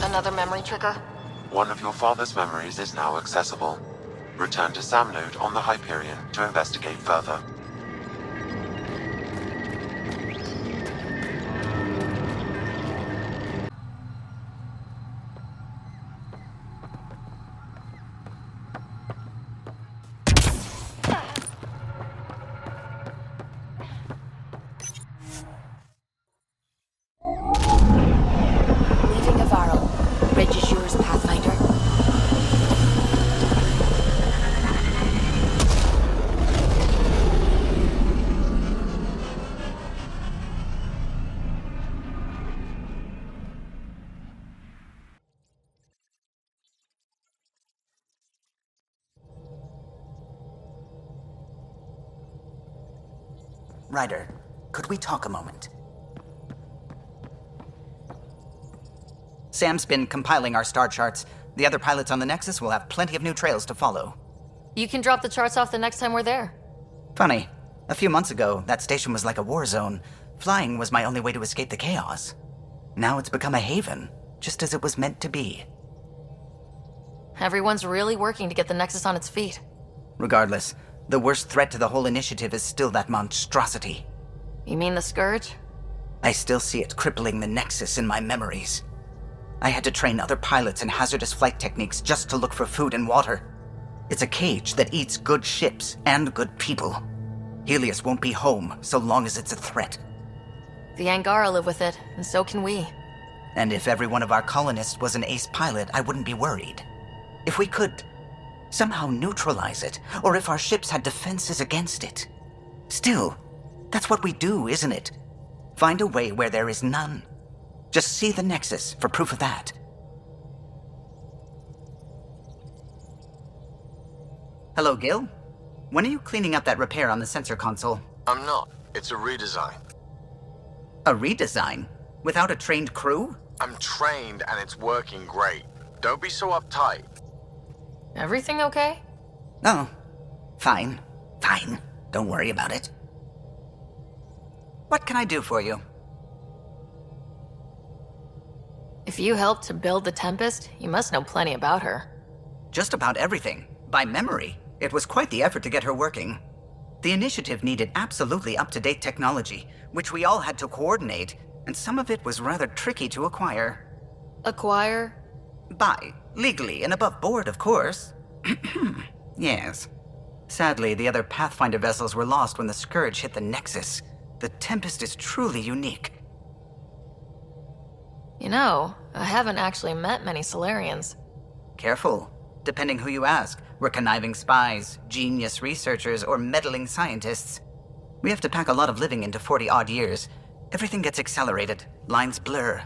Another memory trigger? One of your father's memories is now accessible. Return to Sam Node on the Hyperion to investigate further. Leaving Havarl. Bridge is yours, Pathfinder. Ryder, could we talk a moment? Sam's been compiling our star charts. The other pilots on the Nexus will have plenty of new trails to follow. You can drop the charts off the next time we're there. Funny, a few months ago, that station was like a war zone. Flying was my only way to escape the chaos. Now it's become a haven, just as it was meant to be. Everyone's really working to get the Nexus on its feet. Regardless, the worst threat to the whole initiative is still that monstrosity. You mean the Scourge? I still see it crippling the Nexus in my memories. I had to train other pilots in hazardous flight techniques just to look for food and water. It's a cage that eats good ships and good people. Helios won't be home so long as it's a threat. The Angara live with it, and so can we. And if every one of our colonists was an ace pilot, I wouldn't be worried. If we could somehow neutralize it, or if our ships had defenses against it. Still, that's what we do, isn't it? Find a way where there is none. Just see the Nexus for proof of that. Hello, Gil? When are you cleaning up that repair on the sensor console? I'm not. It's a redesign. A redesign? Without a trained crew? I'm trained and it's working great. Don't be so uptight. Everything okay? Oh, fine. Fine. Don't worry about it. What can I do for you? If you helped to build the Tempest, you must know plenty about her. Just about everything. By memory. It was quite the effort to get her working. The initiative needed absolutely up-to-date technology, which we all had to coordinate, and some of it was rather tricky to acquire. Acquire? Buy. Legally and above board, of course. Yes. Sadly, the other Pathfinder vessels were lost when the Scourge hit the Nexus. The Tempest is truly unique. You know, I haven't actually met many Solarians. Careful. Depending who you ask, we're conniving spies, genius researchers, or meddling scientists. We have to pack a lot of living into 40-odd years. Everything gets accelerated, lines blur.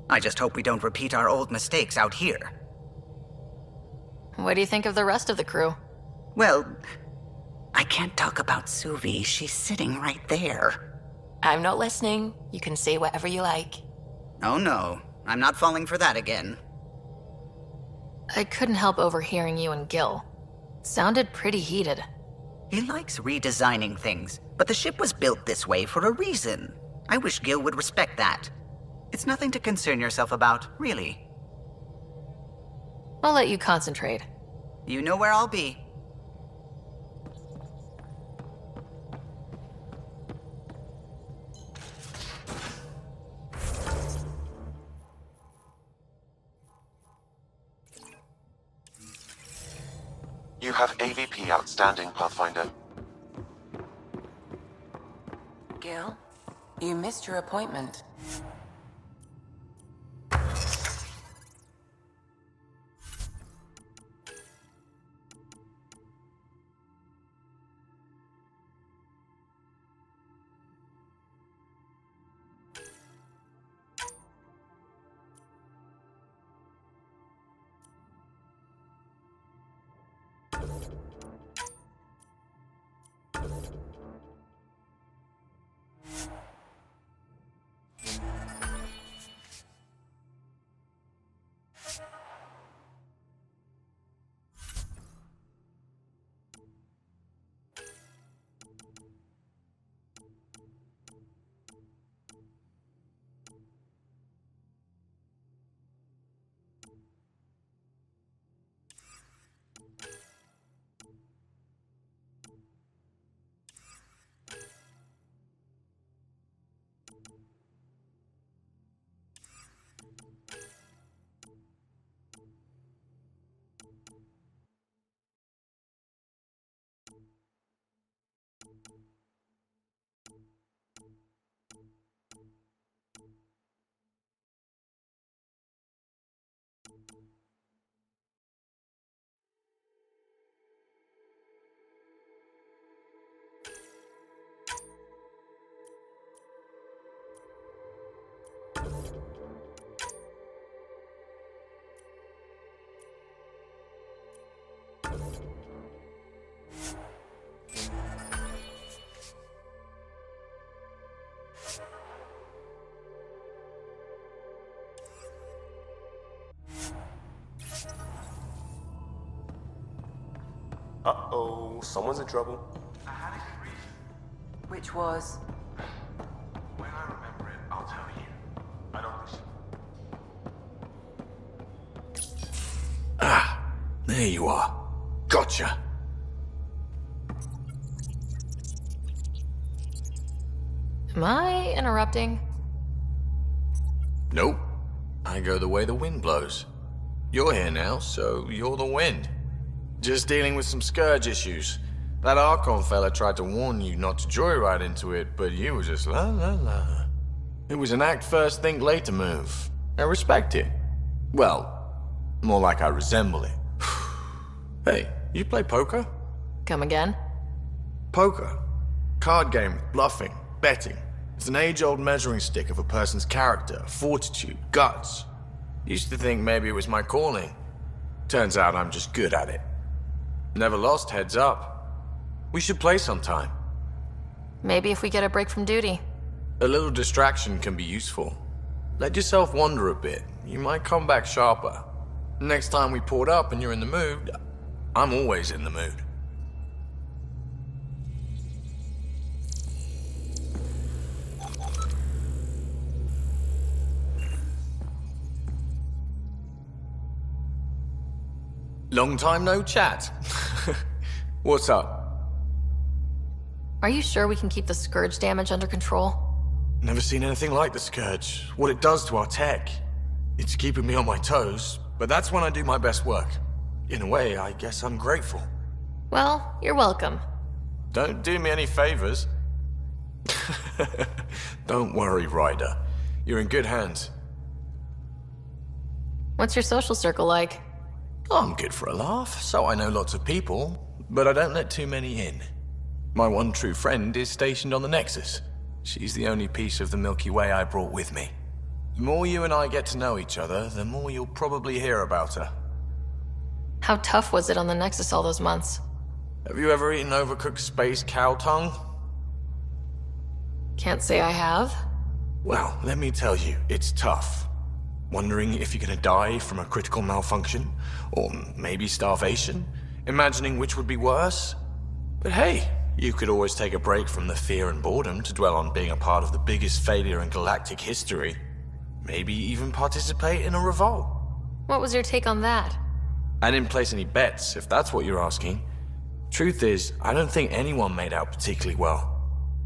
I just hope we don't repeat our old mistakes out here. What do you think of the rest of the crew? Well, I can't talk about Suvi. She's sitting right there. I'm not listening. You can say whatever you like. Oh no, I'm not falling for that again. I couldn't help overhearing you and Gil. Sounded pretty heated. He likes redesigning things, but the ship was built this way for a reason. I wish Gil would respect that. It's nothing to concern yourself about, really. I'll let you concentrate. You know where I'll be. You have AVP outstanding, Pathfinder. Gil, you missed your appointment. Uh-oh, someone's in trouble. Which was? When I remember it, I'll tell you. I don't There you are. Gotcha. Am I interrupting? Nope. I go the way the wind blows. You're here now, so you're the wind. Just dealing with some scourge issues. That Archon fella tried to warn you not to joyride into it, but you were just la la la. It was an act first, think later move. I respect it. Well, more like I resemble it. Hey, you play poker? Come again? Poker. Card game with bluffing, betting. It's an age-old measuring stick of a person's character, fortitude, guts. Used to think maybe it was my calling. Turns out I'm just good at it. Never lost heads up. We should play sometime. Maybe if we get a break from duty. A little distraction can be useful. Let yourself wander a bit. You might come back sharper. Next time we port up and you're in the mood, I'm always in the mood. Long time no chat. What's up? Are you sure we can keep the Scourge damage under control? Never seen anything like the Scourge. What it does to our tech. It's keeping me on my toes, but that's when I do my best work. In a way, I guess I'm grateful. Well, you're welcome. Don't do me any favors. Don't worry, Ryder. You're in good hands. What's your social circle like? I'm good for a laugh, so I know lots of people, but I don't let too many in. My one true friend is stationed on the Nexus. She's the only piece of the Milky Way I brought with me. The more you and I get to know each other, the more you'll probably hear about her. How tough was it on the Nexus all those months? Have you ever eaten overcooked space cow tongue? Can't say I have. Well, let me tell you, it's tough. Wondering if you're gonna die from a critical malfunction, or maybe starvation, imagining which would be worse. But hey, you could always take a break from the fear and boredom to dwell on being a part of the biggest failure in galactic history. Maybe even participate in a revolt. What was your take on that? I didn't place any bets, if that's what you're asking. Truth is, I don't think anyone made out particularly well.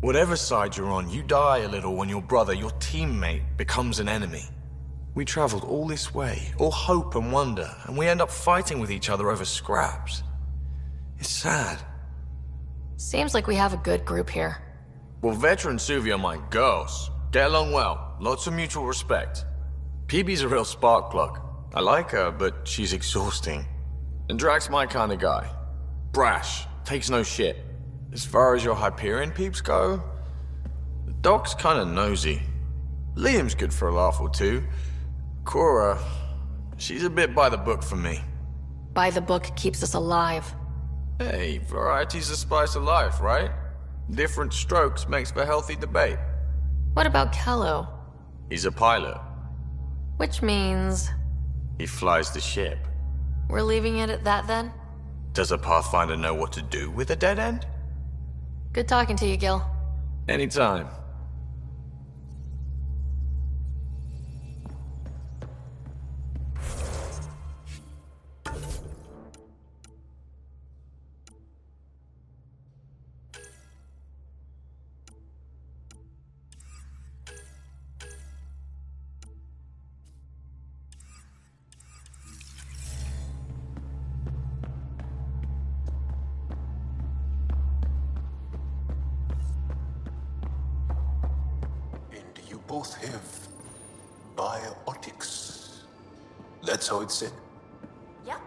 Whatever side you're on, you die a little when your brother, your teammate, becomes an enemy. We traveled all this way, all hope and wonder, and we end up fighting with each other over scraps. It's sad. Seems like we have a good group here. Well, veteran Suvi are my girls. Get along well, lots of mutual respect. Peebee's a real spark plug. I like her, but she's exhausting. And Drack's my kind of guy. Brash, takes no shit. As far as your Hyperion peeps go, the Doc's kinda nosy. Liam's good for a laugh or two. Cora, she's a bit by the book for me. By the book keeps us alive. Hey, variety's the spice of life, right? Different strokes makes for healthy debate. What about Kello? He's a pilot. Which means... He flies the ship. we're leaving it at that then? Does a Pathfinder know what to do with a dead end? Good talking to you, Gil. Anytime. Both have biotics. That's how it's said. Yep.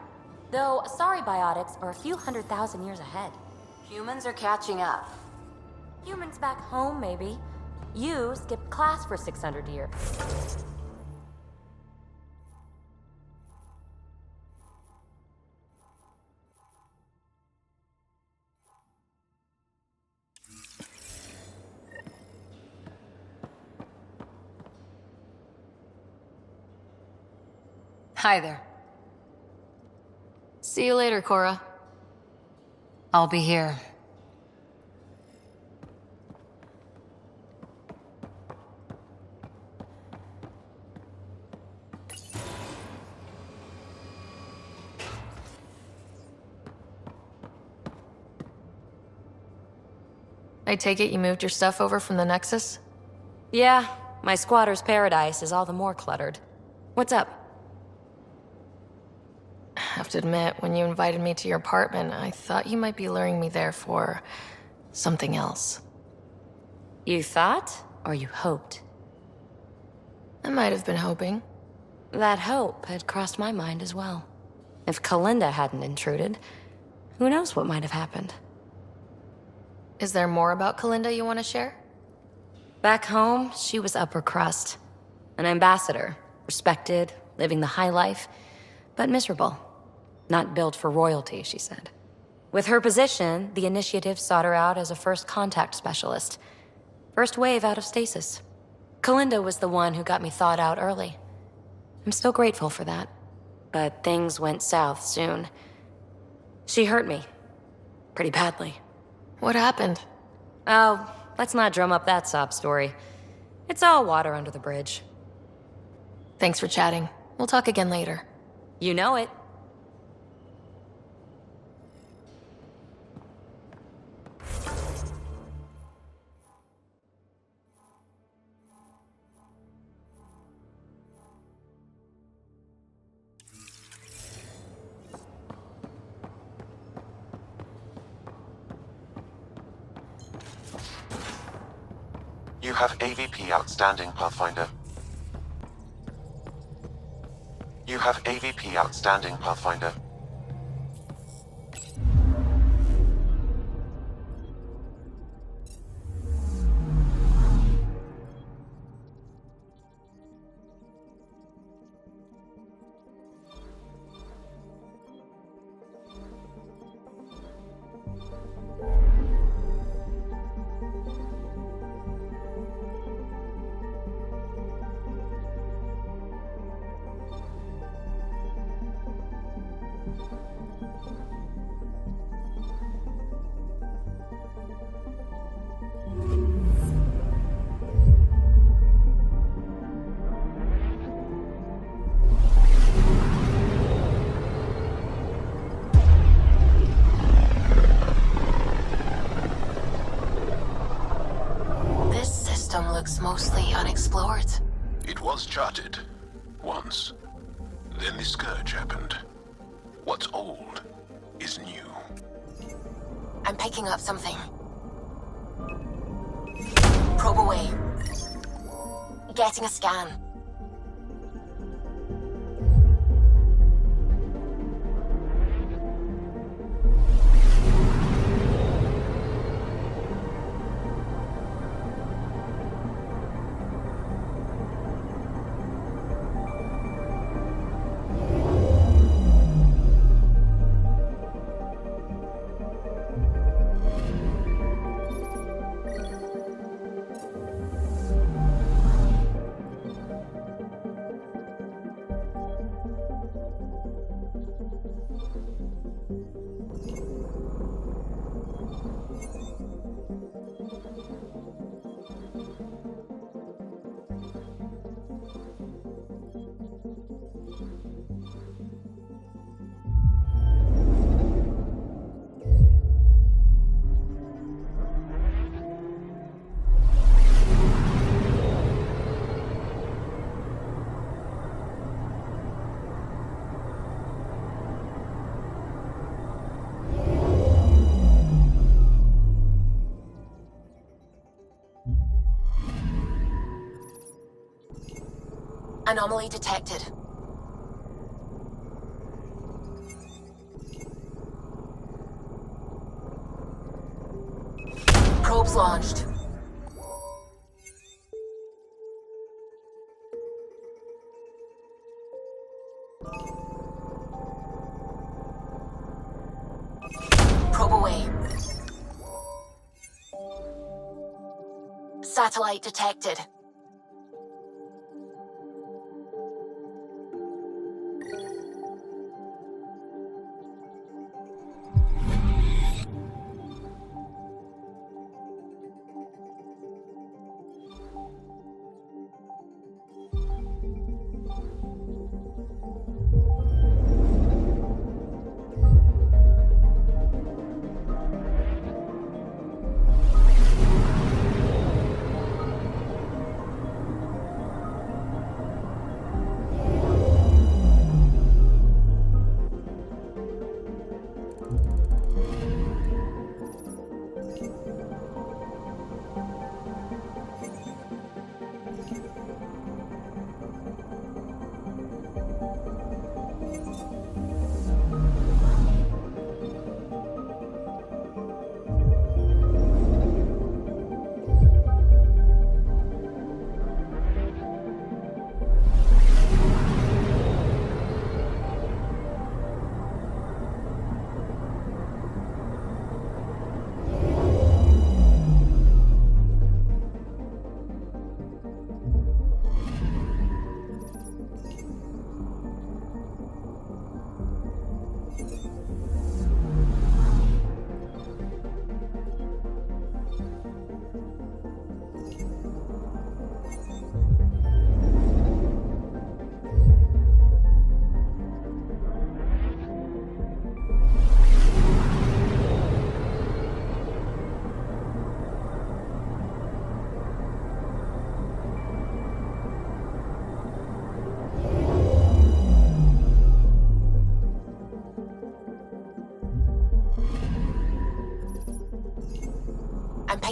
Though, sorry biotics are a few 100,000 years ahead. Humans are catching up. Humans back home, maybe. You skipped class for 600 years. Hi there. See you later, Cora. I'll be here. I take it you moved your stuff over from the Nexus? Yeah, my squatter's paradise is all the more cluttered. What's up? I have to admit, when you invited me to your apartment, I thought you might be luring me there for something else. You thought, or you hoped? I might have been hoping. That hope had crossed my mind as well. If Kalinda hadn't intruded, who knows what might have happened. Is there more about Kalinda you want to share? Back home, she was upper crust. An ambassador, respected, living the high life, but miserable. Not built for royalty, she said. With her position, the initiative sought her out as a first contact specialist. First wave out of stasis. Kalinda was the one who got me thawed out early. I'm still grateful for that. But things went south soon. She hurt me. Pretty badly. What happened? Oh, let's not drum up that sob story. It's all water under the bridge. Thanks for chatting. We'll talk again later. You know it. You have AVP outstanding, Pathfinder. You have AVP outstanding, Pathfinder. Looks mostly unexplored. It was charted. Once. Then the Scourge happened. What's old is new. I'm picking up something. Probe away. Getting a scan. Anomaly detected. Probes launched. Probe away. Satellite detected.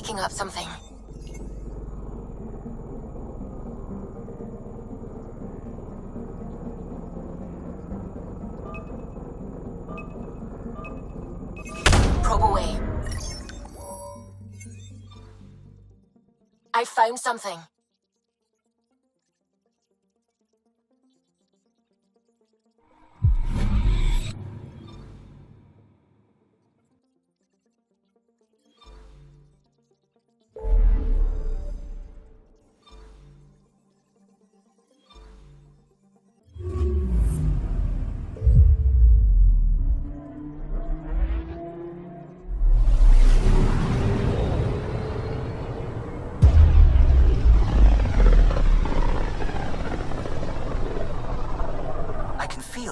picking up something. Probe away. I found something.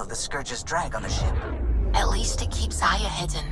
The Scourge's drag on the ship. At least it keeps Aya hidden.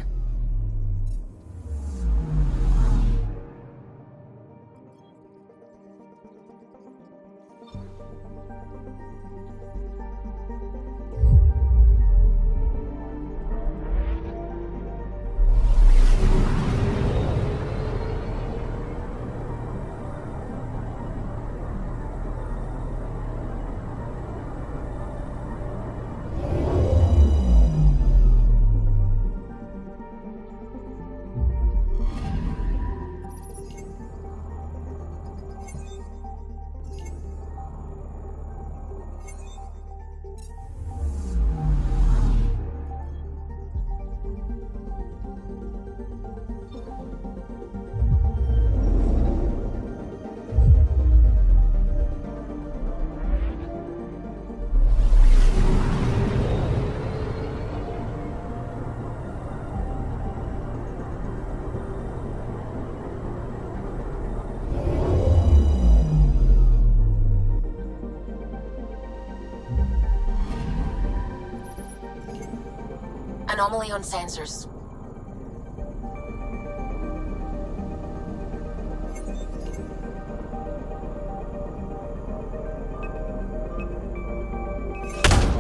Anomaly on sensors.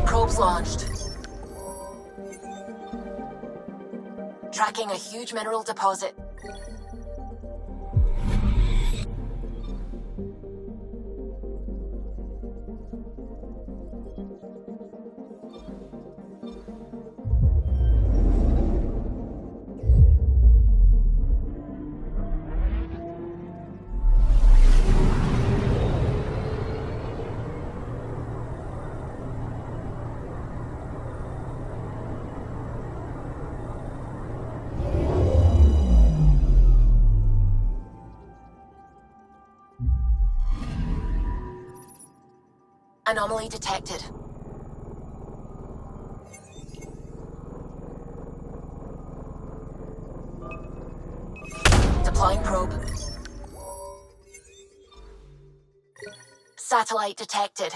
Probes launched. Tracking a huge mineral deposit. Anomaly detected. Deploying probe. Satellite detected.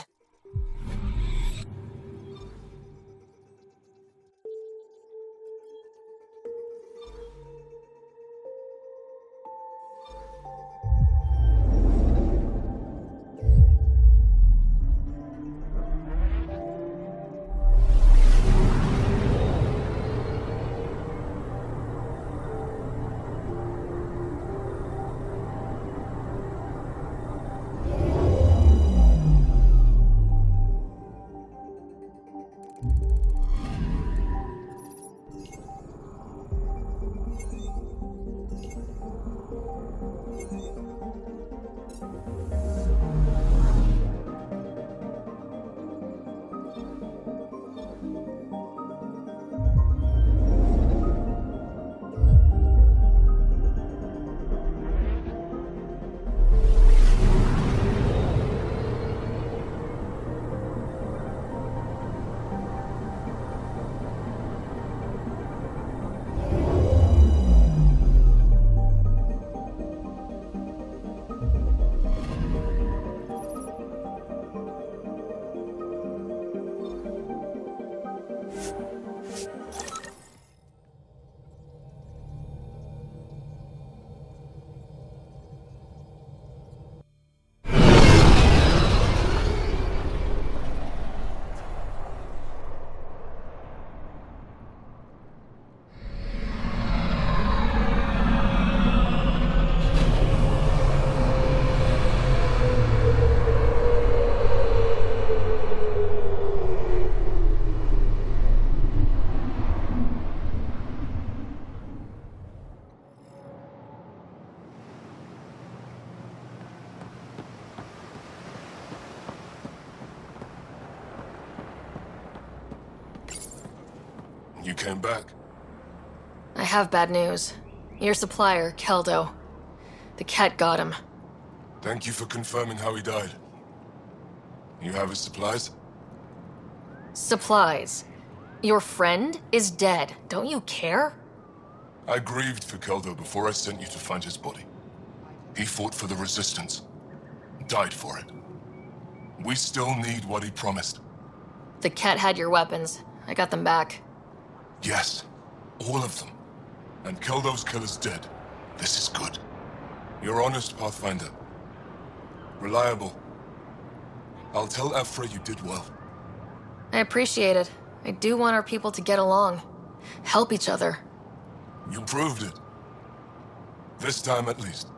You came back. I have bad news. Your supplier, Keldo. The Kett got him. Thank you for confirming how he died. You have his supplies? Supplies. Your friend is dead. Don't you care? I grieved for Keldo before I sent you to find his body. He fought for the Resistance. Died for it. We still need what he promised. The Kett had your weapons. I got them back. Yes, all of them. And Keldo's killer's dead. This is good. You're honest, Pathfinder. Reliable. I'll tell Ephra you did well. I appreciate it. I do want our people to get along. Help each other. You proved it. This time at least.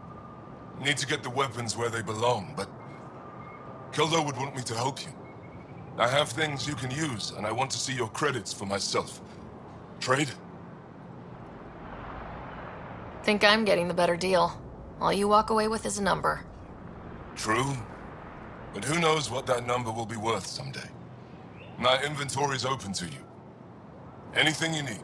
Need to get the weapons where they belong, but Keldo would want me to help you. I have things you can use, and I want to see your credits for myself. Trade? Think I'm getting the better deal. All you walk away with is a number. True. But who knows what that number will be worth someday. My inventory's open to you. Anything you need.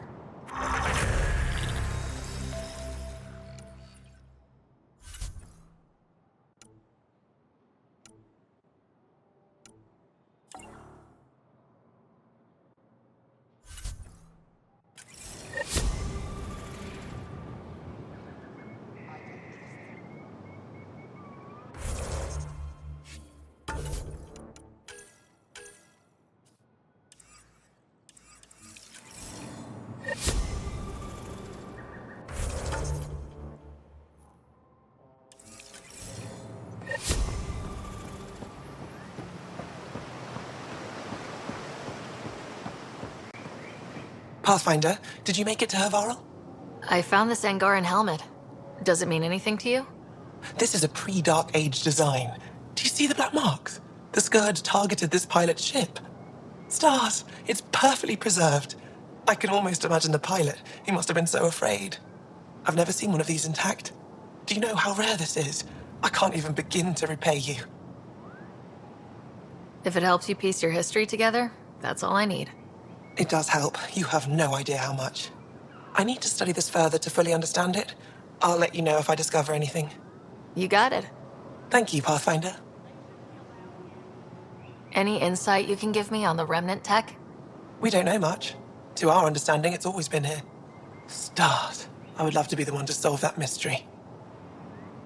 Pathfinder, did you make it to Havarl? I found this Angaran helmet. Does it mean anything to you? This is a pre-Dark Age design. Do you see the black marks? The Scourge targeted this pilot's ship. Stars, it's perfectly preserved. I can almost imagine the pilot. He must have been so afraid. I've never seen one of these intact. Do you know how rare this is? I can't even begin to repay you. If it helps you piece your history together, that's all I need. It does help. You have no idea how much. I need to study this further to fully understand it. I'll let you know if I discover anything. You got it. Thank you, Pathfinder. Any insight you can give me on the Remnant tech? We don't know much. To our understanding, it's always been here. Stars. I would love to be the one to solve that mystery.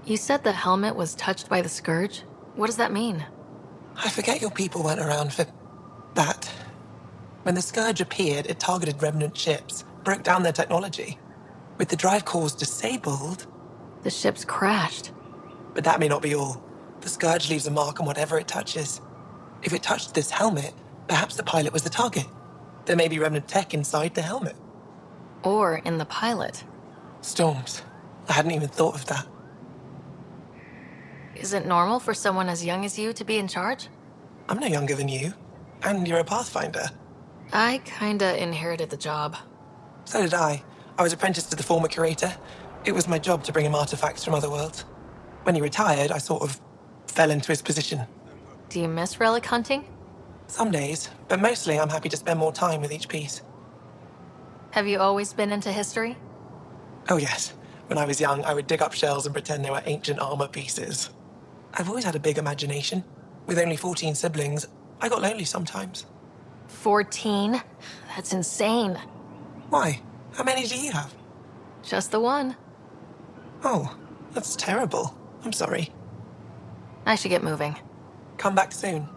You said the helmet was touched by the Scourge? What does that mean? I forget your people weren't around for that. When the Scourge appeared, it targeted Remnant ships, broke down their technology. With the drive cores disabled... The ships crashed. But that may not be all. The Scourge leaves a mark on whatever it touches. If it touched this helmet, perhaps the pilot was the target. There may be Remnant tech inside the helmet. Or in the pilot. Storms. I hadn't even thought of that. Is it normal for someone as young as you to be in charge? I'm no younger than you. And you're a Pathfinder. I kinda inherited the job. So did I. I was apprenticed to the former curator. It was my job to bring him artifacts from other worlds. When he retired, I sort of fell into his position. Do you miss relic hunting? Some days, but mostly I'm happy to spend more time with each piece. Have you always been into history? Oh yes. When I was young, I would dig up shells and pretend they were ancient armor pieces. I've always had a big imagination. With only 14 siblings, I got lonely sometimes. 14? That's insane. Why? How many do you have? Just the one. Oh, that's terrible. I'm sorry. I should get moving. Come back soon.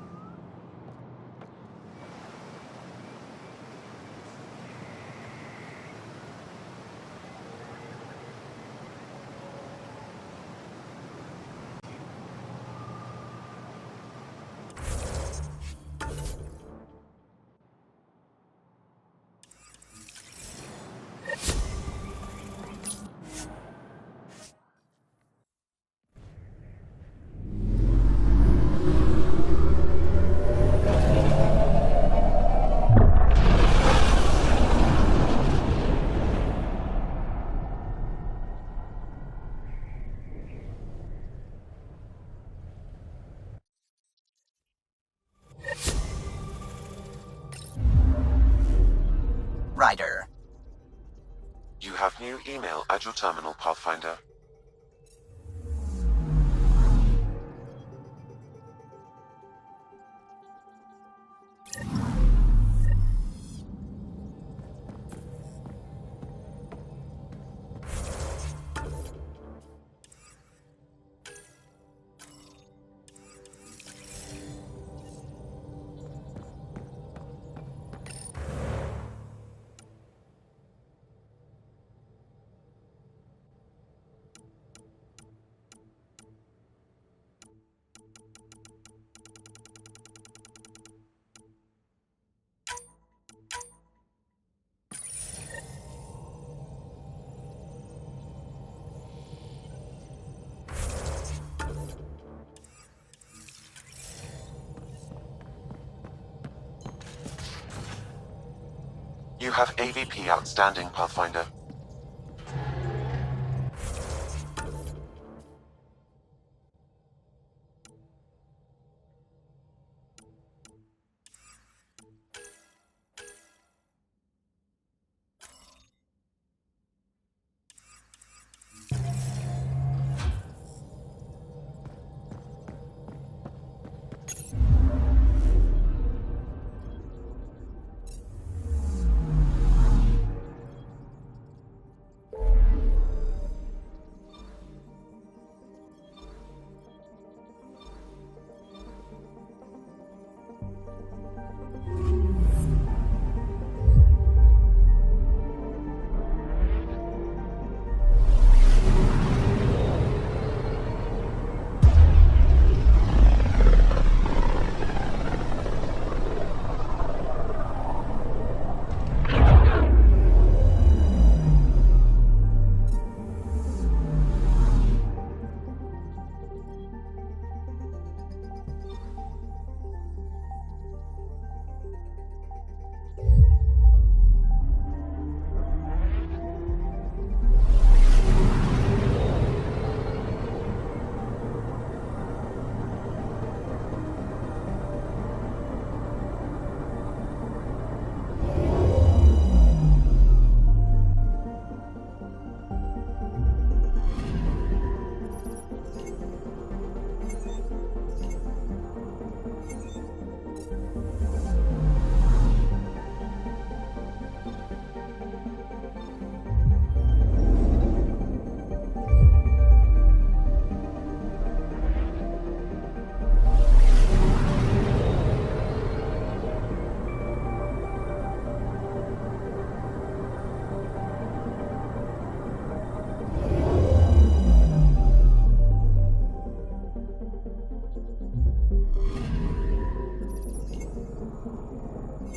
Ryder, new email at your terminal, Pathfinder. You have AVP outstanding, Pathfinder.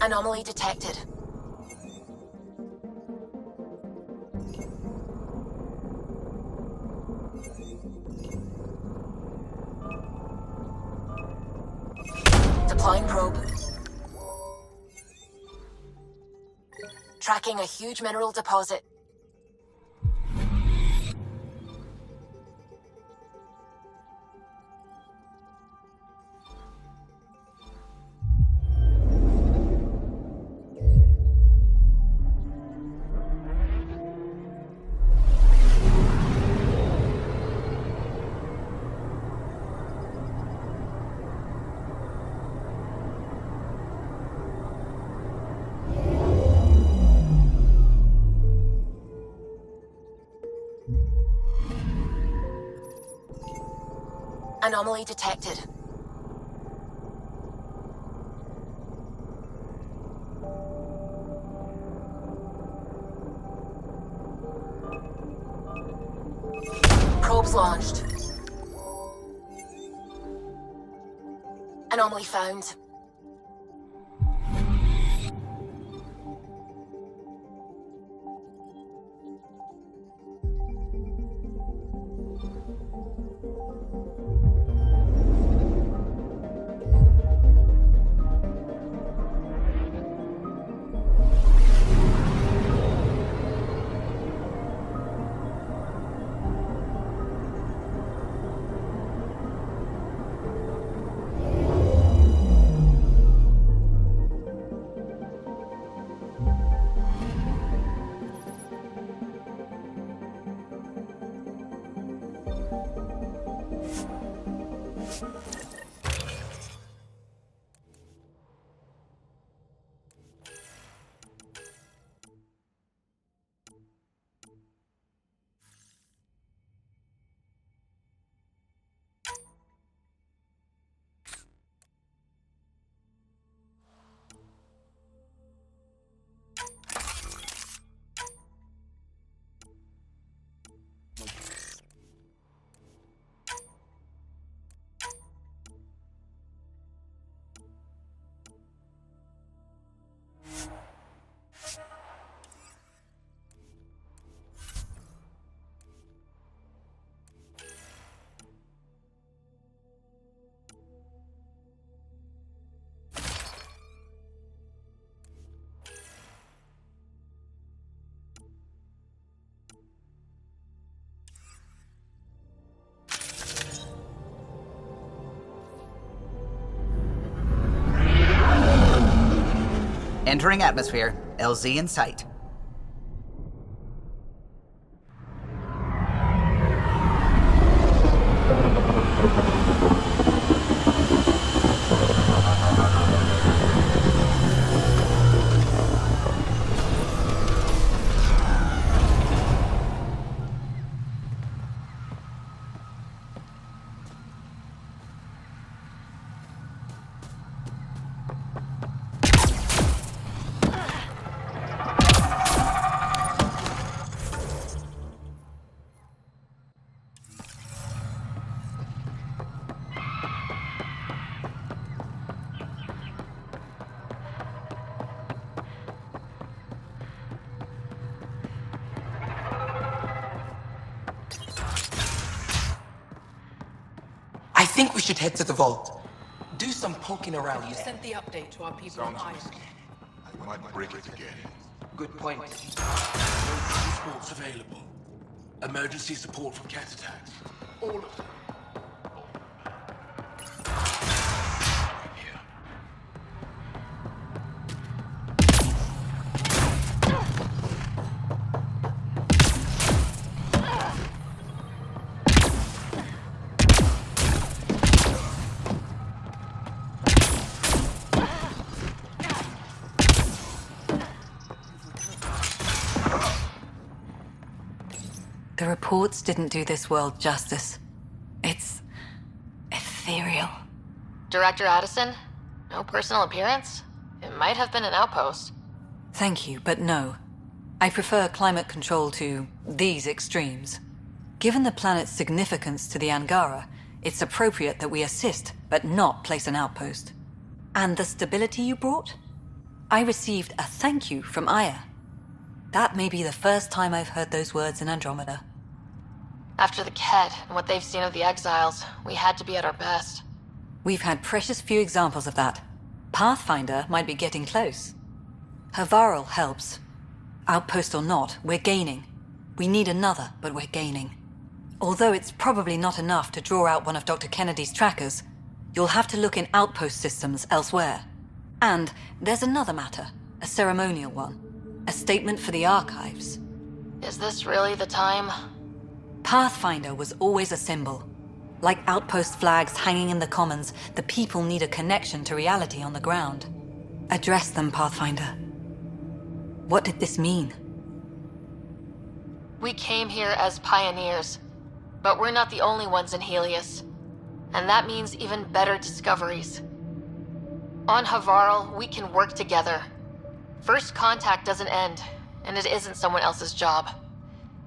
Anomaly detected. Deploying probe. Tracking a huge mineral deposit. Anomaly detected. Probes launched. Anomaly found. Entering atmosphere. LZ in sight. I think we should head to the vault. Do some poking around. You sent the update to our people on Iron. I might break it again. Good point. Emergency support's available. Emergency support from cat attacks. All of them. Here. The reports didn't do this world justice. It's ethereal. Director Addison? No personal appearance? It might have been an outpost. Thank you, but no. I prefer climate control to these extremes. Given the planet's significance to the Angara, it's appropriate that we assist, but not place an outpost. And the stability you brought? I received a thank you from Aya. That may be the first time I've heard those words in Andromeda. After the Kett and what they've seen of the exiles, we had to be at our best. We've had precious few examples of that. Pathfinder might be getting close. Havarl helps. Outpost or not, we're gaining. We need another, but we're gaining. Although it's probably not enough to draw out one of Dr. Kennedy's trackers, you'll have to look in outpost systems elsewhere. And there's another matter, a ceremonial one. A statement for the archives. Is this really the time? Pathfinder was always a symbol. Like outpost flags hanging in the commons, the people need a connection to reality on the ground. Address them, Pathfinder. What did this mean? We came here as pioneers, but we're not the only ones in Helios. And that means even better discoveries. On Havarl, we can work together. First contact doesn't end, and it isn't someone else's job.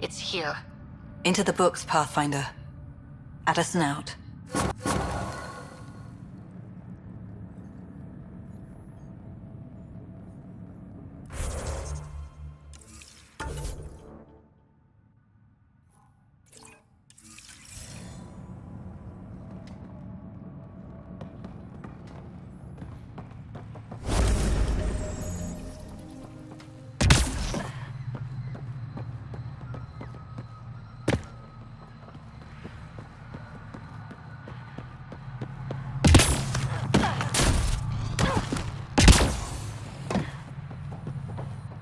It's here. Into the books, Pathfinder. Addison out.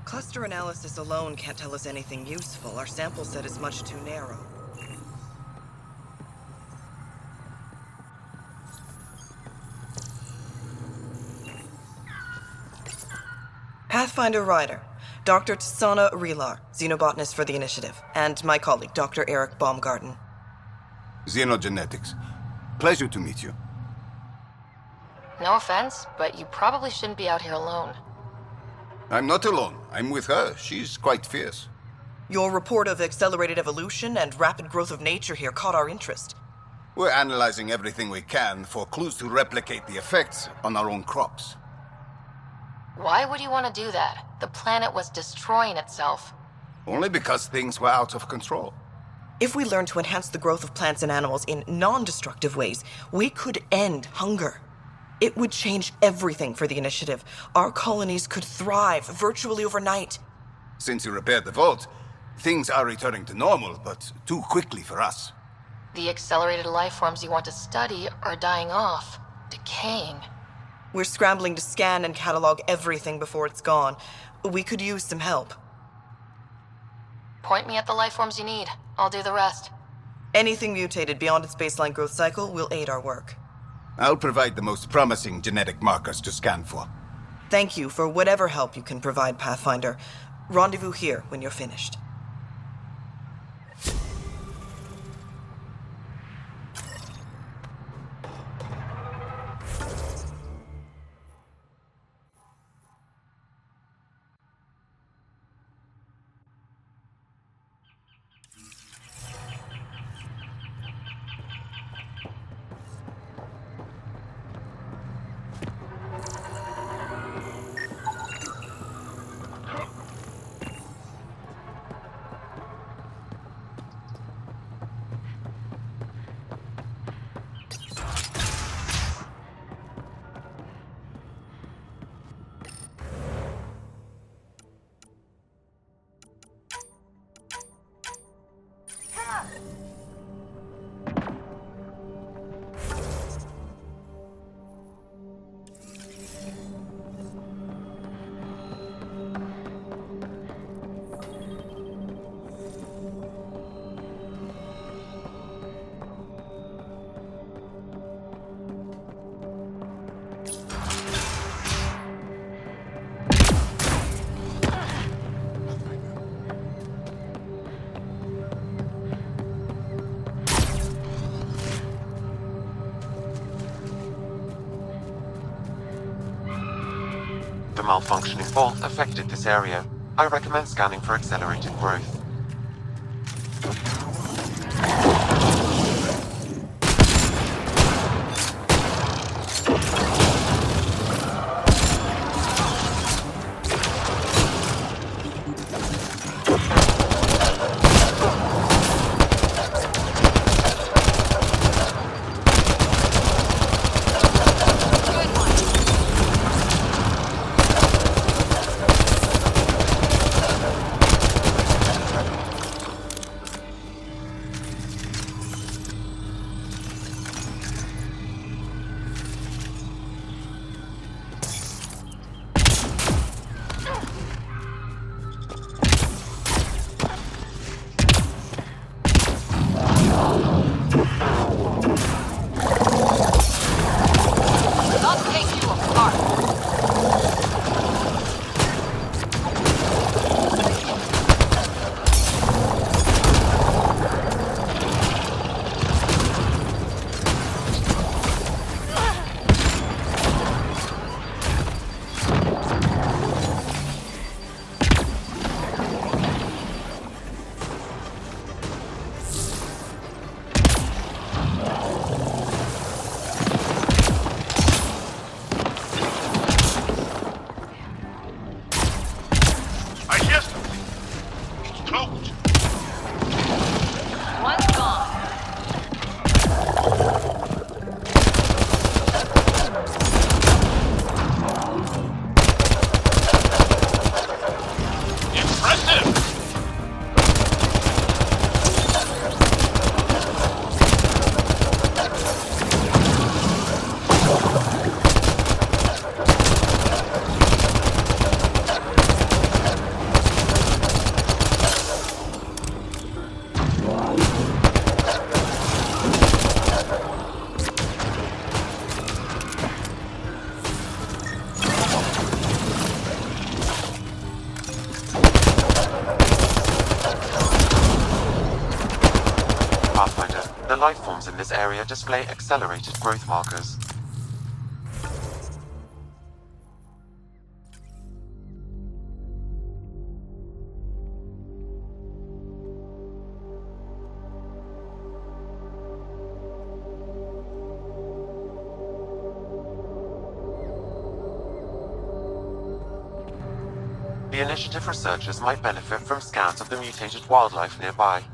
Cluster analysis alone can't tell us anything useful. Our sample set is much too narrow. Pathfinder Ryder, Dr. Tsana Relar, xenobotanist for the Initiative, and my colleague, Dr. Eric Baumgarten. Xenogenetics. Pleasure to meet you. No offense, but you probably shouldn't be out here alone. I'm not alone. I'm with her. She's quite fierce. Your report of accelerated evolution and rapid growth of nature here caught our interest. We're analyzing everything we can for clues to replicate the effects on our own crops. Why would you want to do that? The planet was destroying itself. Only because things were out of control. If we learn to enhance the growth of plants and animals in non-destructive ways, we could end hunger. It would change everything for the Initiative. Our colonies could thrive virtually overnight. Since you repaired the vault, things are returning to normal, but too quickly for us. The accelerated life forms you want to study are dying off, decaying. We're scrambling to scan and catalog everything before it's gone. We could use some help. Point me at the life forms you need. I'll do the rest. Anything mutated beyond its baseline growth cycle will aid our work. I'll provide the most promising genetic markers to scan for. Thank you for whatever help you can provide, Pathfinder. Rendezvous here when you're finished. The malfunctioning vault affected this area. I recommend scanning for accelerated growth. Life forms in this area display accelerated growth markers. The Initiative researchers might benefit from scans of the mutated wildlife nearby.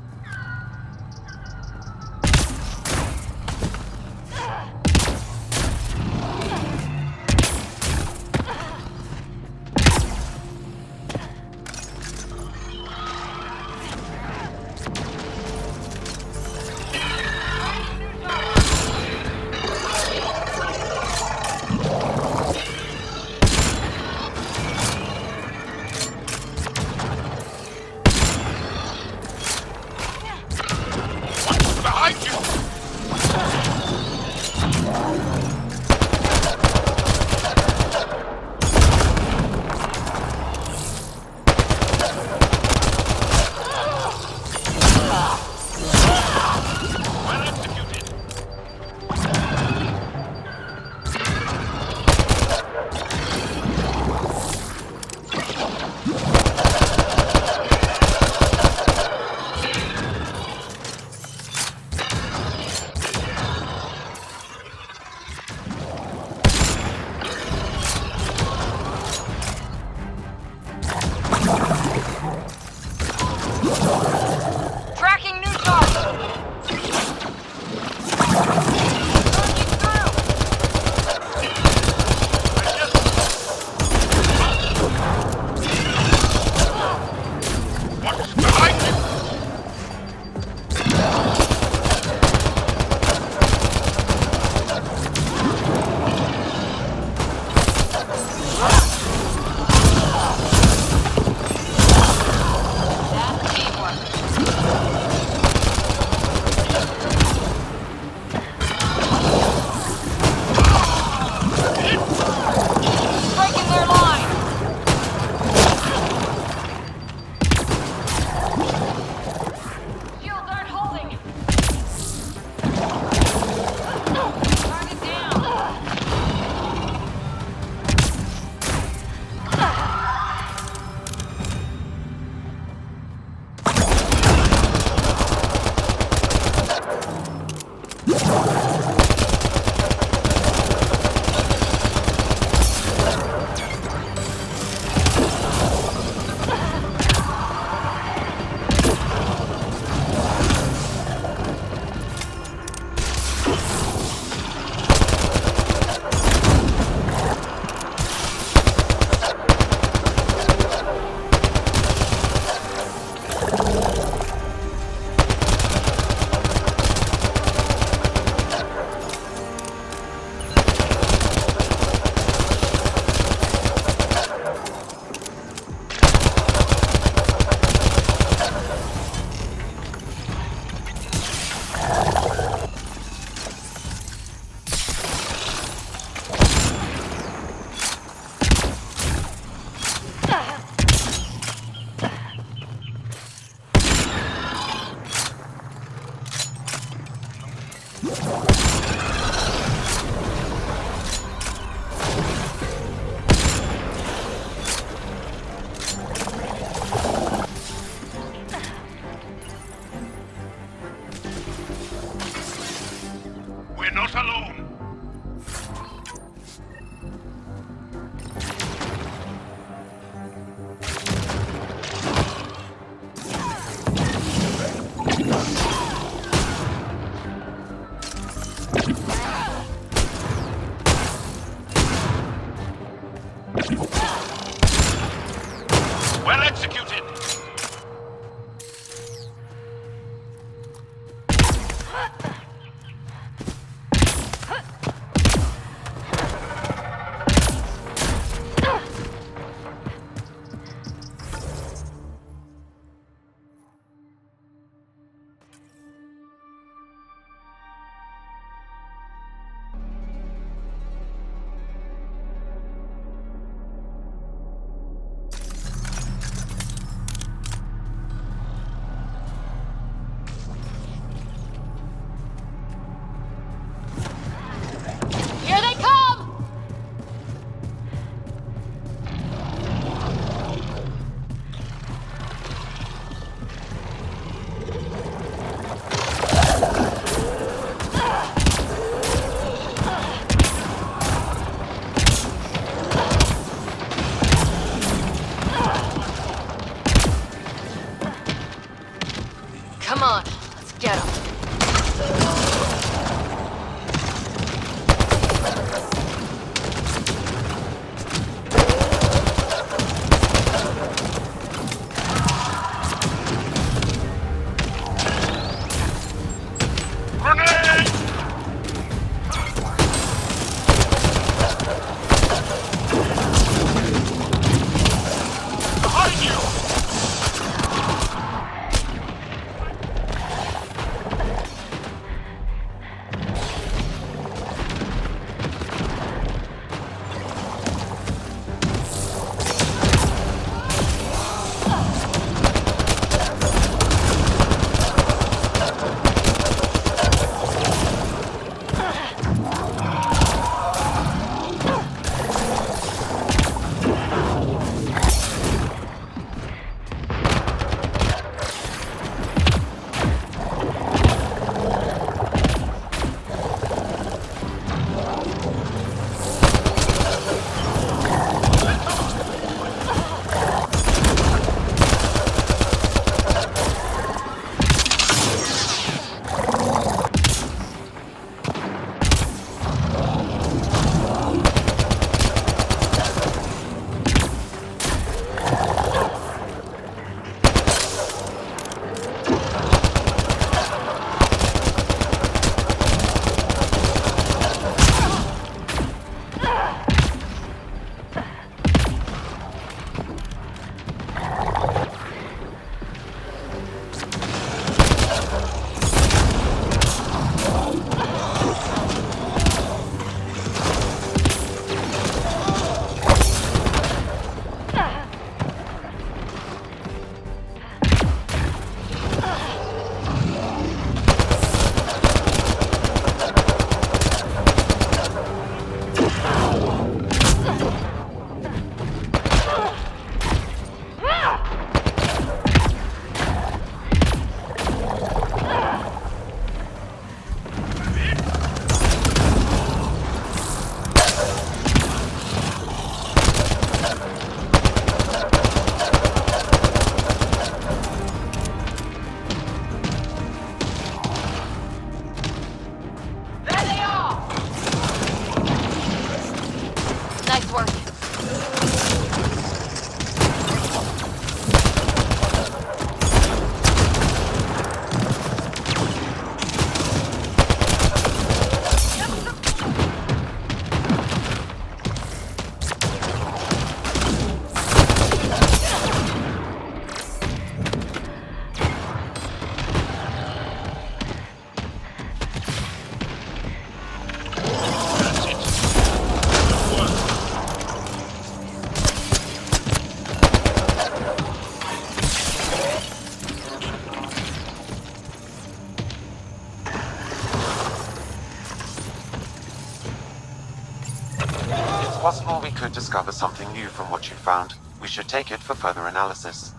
possible we could discover something new from what you found. We should take it for further analysis.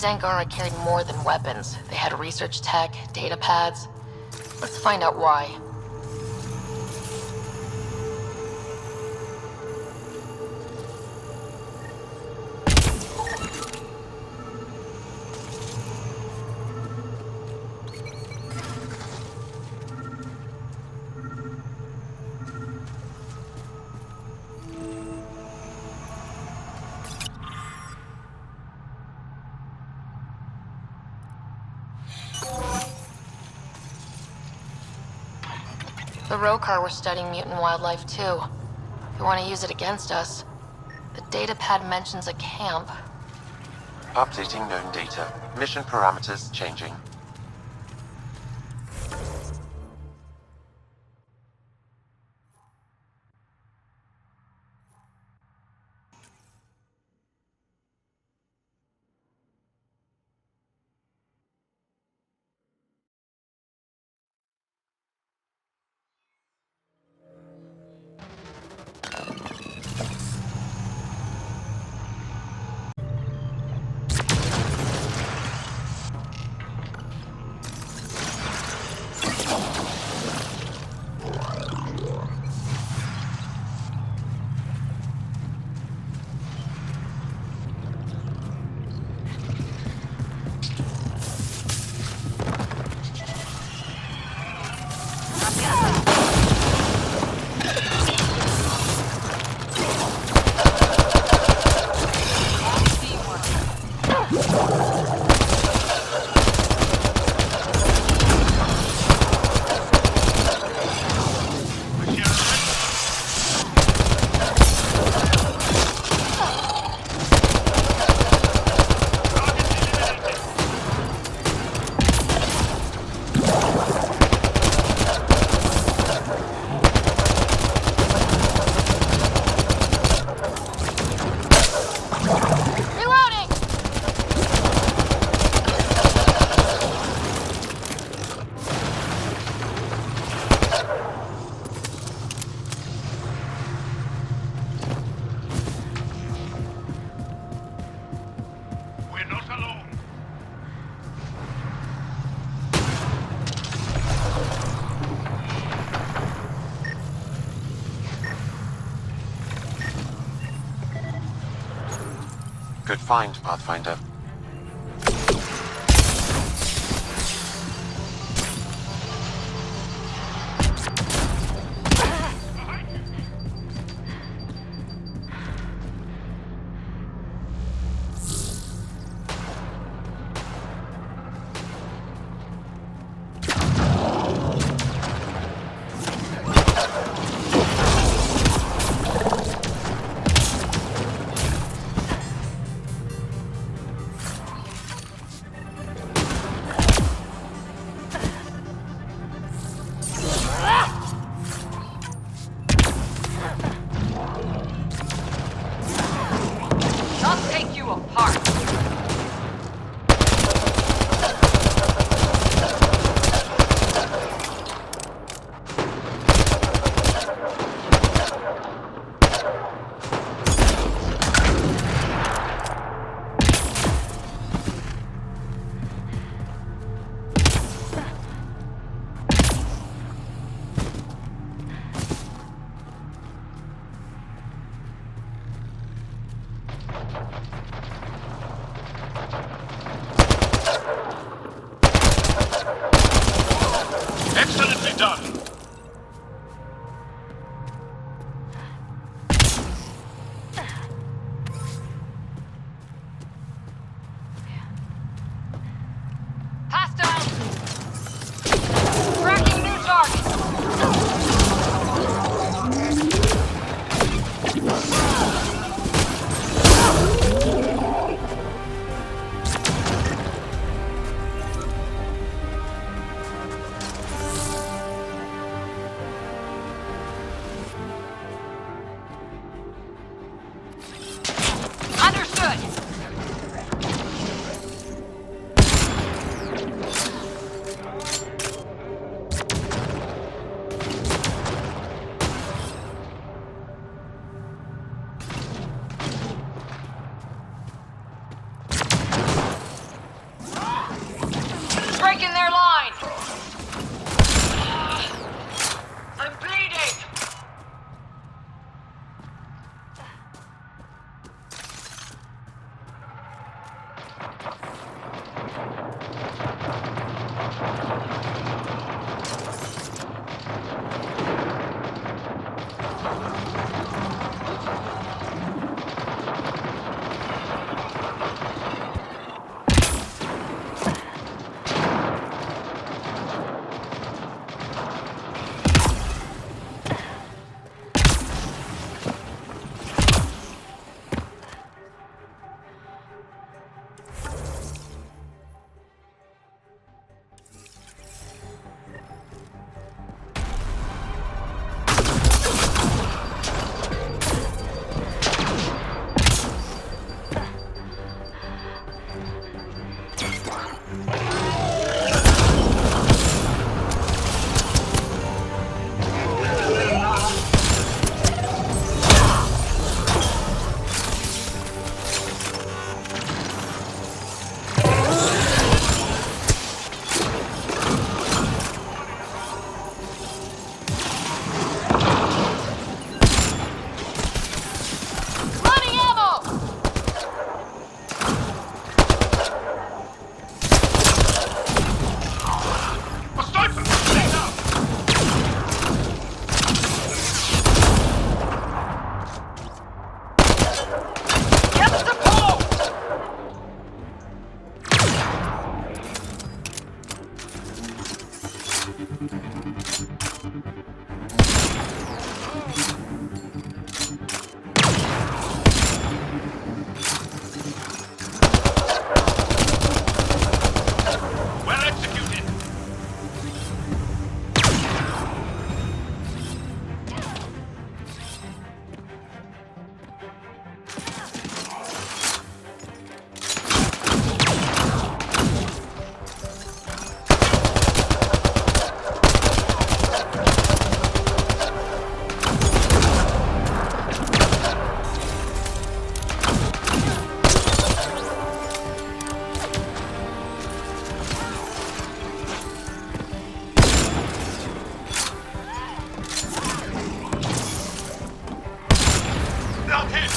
Angara carried more than weapons. They had research tech, data pads. Let's find out why. The Rokar were studying mutant wildlife too. They want to use it against us. The datapad mentions a camp. Updating known data. Mission parameters changing. Good find, Pathfinder. down! Hostile! Tracking new target! Understood! Breaking their line! I'm bleeding! Running ammo! A sniper! Stay down! Get the pole! Well executed! Not hit!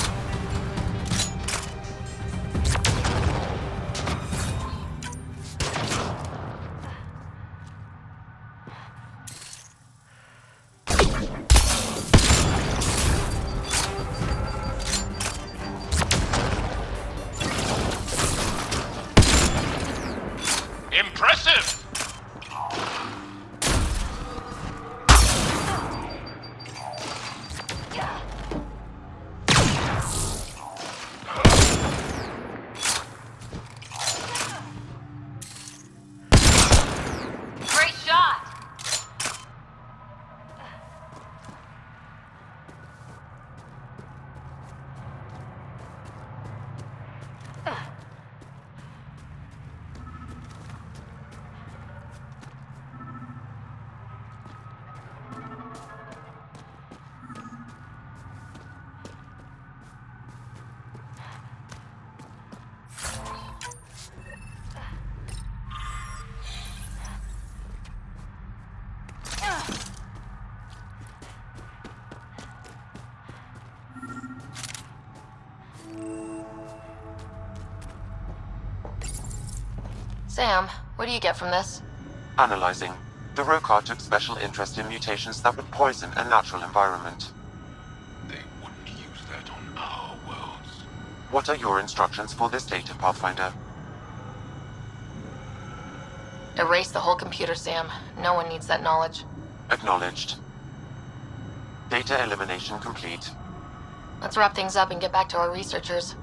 Impressive! Great shot! Sam, what do you get from this? Analyzing. The Rokar took special interest in mutations that would poison a natural environment. They wouldn't use that on our worlds. What are your instructions for this data, Pathfinder? Erase the whole computer, Sam. No one needs that knowledge. Acknowledged. Data elimination complete. Let's wrap things up and get back to our researchers.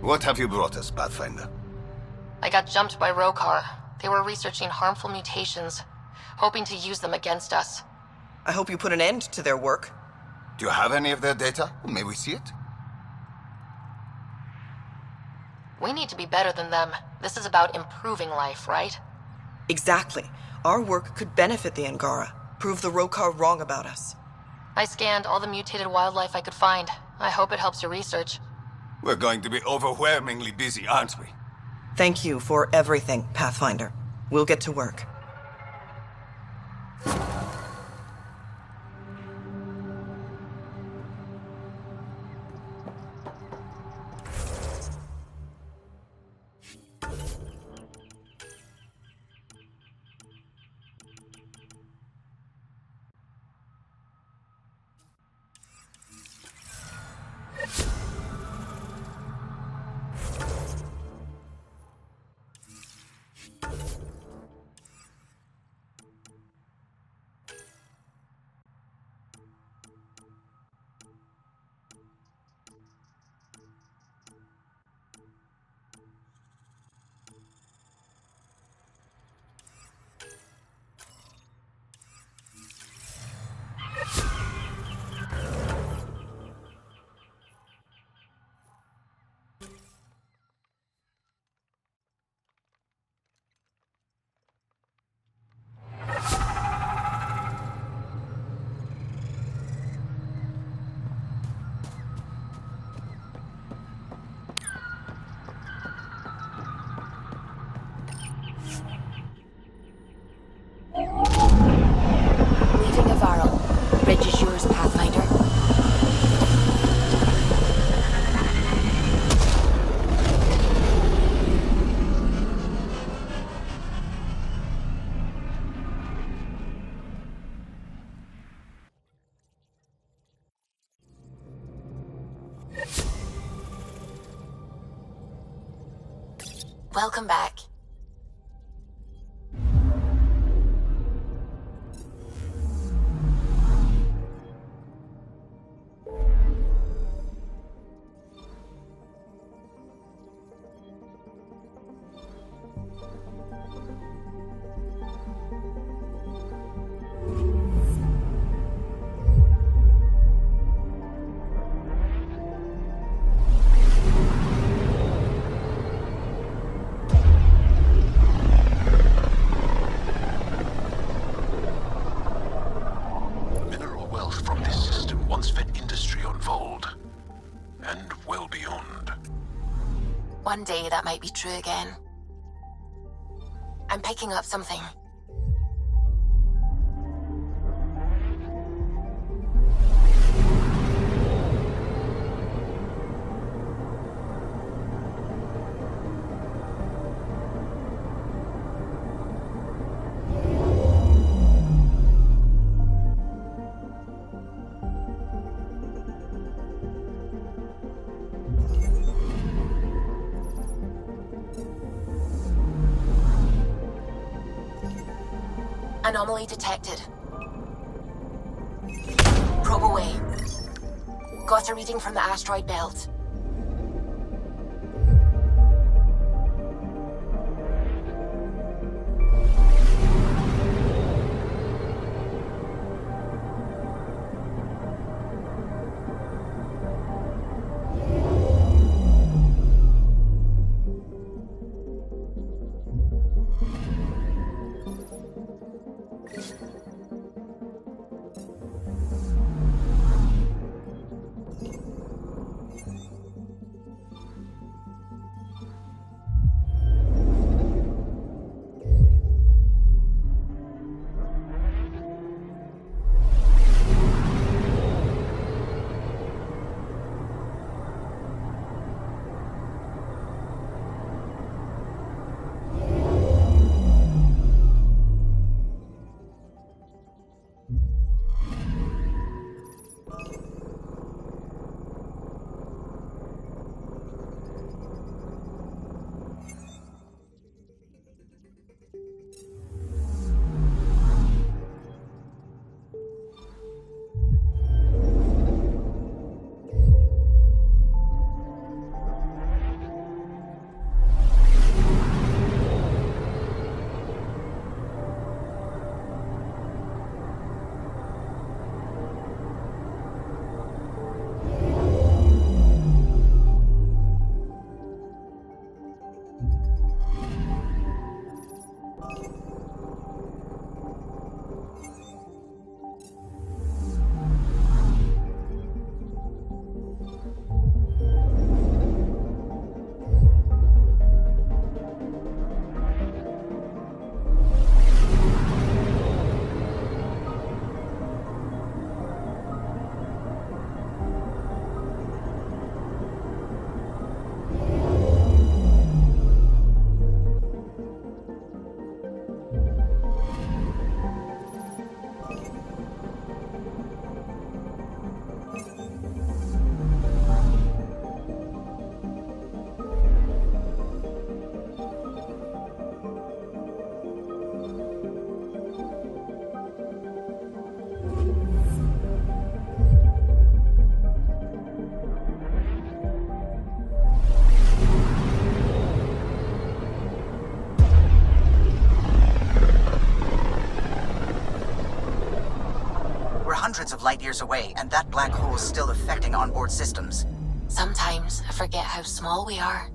What have you brought us, Pathfinder? I got jumped by Rokar. They were researching harmful mutations, hoping to use them against us. I hope you put an end to their work. Do you have any of their data? May we see it? We need to be better than them. This is about improving life, right? Exactly. Our work could benefit the Angara, prove the Rokar wrong about us. I scanned all the mutated wildlife I could find. I hope it helps your research. We're going to be overwhelmingly busy, aren't we? Thank you for everything, Pathfinder. We'll get to work. Leaving Havarl. Bridge is yours, Pathfinder. Welcome back. One day that might be true again. I'm picking up something. Anomaly detected. Probe away. Got a reading from the asteroid belt. Hundreds of light years away, and that black hole is still affecting onboard systems. Sometimes I forget how small we are.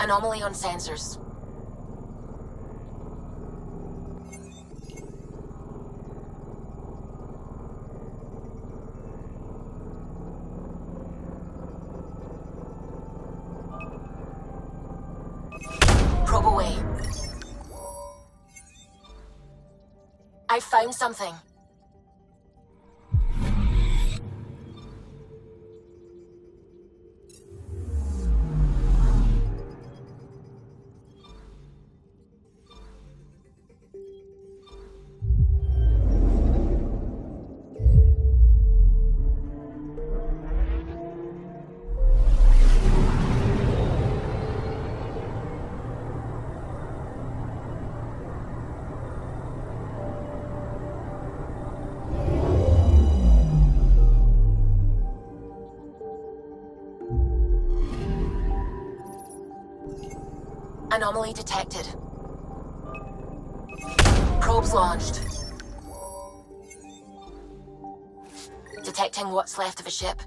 Anomaly on sensors. Probe away. I found something. Anomaly detected. Probes launched. Detecting what's left of a ship.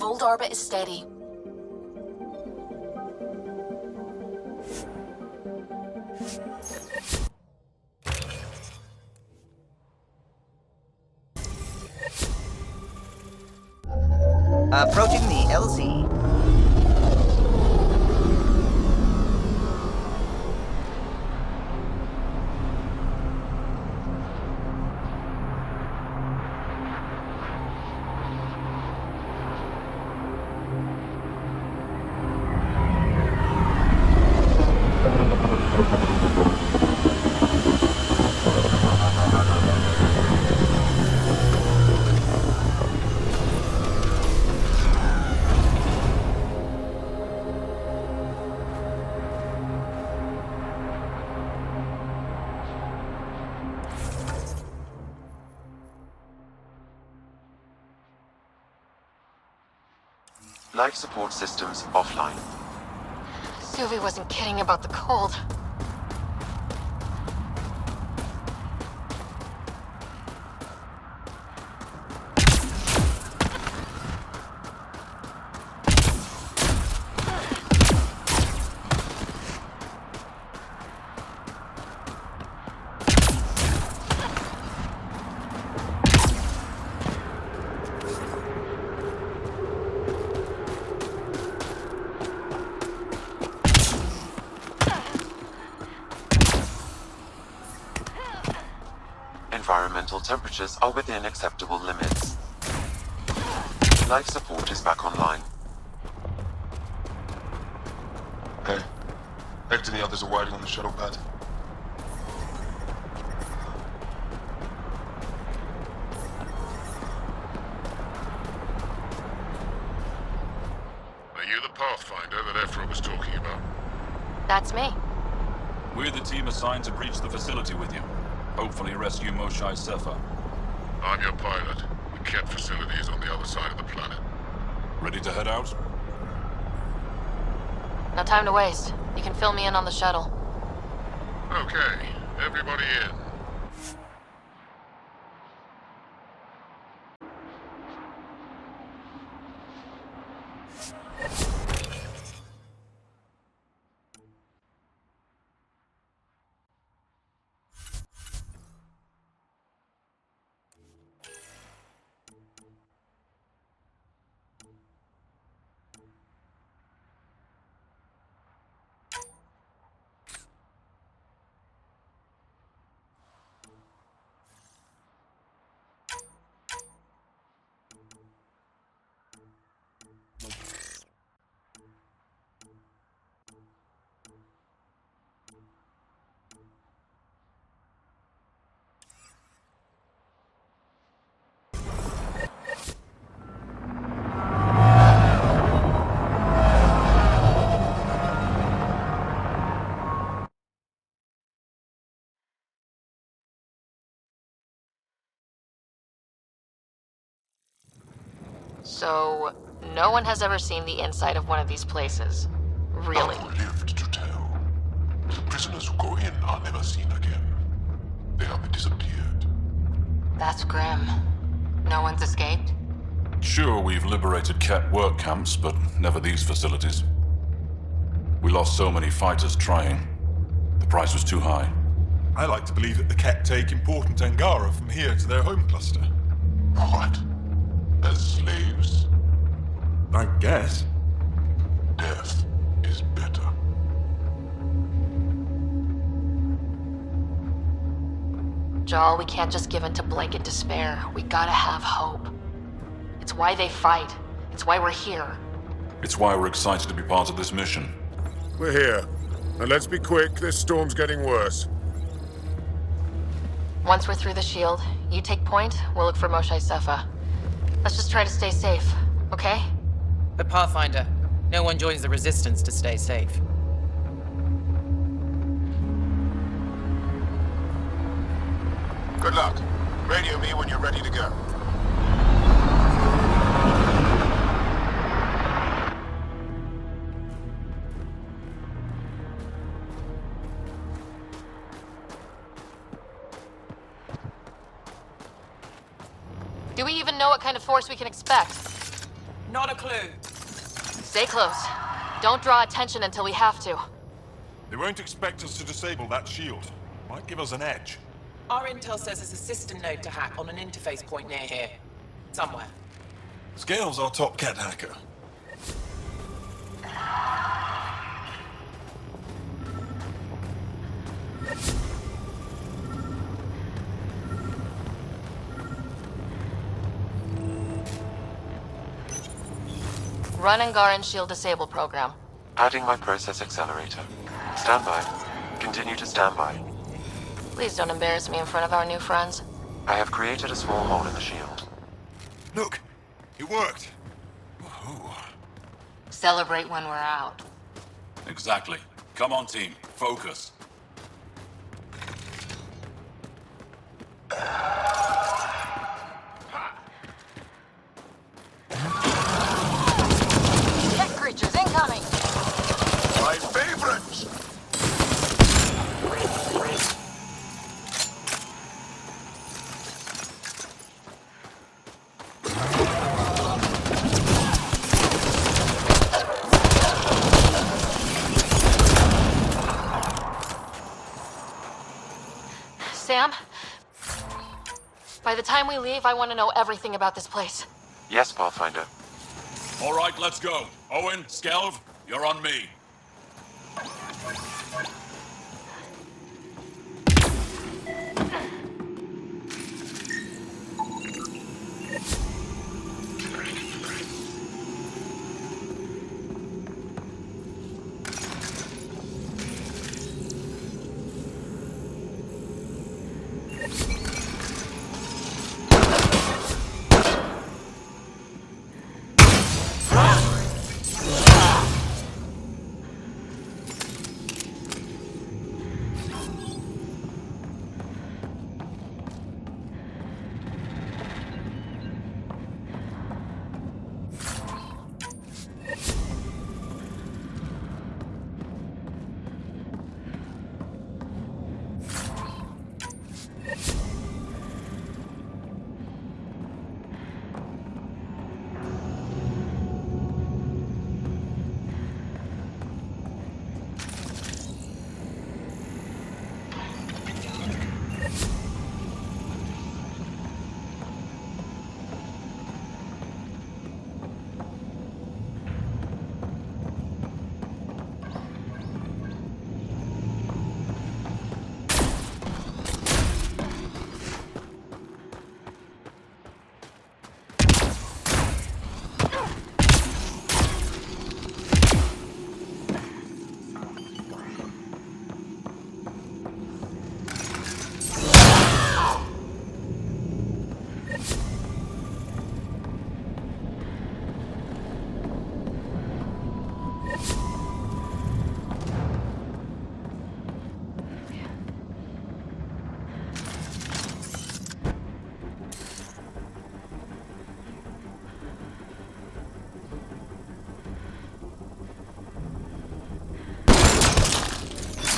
Voeld orbit is steady. Approaching the LZ. Life support systems offline. Suvi wasn't kidding about the cold. Environmental temperatures are within acceptable limits. Life support is back online. Hey, Hector and the others are waiting on the shuttle pad. Are you the Pathfinder that Ephra was talking about? That's me. We're the team assigned to breach the facility with you. Hopefully rescue Moshae Sefa. I'm your pilot. The Kett facility is on the other side of the planet. Ready to head out? No time to waste. You can fill me in on the shuttle. Okay, everybody in. So, no one has ever seen the inside of one of these places. Really? None lived to tell. The prisoners who go in are never seen again. They have disappeared. That's grim. No one's escaped? Sure, we've liberated Kett work camps, but never these facilities. We lost so many fighters trying. The price was too high. I like to believe that the Kett take important Angara from here to their home cluster. What? As slaves? I guess. Death is better. Jal, we can't just give in to blanket despair. We gotta have hope. It's why they fight. It's why we're here. It's why we're excited to be part of this mission. We're here. And let's be quick, this storm's getting worse. Once we're through the shield, you take point, we'll look for Moshae Sefa. Let's just try to stay safe, okay? But Pathfinder, no one joins the Resistance to stay safe. Good luck. Radio me when you're ready to go. Do we even know what kind of force we can expect? Not a clue. Stay close. Don't draw attention until we have to. They won't expect us to disable that shield. Might give us an edge. Our intel says there's a system node to hack on an interface point near here. Somewhere. Scale's our top Kett hacker. Run Angaran shield disable program. Adding my process accelerator. Stand by. Continue to stand by. Please don't embarrass me in front of our new friends. I have created a small hole in the shield. Look, it worked. Celebrate when we're out. Exactly. Come on, team. Focus. Kett creatures incoming! My favorites! Sam? By the time we leave, I want to know everything about this place. Yes, Pathfinder. All right, let's go. Owen, Skelv, you're on me.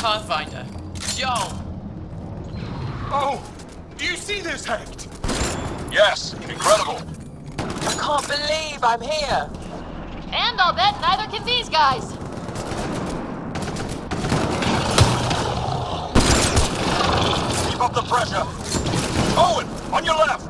Pathfinder. Joel! Oh! Do you see this, Hecht? Yes, incredible. I can't believe I'm here! And I'll bet neither can these guys. Keep up the pressure. Owen, on your left.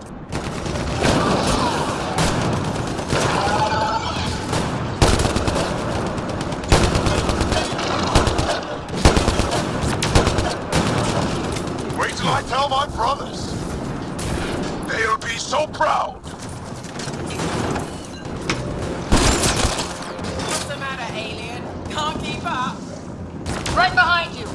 Wait till I tell my brothers. They'll be so proud. What's the matter, alien? Can't keep up? Right behind you.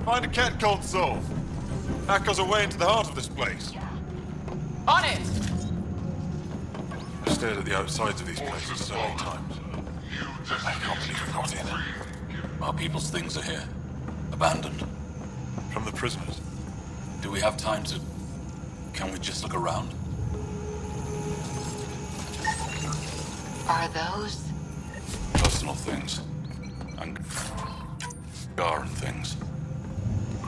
Find a Kett console. Hack us away into the heart of this place. On it! I've stared at the outsides of these places so many times. I can't believe we got in. Our people's things are here. Abandoned. From the prisoners. Do we have time to... Can we just look around? Are those? Personal things. And... Garden things.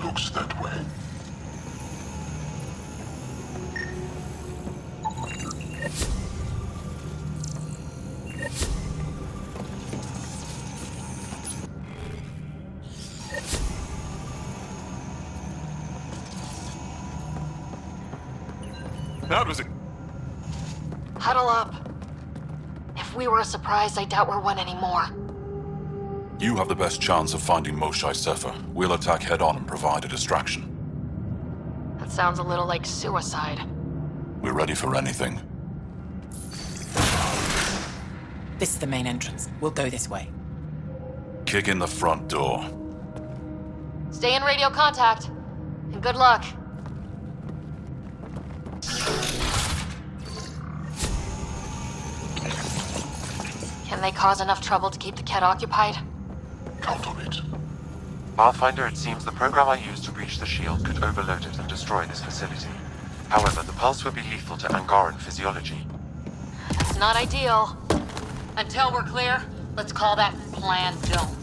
Looks that way. That was it. Huddle up. If we were a surprise, I doubt we're one anymore. You have the best chance of finding Moshae Sefer. We'll attack head-on and provide a distraction. That sounds a little like suicide. We're ready for anything. This is the main entrance. We'll go this way. Kick in the front door. Stay in radio contact. And good luck. Can they cause enough trouble to keep the Kett occupied? Count on it. Pathfinder, it seems the program I used to breach the shield could overload it and destroy this facility. However, the pulse would be lethal to Angaran physiology. It's not ideal. Until we're clear, let's call that plan don't.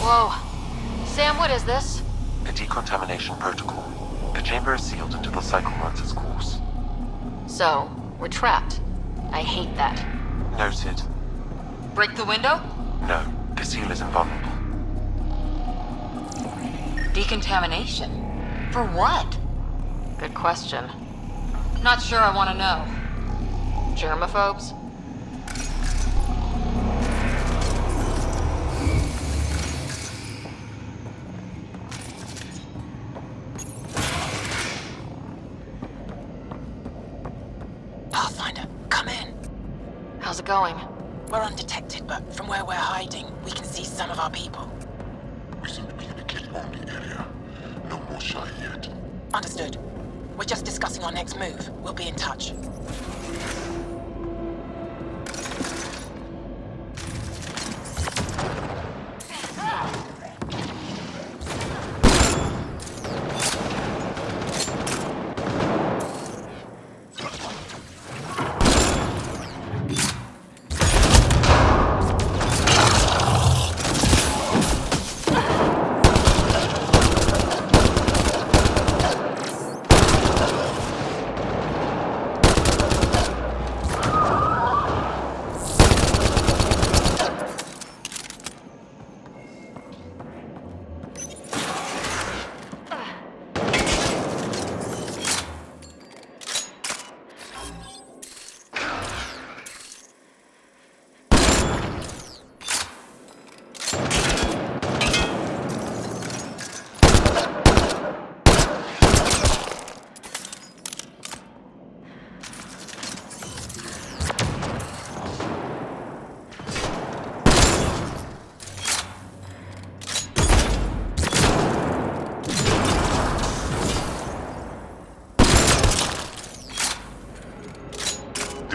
Whoa. Sam, what is this? A decontamination protocol. The chamber is sealed until the cycle runs its course. So, we're trapped. I hate that. Noted. Break the window? No, the seal is invulnerable. Decontamination? For what? Good question. Not sure I want to know. Germaphobes? Pathfinder, come in. How's it going? We're undetected, but from where we're hiding, we can see some of our people. We seem to be in a kit-only area. No Moshae yet. Understood. We're just discussing our next move. We'll be in touch.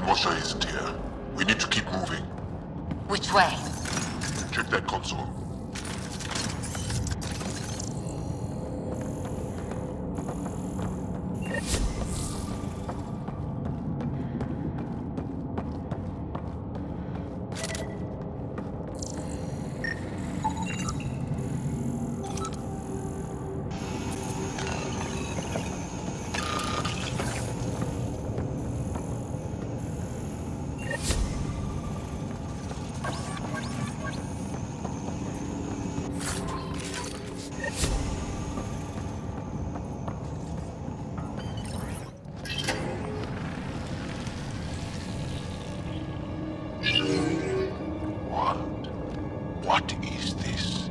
The Moshae isn't here. We need to keep moving. Which way? Check that console. What is this?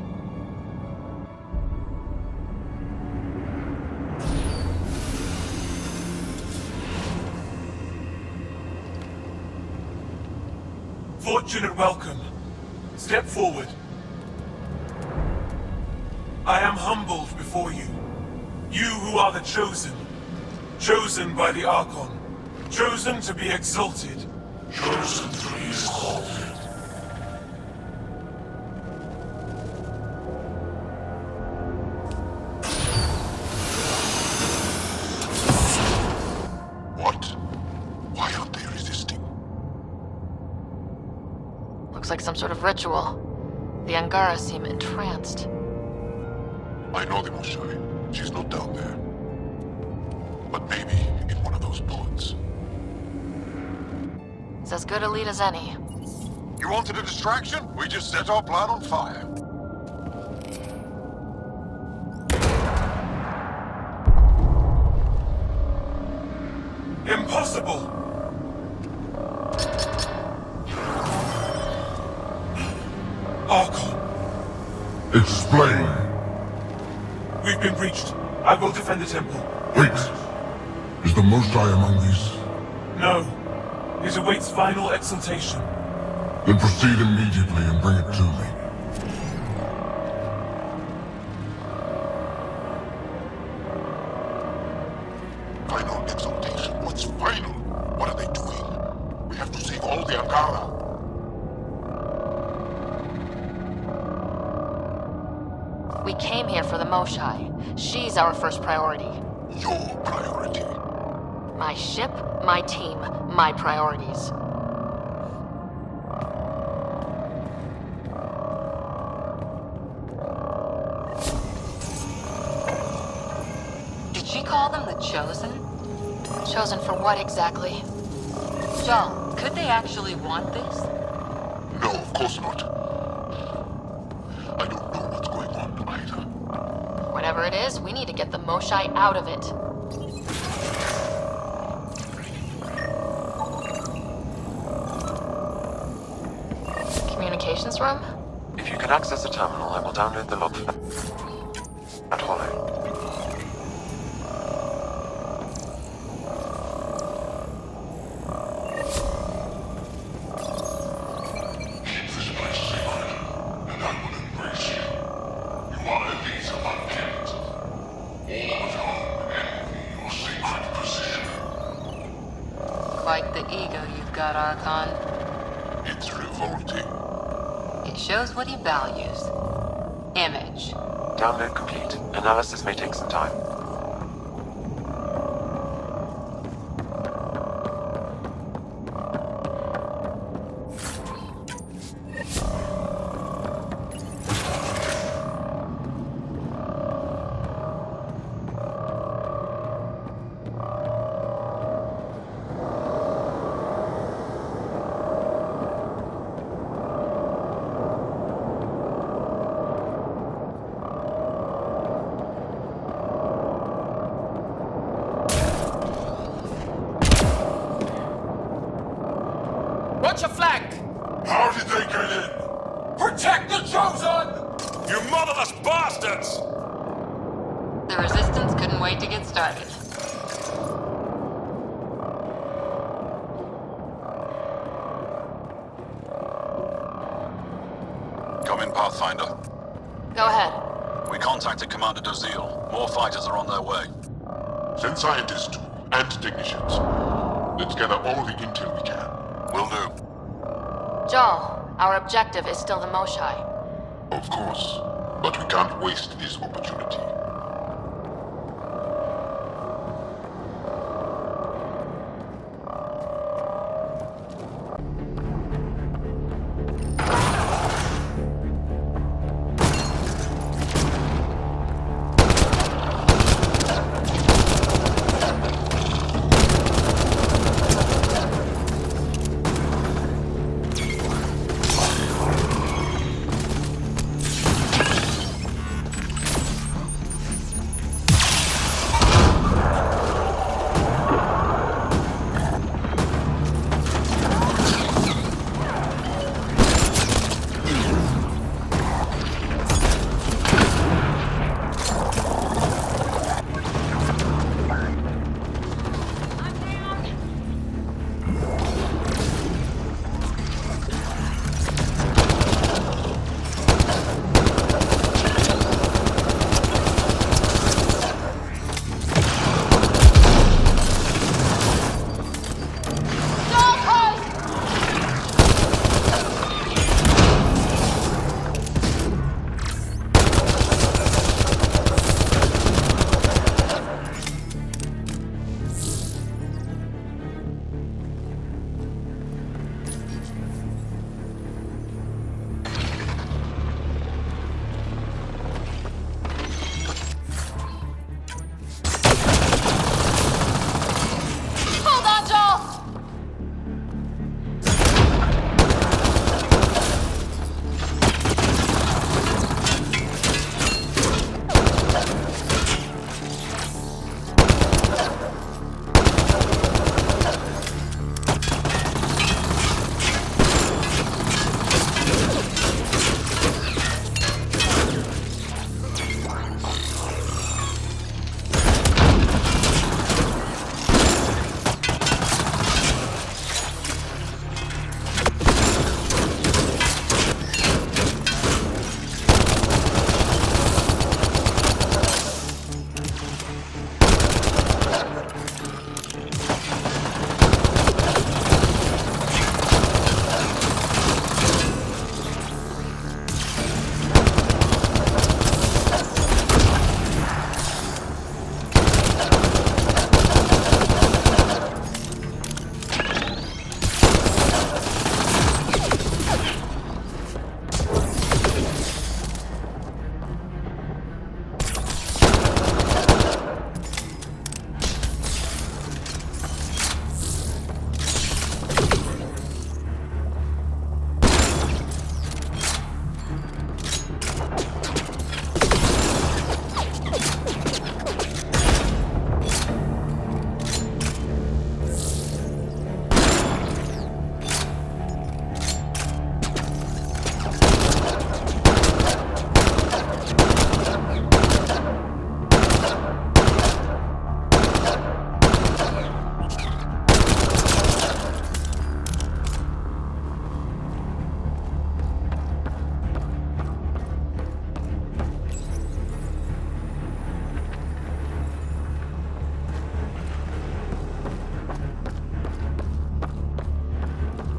Fortune and welcome. Step forward. I am humbled before you. You who are the chosen. Chosen by the Archon. Chosen to be exalted. Chosen to be exalted. What? Why aren't they resisting? Looks like some sort of ritual. The Angara seem entranced. I know the Moshae. She's not down there. But maybe in one of those pods. It's as good a lead as any. You wanted a distraction? We just set our plan on fire. Impossible! Archon. Explain. We've been breached. I will defend the temple. Wait. Is the Moshae among these? No. It awaits final exaltation. Then proceed immediately and bring it to me. Final exaltation? What's final? What are they doing? We have to save all the Angara. We came here for the Moshae. She's our first priority. Your priority? My ship, my team, my priorities. Did she call them the Chosen? Chosen for what exactly? John, could they actually want this? No, of course not. I don't know what's going on either. Whatever it is, we need to get the Moshae out of it. Communications room? If you can access the terminal, I will download the log for that hollow. Quite the ego you've got, Archon. It's revolting. It shows what he values. Image. Download complete. Analysis may take some time. Watch your flank! How did they get in? Protect the Chosen! You motherless bastards! The Resistance couldn't wait to get started. Come in, Pathfinder. Go ahead. We contacted Commander Dozil. More fighters are on their way. Send scientists too, and technicians. Let's gather all the intel we can. Will do. Jal, our objective is still the Moshae. Of course, but we can't waste this opportunity.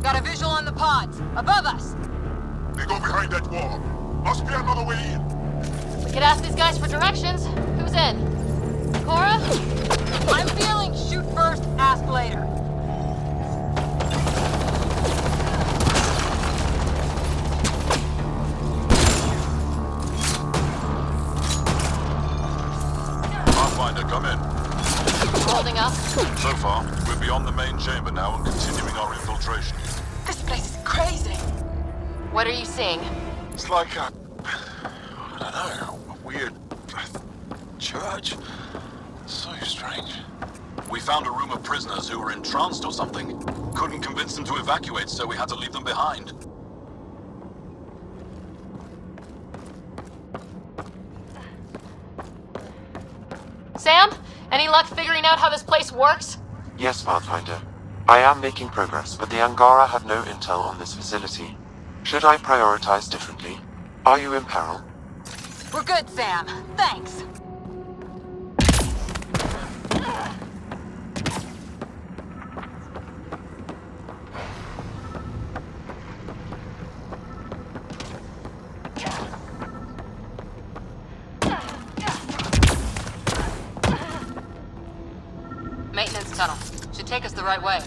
Got a visual on the pods. Above us. They go behind that wall. Must be another way in. We could ask these guys for directions. Who's in? Cora? I'm feeling shoot first, ask later. Pathfinder, come in. Holding up? So far, we're beyond the main chamber now and continuing our infiltration. This place is crazy. What are you seeing? It's like a... I don't know, a weird... church? So strange. We found a room of prisoners who were entranced or something. Couldn't convince them to evacuate, so we had to leave them behind. Sam? Any luck figuring out how this place works? Yes, Pathfinder. I am making progress, but the Angara have no intel on this facility. Should I prioritize differently? Are you in peril? We're good, Sam. Thanks. us the right way.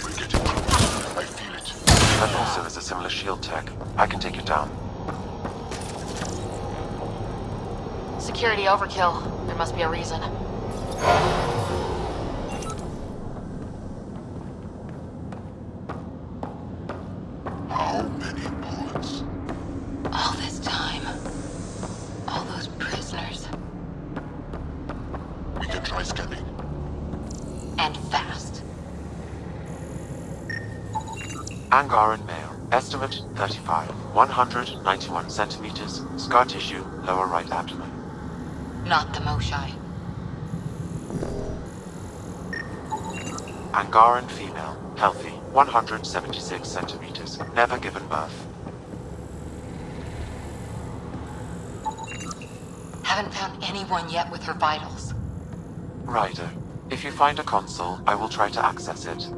We're getting close. I feel it. That also is a similar shield tech. I can take it down. Security overkill. There must be a reason. How many bullets? All this time. All those prisoners. We can try scanning. And fast. Angaran male. Estimate 35. 191 centimeters. Scar tissue, lower right abdomen. Not the Moshae. Angaran female. Healthy. 176 centimeters. Never given birth. Haven't found anyone yet with her vitals. Ryder, if you find a console, I will try to access it.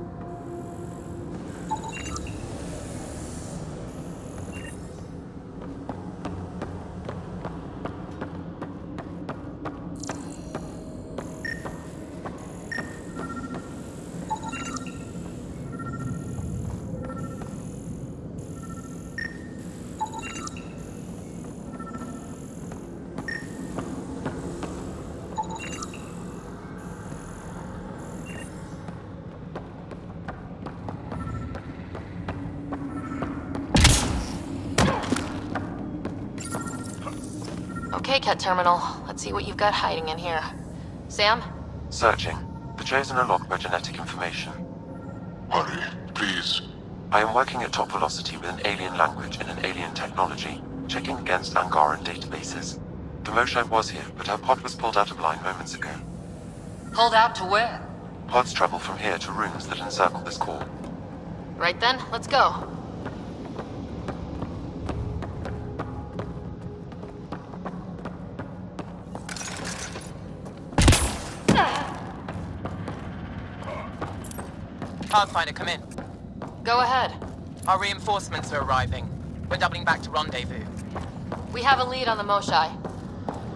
Okay, Kett Terminal. Let's see what you've got hiding in here. Sam? Searching. The Chosen are locked by genetic information. Hurry, please. I am working at top velocity with an alien language and an alien technology, checking against Angaran databases. The Moshae was here, but her pod was pulled out of line moments ago. Pulled out to where? Pods travel from here to runes that encircle this core. Right then, let's go. Pathfinder, come in. Go ahead. Our reinforcements are arriving. We're doubling back to rendezvous. We have a lead on the Moshae.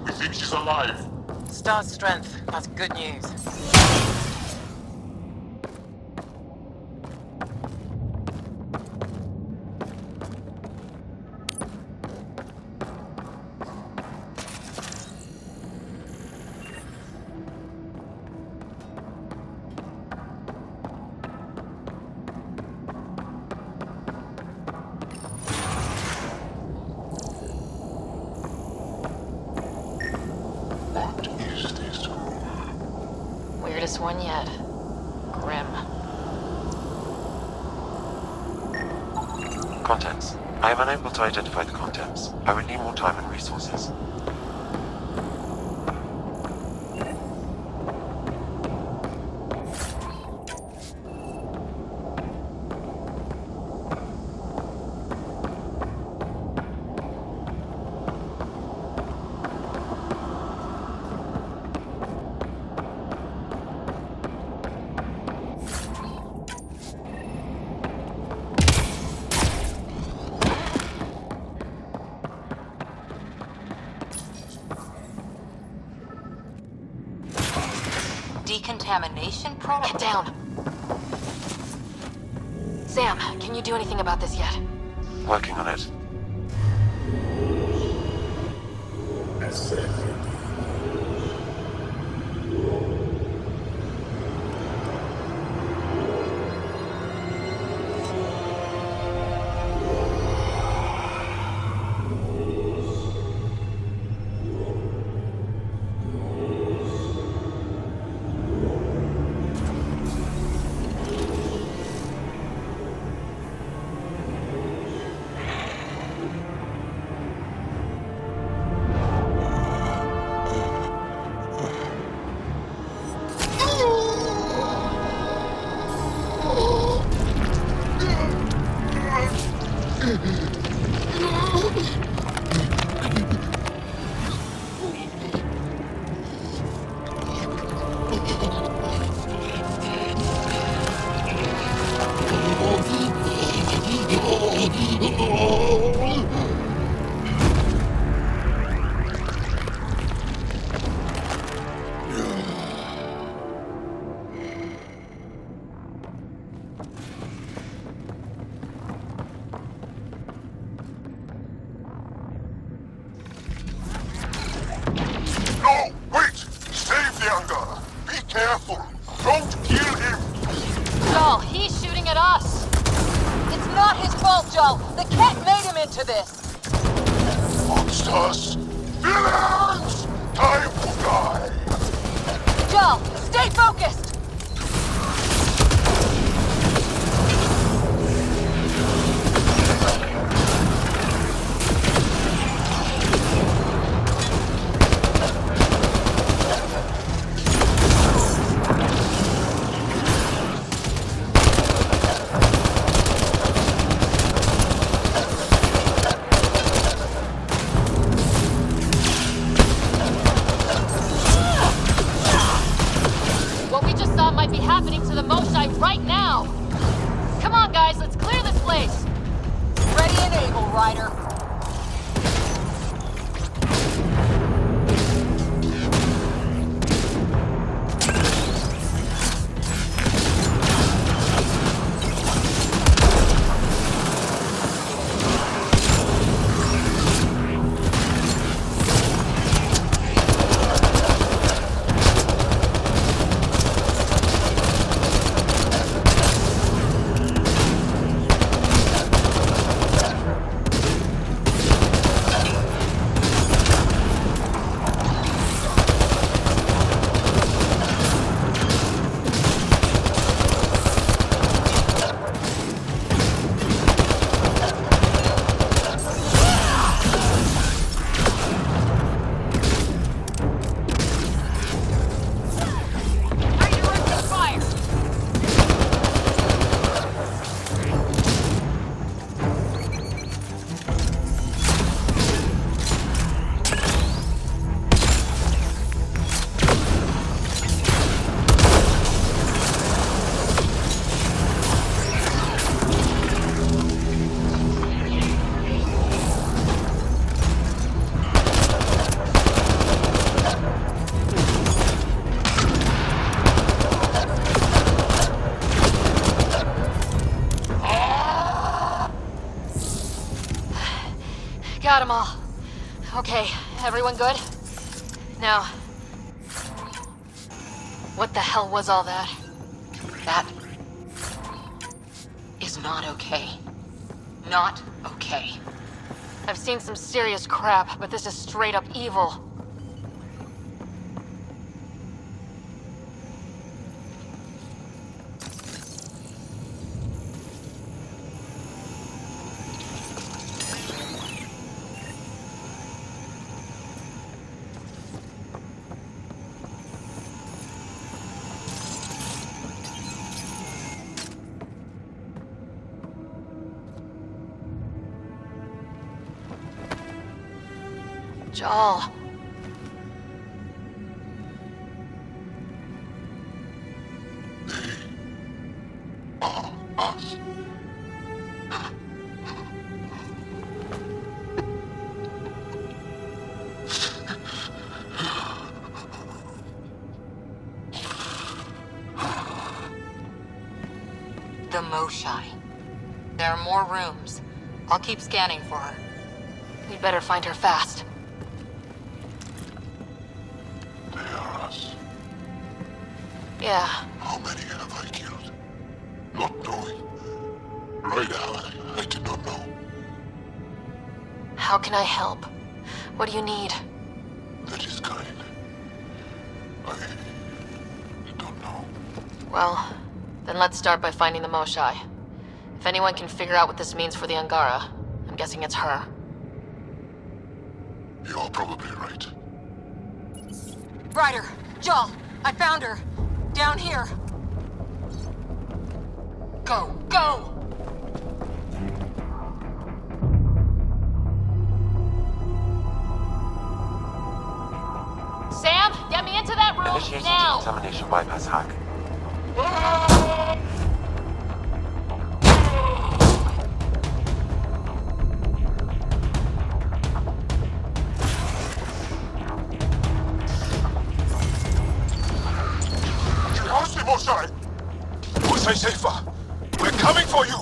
We think she's alive. Star's strength. That's good news. What is this room? Weirdest one yet. Grim. Contents. I am unable to identify the contents. I would need more time and resources. Decontamination protocol? Get down. Sam, can you do anything about this yet? Working on it. No! Wait! Save the Angara! Be careful! Don't kill him! Jal, he's shooting at us! It's not his fault, Jal! The Kett made him into this! Monsters! Villains! Time to die! Jal, stay focused! What we just saw might be happening to the Moshae right now! Come on, guys, let's clear this place! Ready and able, Ryder. Got them all. Okay, everyone good? Now, what the hell was all that? That is not okay. Not okay. I've seen some serious crap, but this is straight up evil. Jal. Us. The Moshae. There are more rooms. I'll keep scanning for her. We better find her fast. They are us. Yeah. How many have I killed? Not knowing. Ryder, I did not know. How can I help? What do you need? That is kind. I don't know. Well, then let's start by finding the Moshae. If anyone can figure out what this means for the Angara, I'm guessing it's her. You're probably right. Ryder, Jal, I found her. Down here. Go, go! Sam, get me into that room Initiating now! decontamination bypass hack. Moshae! Moshae safer! We're coming for you!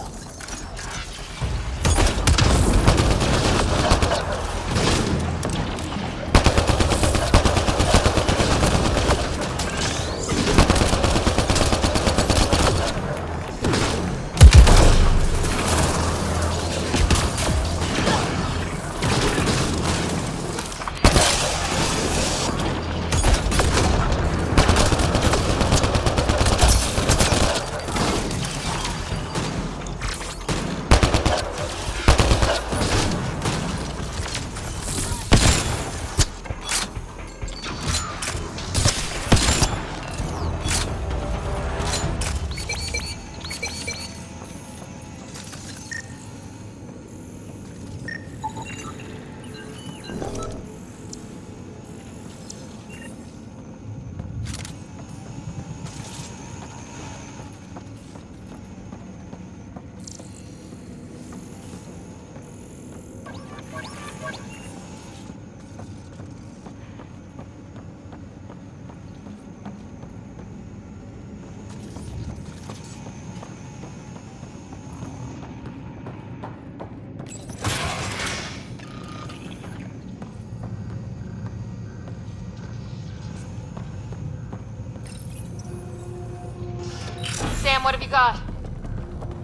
Sam, what have you got?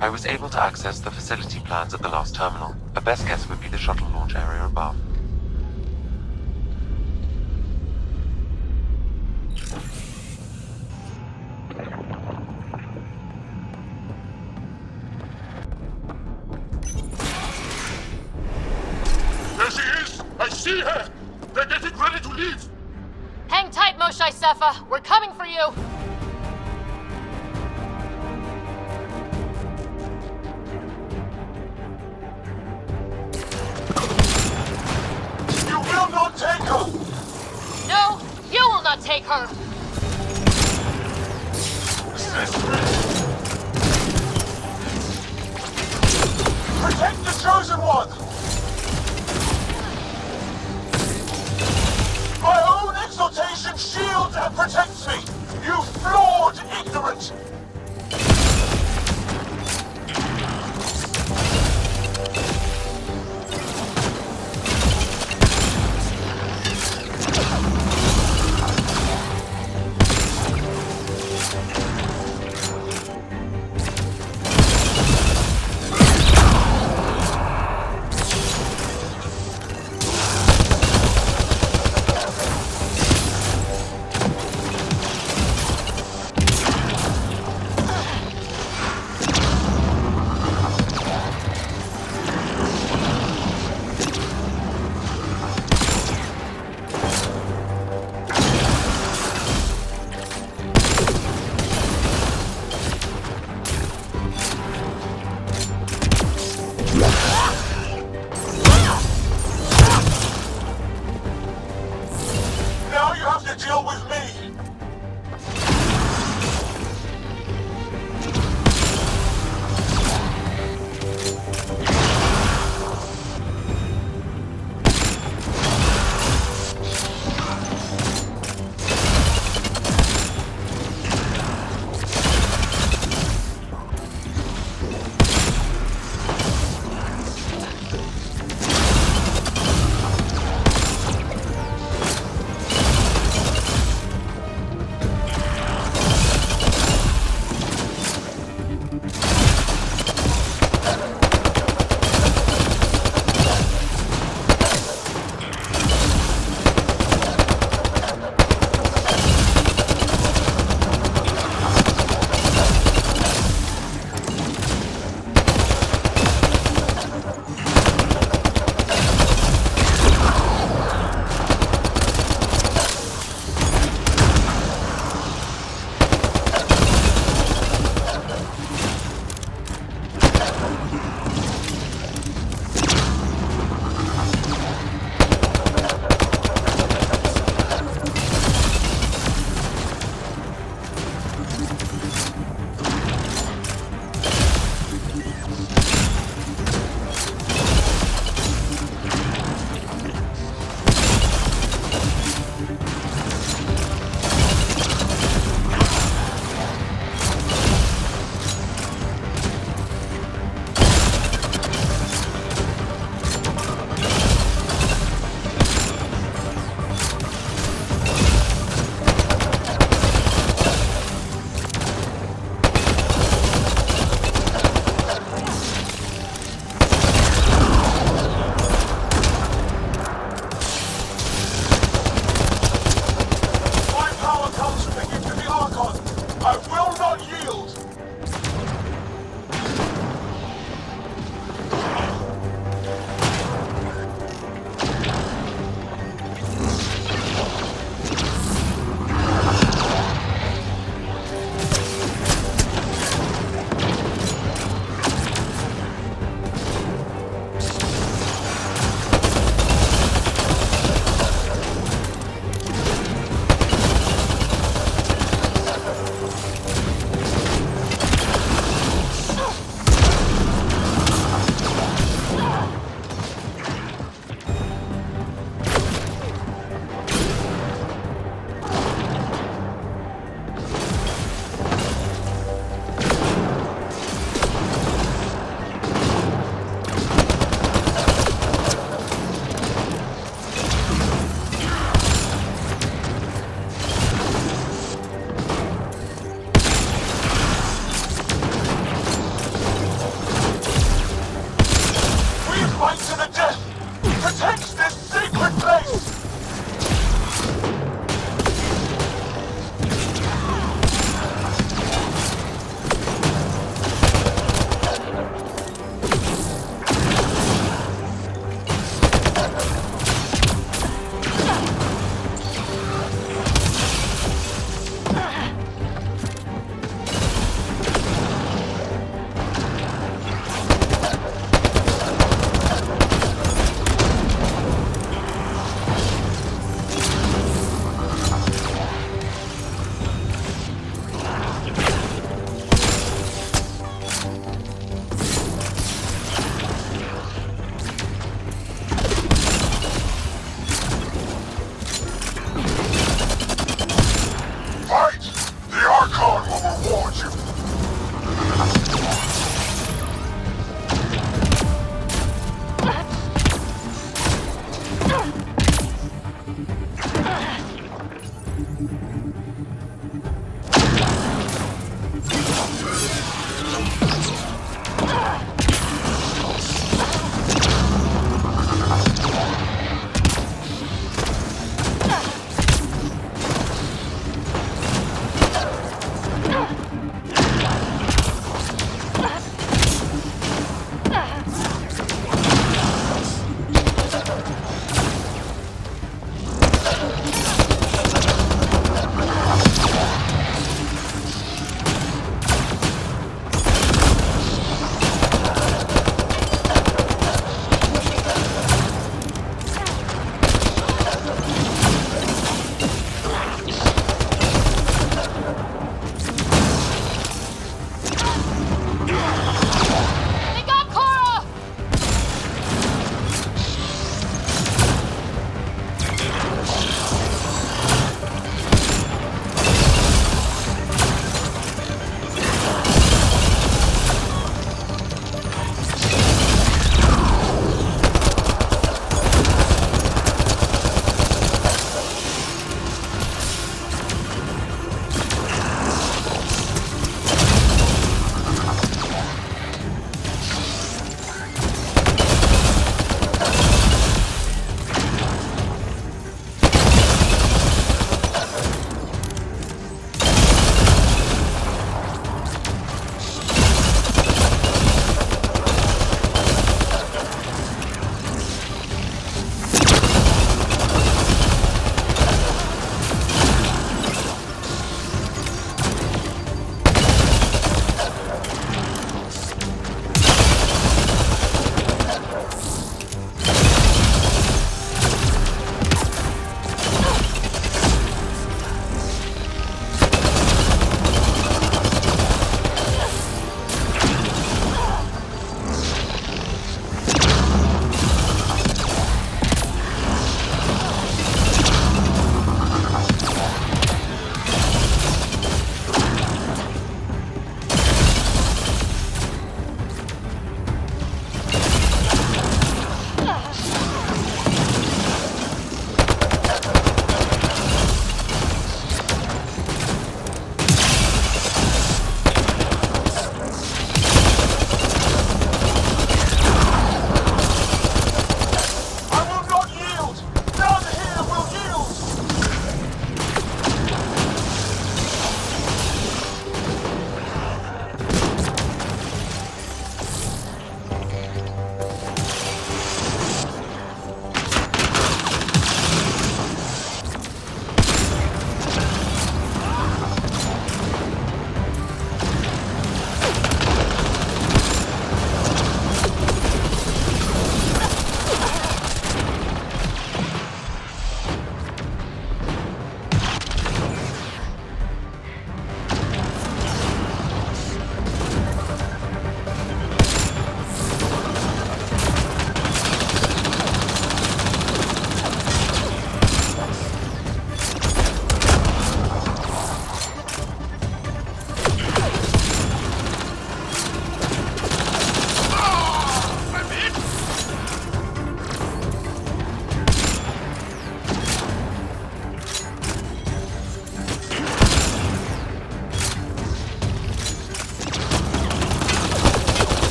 I was able to access the facility plans at the last terminal. A best guess would be the shuttle launch area above. There she is! I see her! They're getting ready to leave! Hang tight, Moshae Sefa. We're coming for you. You will not take her! No, you will not take her. Protect the Chosen One! My own exaltation shields and protects me! You flawed ignorant!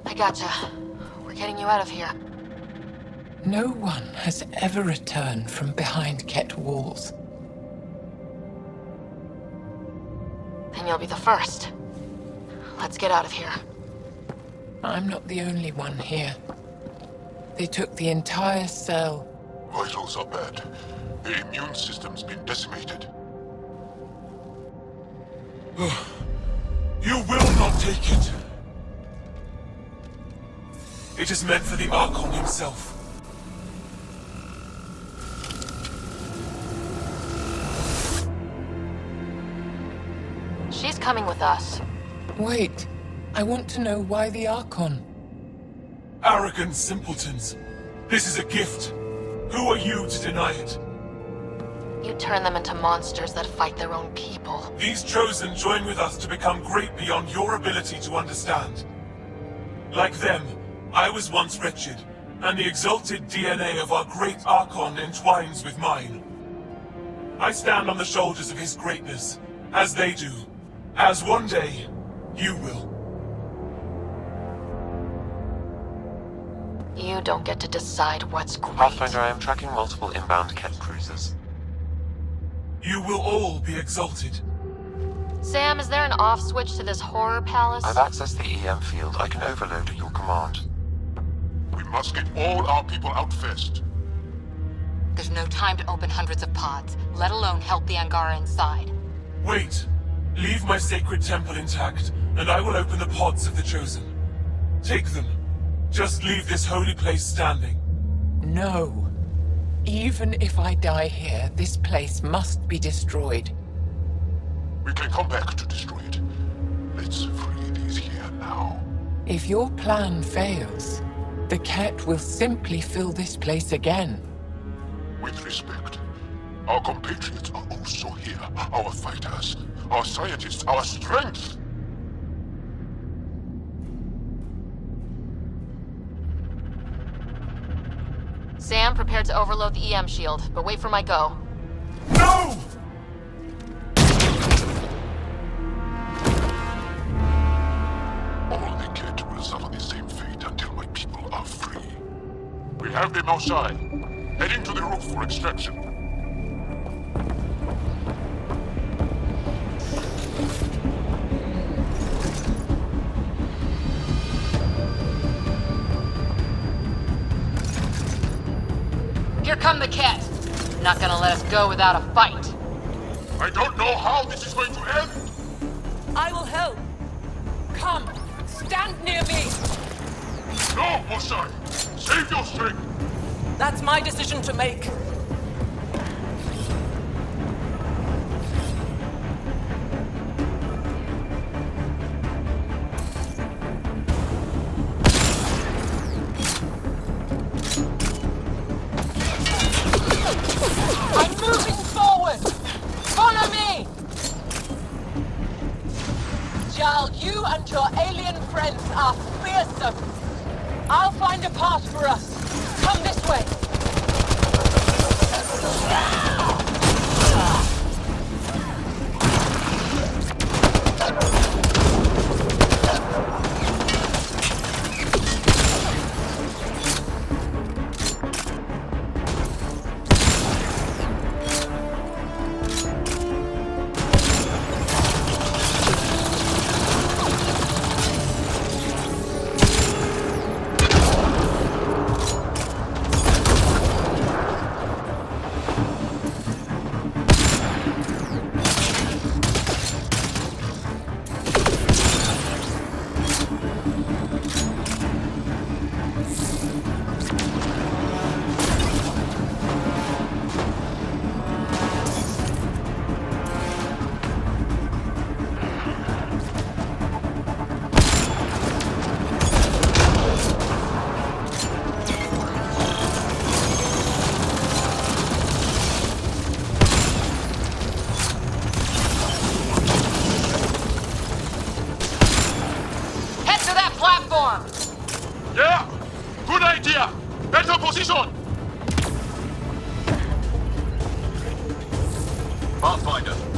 I gotcha. We're getting you out of here. No one has ever returned from behind Kett walls. Then you'll be the first. Let's get out of here. I'm not the only one here. They took the entire cell. Vitals are bad. Their immune system's been decimated. You will not take it. It is meant for the Archon himself. She's coming with us. Wait, I want to know why the Archon. Arrogant simpletons. This is a gift. Who are you to deny it? You turn them into monsters that fight their own people. These Chosen join with us to become great beyond your ability to understand. Like them, I was once wretched, and the exalted DNA of our great Archon entwines with mine. I stand on the shoulders of his greatness, as they do, as one day, you will. You don't get to decide what's great. Pathfinder, I am tracking multiple inbound Kett cruisers. You will all be exalted. Sam, is there an off switch to this horror palace? I've accessed the EM field. I can overload at your command. We must get all our people out first. There's no time to open hundreds of pods, let alone help the Angara inside. Wait. Leave my sacred temple intact, and I will open the pods of the Chosen. Take them. Just leave this holy place standing. No. Even if I die here, this place must be destroyed. We can come back to destroy it. Let's free these here now. If your plan fails, the Kett will simply fill this place again. With respect, our compatriots are also here. Our fighters, our scientists, our strength. Sam, prepare to overload the EM shield, but wait for my go. No! All the Kett will suffer the same fate until my people are free. We have the Moshae, heading to the roof for extraction. Here come the Kett. Not gonna let us go without a fight. I don't know how this is going to end. I will help. Come, stand near me. No, Moshae! Save your strength! That's my decision to make. I'm moving forward! Follow me! Jarl, you and your alien friends are fearsome. I'll find a path for us. Come this way.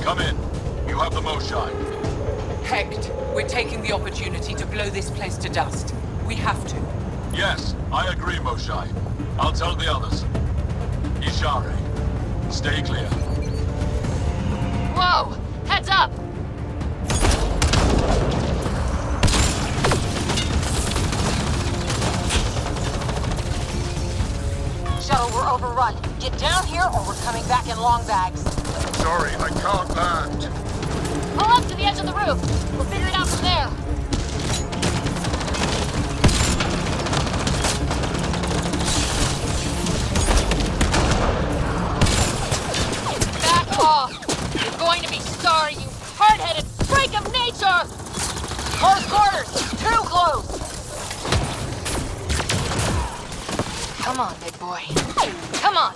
Come in. You have the Moshae. Hecht, we're taking the opportunity to blow this place to dust. We have to. Yes, I agree, Moshae. I'll tell the others. Ishare, stay clear. Whoa! Heads up! Shuttle, we're overrun. Get down here or we're coming back in long bags. Sorry, I can't land. Pull up to the edge of the roof. We'll figure it out from there. Back off! You're going to be sorry, you hard-headed freak of nature! Close quarters! Too close! Come on, big boy. Come on!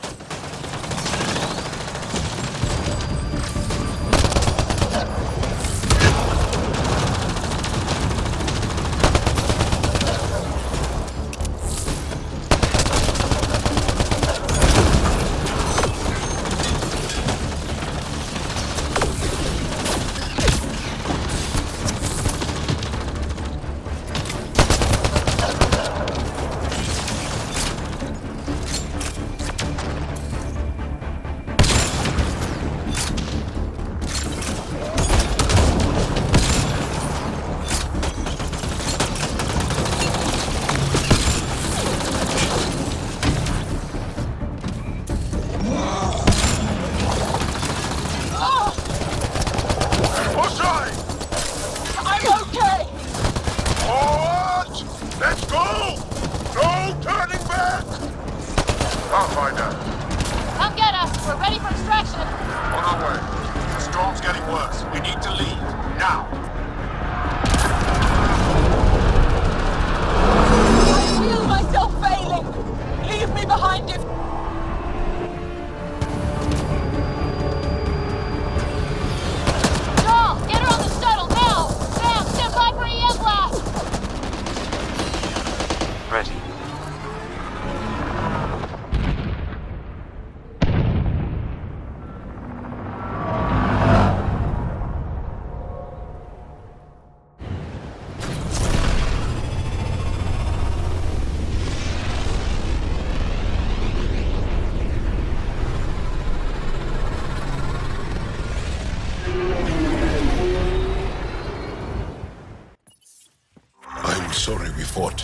Sorry we fought.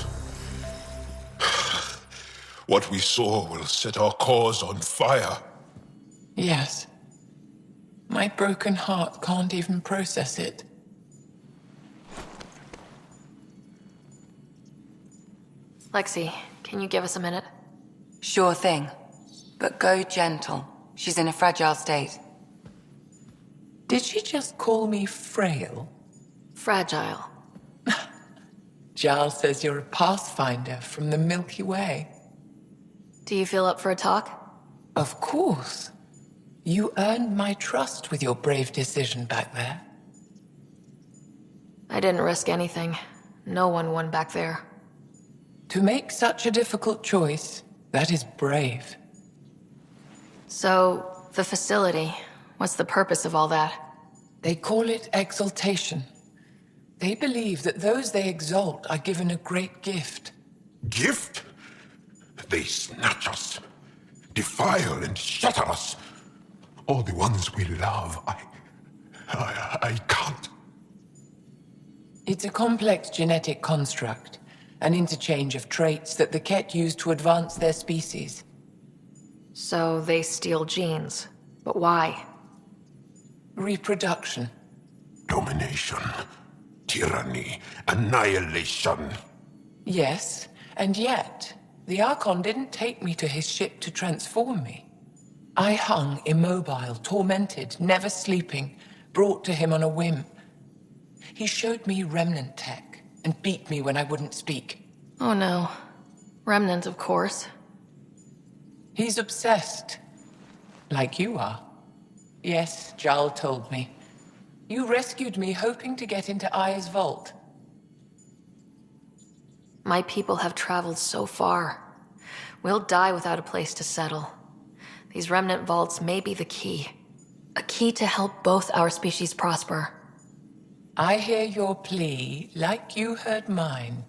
What we saw will set our cause on fire. Yes. My broken heart can't even process it. Lexi, can you give us a minute? Sure thing. But go gentle. She's in a fragile state. Did she just call me frail? Fragile. Giles says you're a pathfinder from the Milky Way. Do you feel up for a talk? Of course. You earned my trust with your brave decision back there. I didn't risk anything. No one won back there. To make such a difficult choice, that is brave. So, the facility, what's the purpose of all that? They call it exaltation. They believe that those they exalt are given a great gift. Gift? They snatch us, defile and shatter us. All the ones we love. I can't. It's a complex genetic construct, an interchange of traits that the Kett use to advance their species. So they steal genes, but why? Reproduction. Domination. Tyranny. Annihilation. Yes, and yet, the Archon didn't take me to his ship to transform me. I hung immobile, tormented, never sleeping, brought to him on a whim. He showed me remnant tech, and beat me when I wouldn't speak. Oh no. Remnant, of course. He's obsessed. Like you are. Yes, Jal told me. You rescued me hoping to get into Aya's vault. My people have traveled so far. We'll die without a place to settle. These remnant vaults may be the key. A key to help both our species prosper. I hear your plea like you heard mine.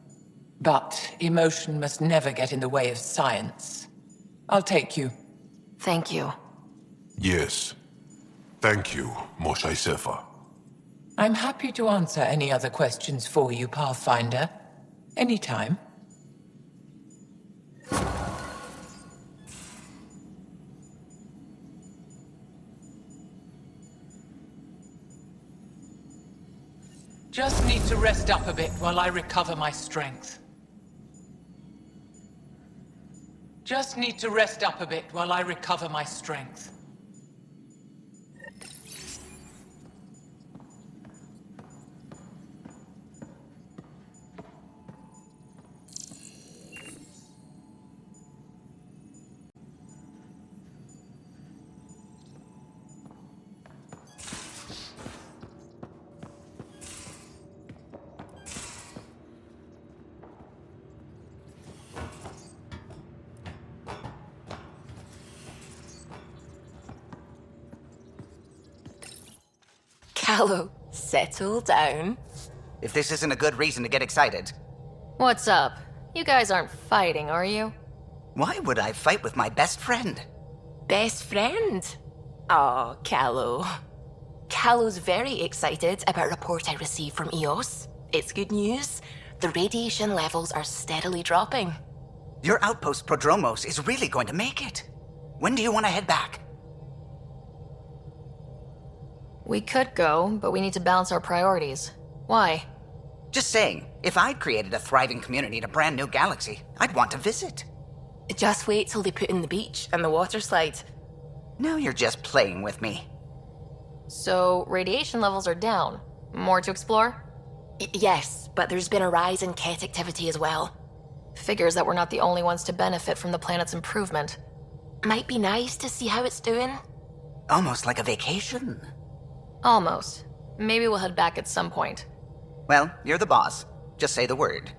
But emotion must never get in the way of science. I'll take you. Thank you. Yes. Thank you, Moshae Sefa. I'm happy to answer any other questions for you, Pathfinder. Anytime. Just need to rest up a bit while I recover my strength. Just need to rest up a bit while I recover my strength. Callow, settle down. If this isn't a good reason to get excited. What's up? You guys aren't fighting, are you? Why would I fight with my best friend? Best friend? Oh, Callow. Callow's very excited about a report I received from EOS. It's good news. The radiation levels are steadily dropping. Your outpost Prodromos is really going to make it. When do you want to head back? We could go, but we need to balance our priorities. Why? Just saying, if I'd created a thriving community in a brand new galaxy, I'd want to visit. Just wait till they put in the beach and the water slide. Now you're just playing with me. So, radiation levels are down. More to explore? Yes, but there's been a rise in Kett activity as well. Figures that we're not the only ones to benefit from the planet's improvement. Might be nice to see how it's doing. Almost like a vacation. Almost. Maybe we'll head back at some point. Well, you're the boss. Just say the word.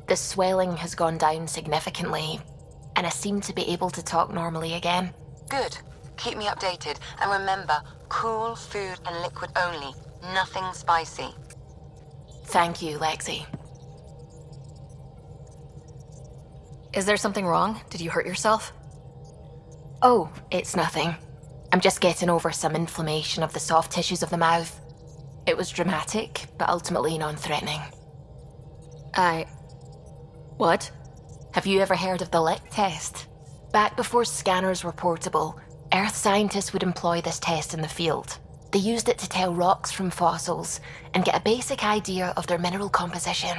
The swelling has gone down significantly, and I seem to be able to talk normally again. Good. Keep me updated. And remember, cool food and liquid only. Nothing spicy. Thank you, Lexi. Is there something wrong? Did you hurt yourself? Oh, it's nothing. I'm just getting over some inflammation of the soft tissues of the mouth. It was dramatic, but ultimately non-threatening. What? Have you ever heard of the Lick test? Back before scanners were portable, Earth scientists would employ this test in the field. They used it to tell rocks from fossils and get a basic idea of their mineral composition.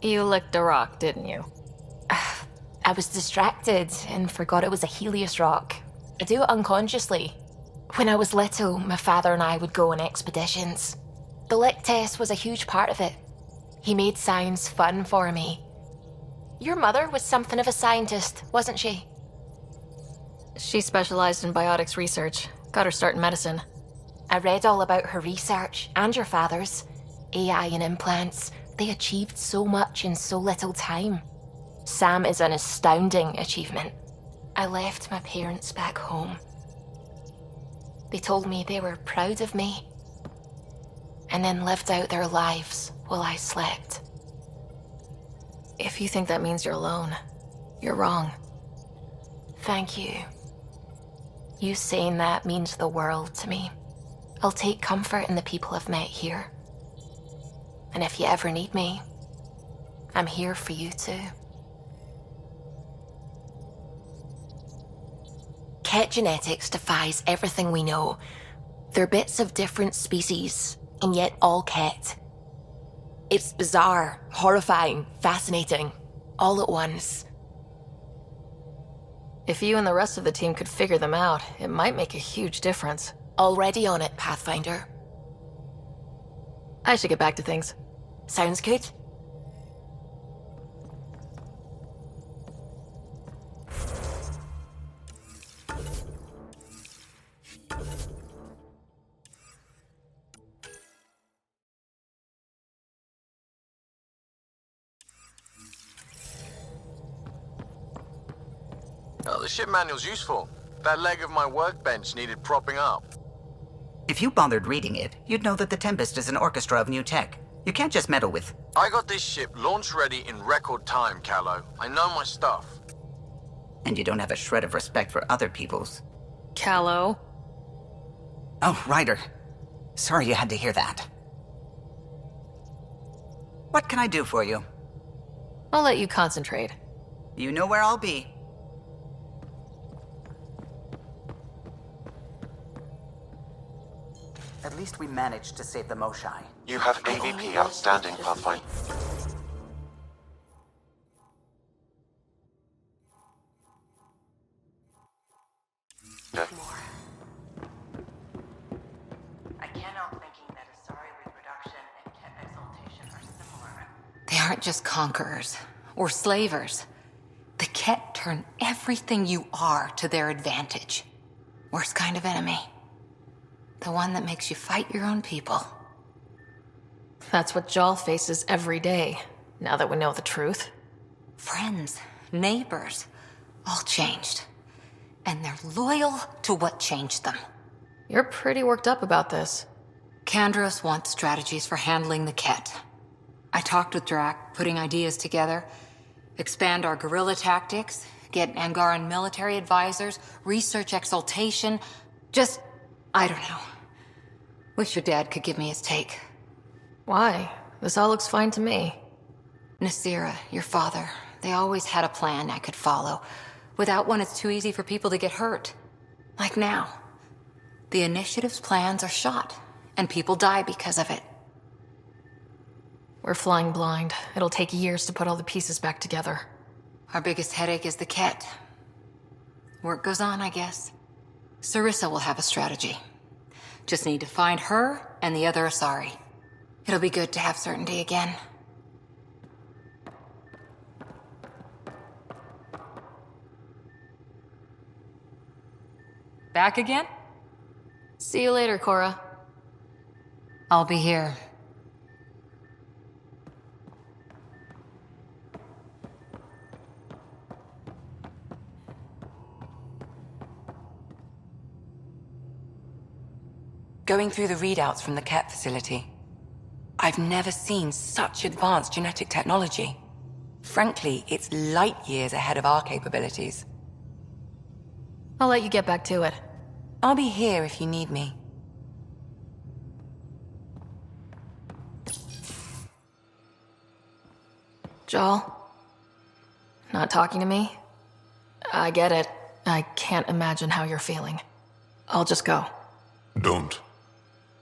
You licked a rock, didn't you? I was distracted and forgot it was a Helios rock. I do it unconsciously. When I was little, my father and I would go on expeditions. The Lick test was a huge part of it. He made science fun for me. Your mother was something of a scientist, wasn't she? She specialized in biotics research. Got her start in medicine. I read all about her research, and your father's. AI and implants. They achieved so much in so little time. Sam is an astounding achievement. I left my parents back home. They told me they were proud of me, and then lived out their lives while I slept. If you think that means you're alone, you're wrong. Thank you. You saying that means the world to me. I'll take comfort in the people I've met here. And if you ever need me, I'm here for you too. Kett genetics defies everything we know. They're bits of different species, and yet all Kett. It's bizarre, horrifying, fascinating, all at once. If you and the rest of the team could figure them out, it might make a huge difference. Already on it, Pathfinder. I should get back to things. Sounds good. Oh, the ship manual's useful. That leg of my workbench needed propping up. If you bothered reading it, you'd know that the Tempest is an orchestra of new tech. You can't just meddle with... I got this ship launch ready in record time, Callow. I know my stuff. And you don't have a shred of respect for other people's. Callow. Oh, Ryder. Sorry you had to hear that. What can I do for you? I'll let you concentrate. You know where I'll be. At least we managed to save the Moshae. You have AVP outstanding, Pathfinder. No. I can't help thinking that Asari reproduction and Kett exaltation are similar. They aren't just conquerors or slavers. The Kett turn everything you are to their advantage. Worst kind of enemy. The one that makes you fight your own people. That's what Jal faces every day, now that we know the truth. Friends, neighbors, all changed. And they're loyal to what changed them. You're pretty worked up about this. Kandros wants strategies for handling the Kett. I talked with Drack, putting ideas together. Expand our guerrilla tactics, get Angaran military advisors, research exaltation. Just, I don't know. Wish your dad could give me his take. Why? This all looks fine to me. Nasira, your father, they always had a plan I could follow. Without one, it's too easy for people to get hurt. Like now. The Initiative's plans are shot, and people die because of it. We're flying blind. It'll take years to put all the pieces back together. Our biggest headache is the Kett. Work goes on, I guess. Sarissa will have a strategy. Just need to find her and the other Asari. It'll be good to have certainty again. Back again? See you later, Cora. I'll be here. Going through the readouts from the Kett facility, I've never seen such advanced genetic technology. Frankly, it's light years ahead of our capabilities. I'll let you get back to it. I'll be here if you need me. Jal? Not talking to me? I get it. I can't imagine how you're feeling. I'll just go. Don't.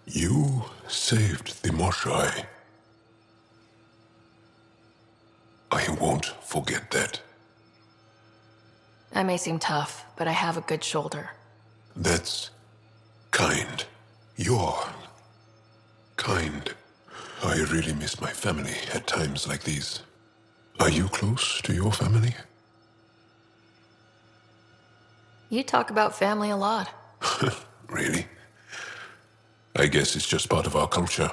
You saved the Moshae. I won't forget that. I may seem tough, but I have a good shoulder. That's kind. You're kind. I really miss my family at times like these. Are you close to your family? You talk about family a lot. Really? I guess it's just part of our culture.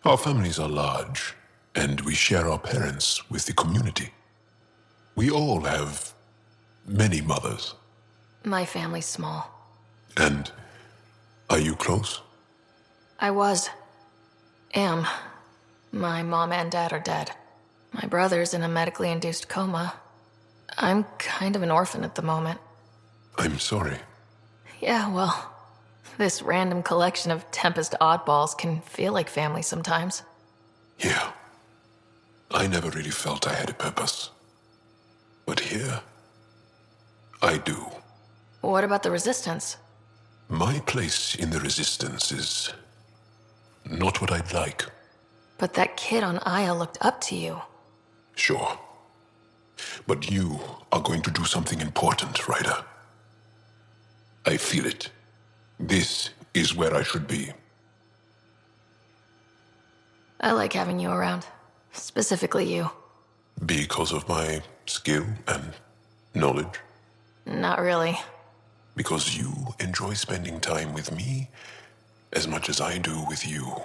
Our families are large, and we share our parents with the community. We all have many mothers. My family's small. And are you close? I was. Am. My mom and dad are dead. My brother's in a medically induced coma. I'm kind of an orphan at the moment. I'm sorry. Yeah, well, this random collection of Tempest oddballs can feel like family sometimes. Yeah. I never really felt I had a purpose. But here, I do. What about the Resistance? My place in the Resistance is not what I'd like. But that kid on Aya looked up to you. Sure. But you are going to do something important, Ryder. I feel it. This is where I should be. I like having you around. Specifically you. Because of my skill and knowledge? Not really. Because you enjoy spending time with me as much as I do with you.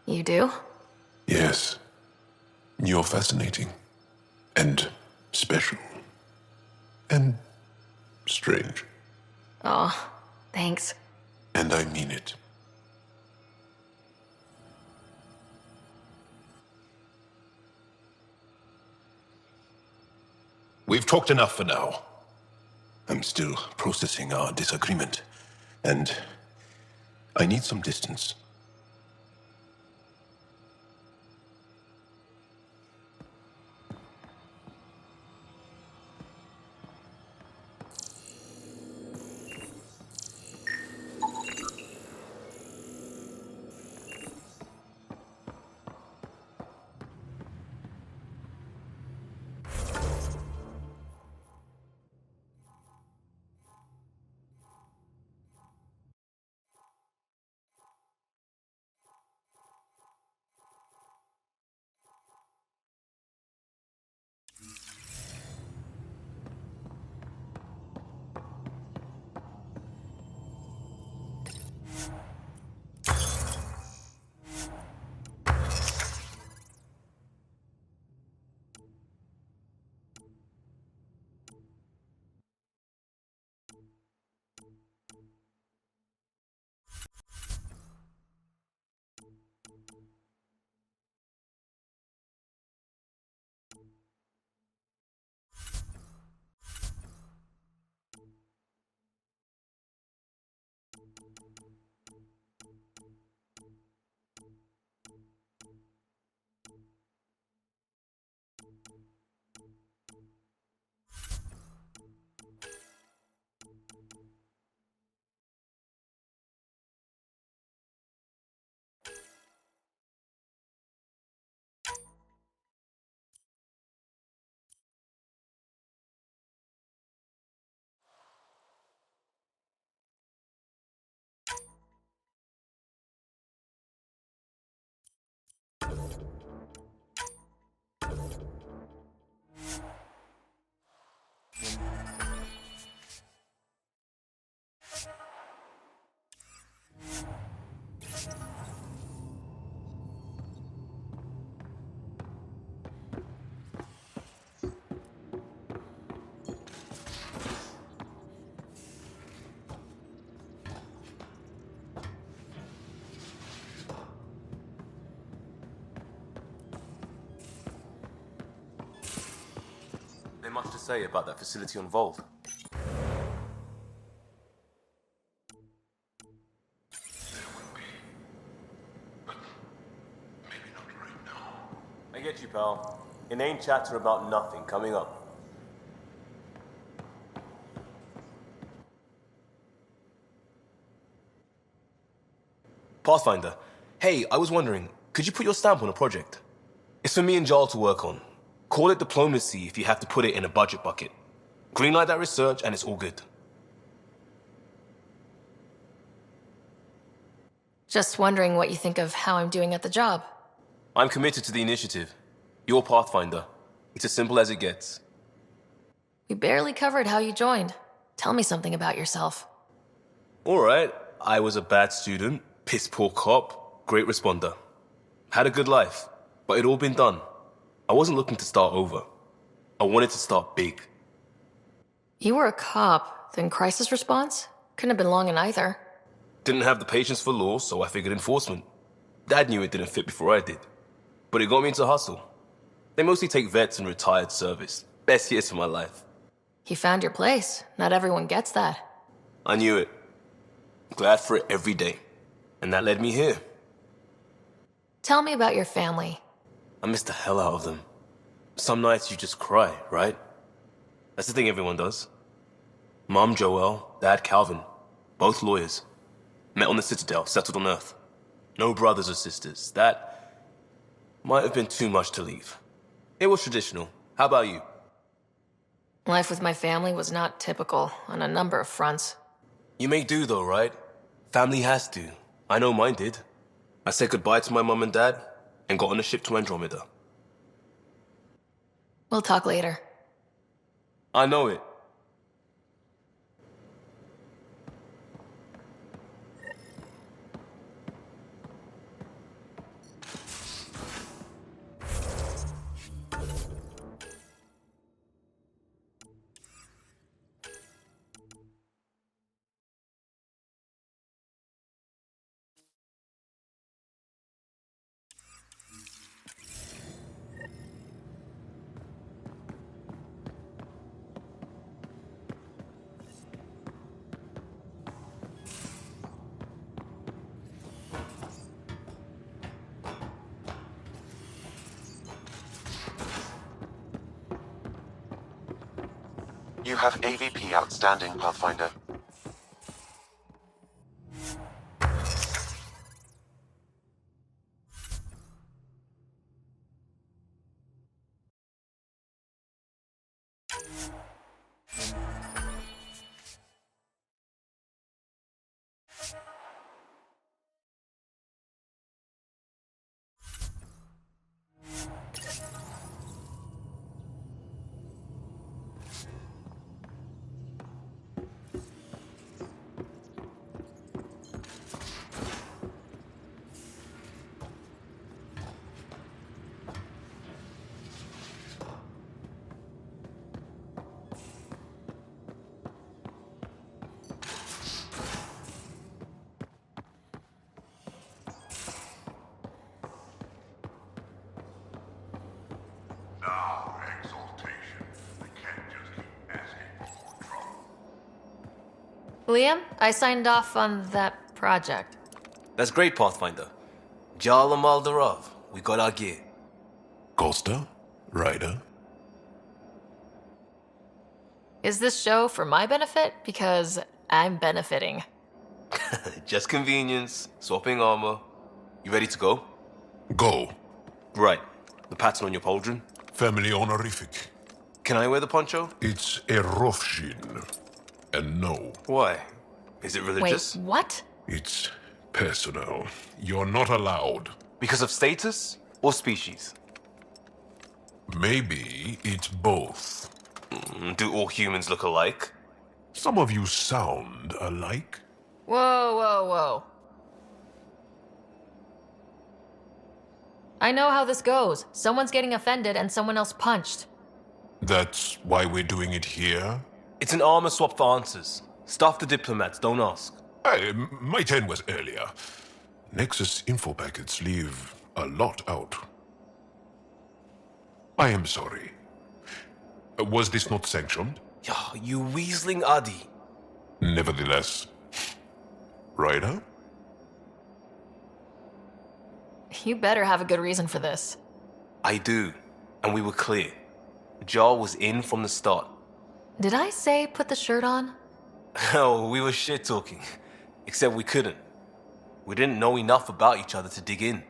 You do? Yes. You're fascinating. And special. And strange. Oh, thanks. And I mean it. We've talked enough for now. I'm still processing our disagreement, and I need some distance. There much to say about that facility on Voeld? I get you, pal. Inane chatter about nothing coming up. Pathfinder, hey, I was wondering, could you put your stamp on a project? It's for me and Jarl to work on. Call it diplomacy if you have to put it in a budget bucket. Greenlight that research and it's all good. Just wondering what you think of how I'm doing at the job. I'm committed to the initiative. You're Pathfinder. It's as simple as it gets. We barely covered how you joined. Tell me something about yourself. Alright, I was a bad student, piss poor cop, great responder. Had a good life, but it'd all been done. I wasn't looking to start over. I wanted to start big. You were a cop, then crisis response? Couldn't have been long in either. Didn't have the patience for law, so I figured enforcement. Dad knew it didn't fit before I did. But it got me into hustle. They mostly take vets and retired service. Best years of my life. You found your place. Not everyone gets that. I knew it. Glad for it every day. And that led me here. Tell me about your family. I miss the hell out of them. Some nights you just cry, right? That's the thing everyone does. Mom Joelle, Dad Calvin. Both lawyers. Met on the Citadel, settled on Earth. No brothers or sisters. That might have been too much to leave. It was traditional. How about you? Life with my family was not typical on a number of fronts. You may do though, right? Family has to. I know mine did. I said goodbye to my mom and dad and got on a ship to Andromeda. We'll talk later. I know it. You have AVP outstanding, Pathfinder. Liam, I signed off on that project. That's great, Pathfinder. Jal Amaldarov, we got our gear. Kosta? Ryder? Is this show for my benefit? Because I'm benefiting. Just convenience, swapping armor. You ready to go? Go. Right. The pattern on your pauldron? Family honorific. Can I wear the poncho? It's a Rofshin. And no. Why? Is it religious? Wait, what? It's personal. You're not allowed. Because of status or species? Maybe it's both. Do all humans look alike? Some of you sound alike. Whoa, whoa, whoa. I know how this goes. Someone's getting offended and someone else punched. That's why we're doing it here? It's an armor swap for answers. Stuff the diplomats, don't ask. Hey, my turn was earlier. Nexus info packets leave a lot out. I am sorry. Was this not sanctioned? You weaseling Adi. Nevertheless. Ryder? You better have a good reason for this. I do. And we were clear. Jar was in from the start. Did I say put the shirt on? Oh, we were shit-talking. Except we couldn't. We didn't know enough about each other to dig in.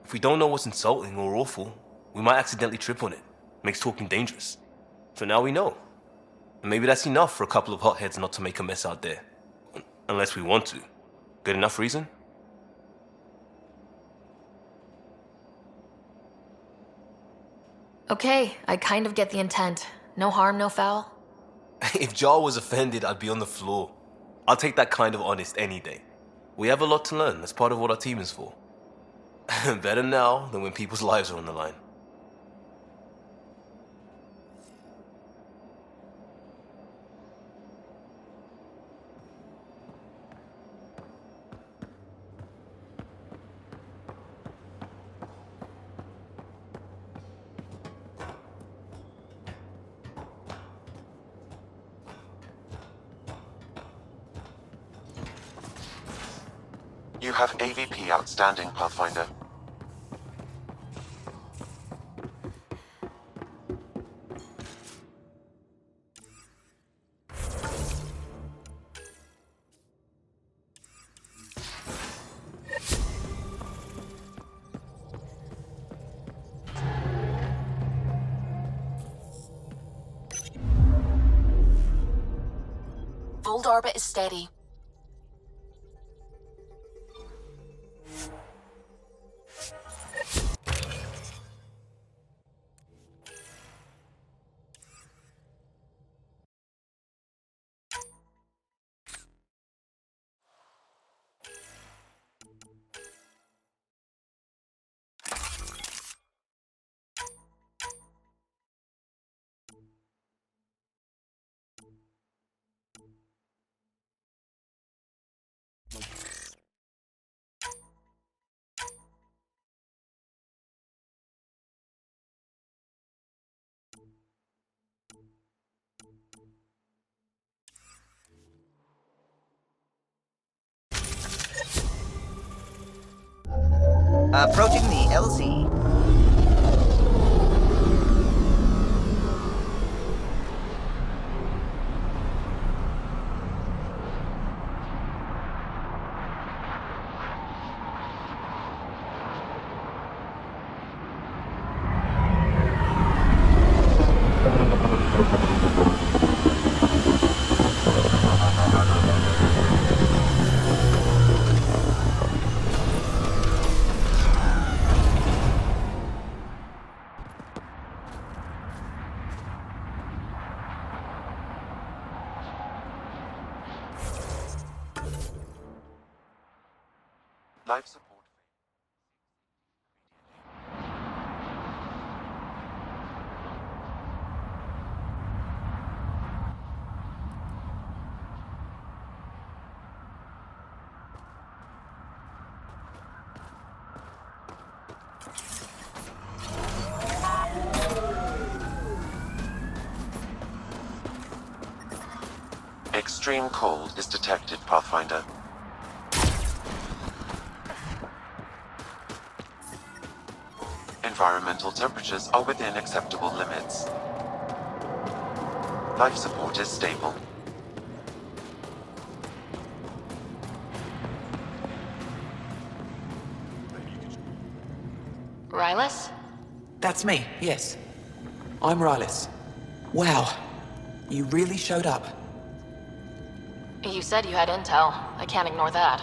If we don't know what's insulting or awful, we might accidentally trip on it. Makes talking dangerous. So now we know. And maybe that's enough for a couple of hotheads not to make a mess out there. Unless we want to. Good enough reason? Okay, I kind of get the intent. No harm, no foul. If Jar was offended, I'd be on the floor. I'll take that kind of honest any day. We have a lot to learn. That's part of what our team is for. Better now than when people's lives are on the line. You have AVP outstanding, Pathfinder. Voeld orbit is steady. Approaching the LZ. Life support. Extreme cold is detected, Pathfinder. Environmental temperatures are within acceptable limits. Life support is stable. Raelis? That's me, yes. I'm Raelis. Wow. You really showed up. You said you had intel. I can't ignore that.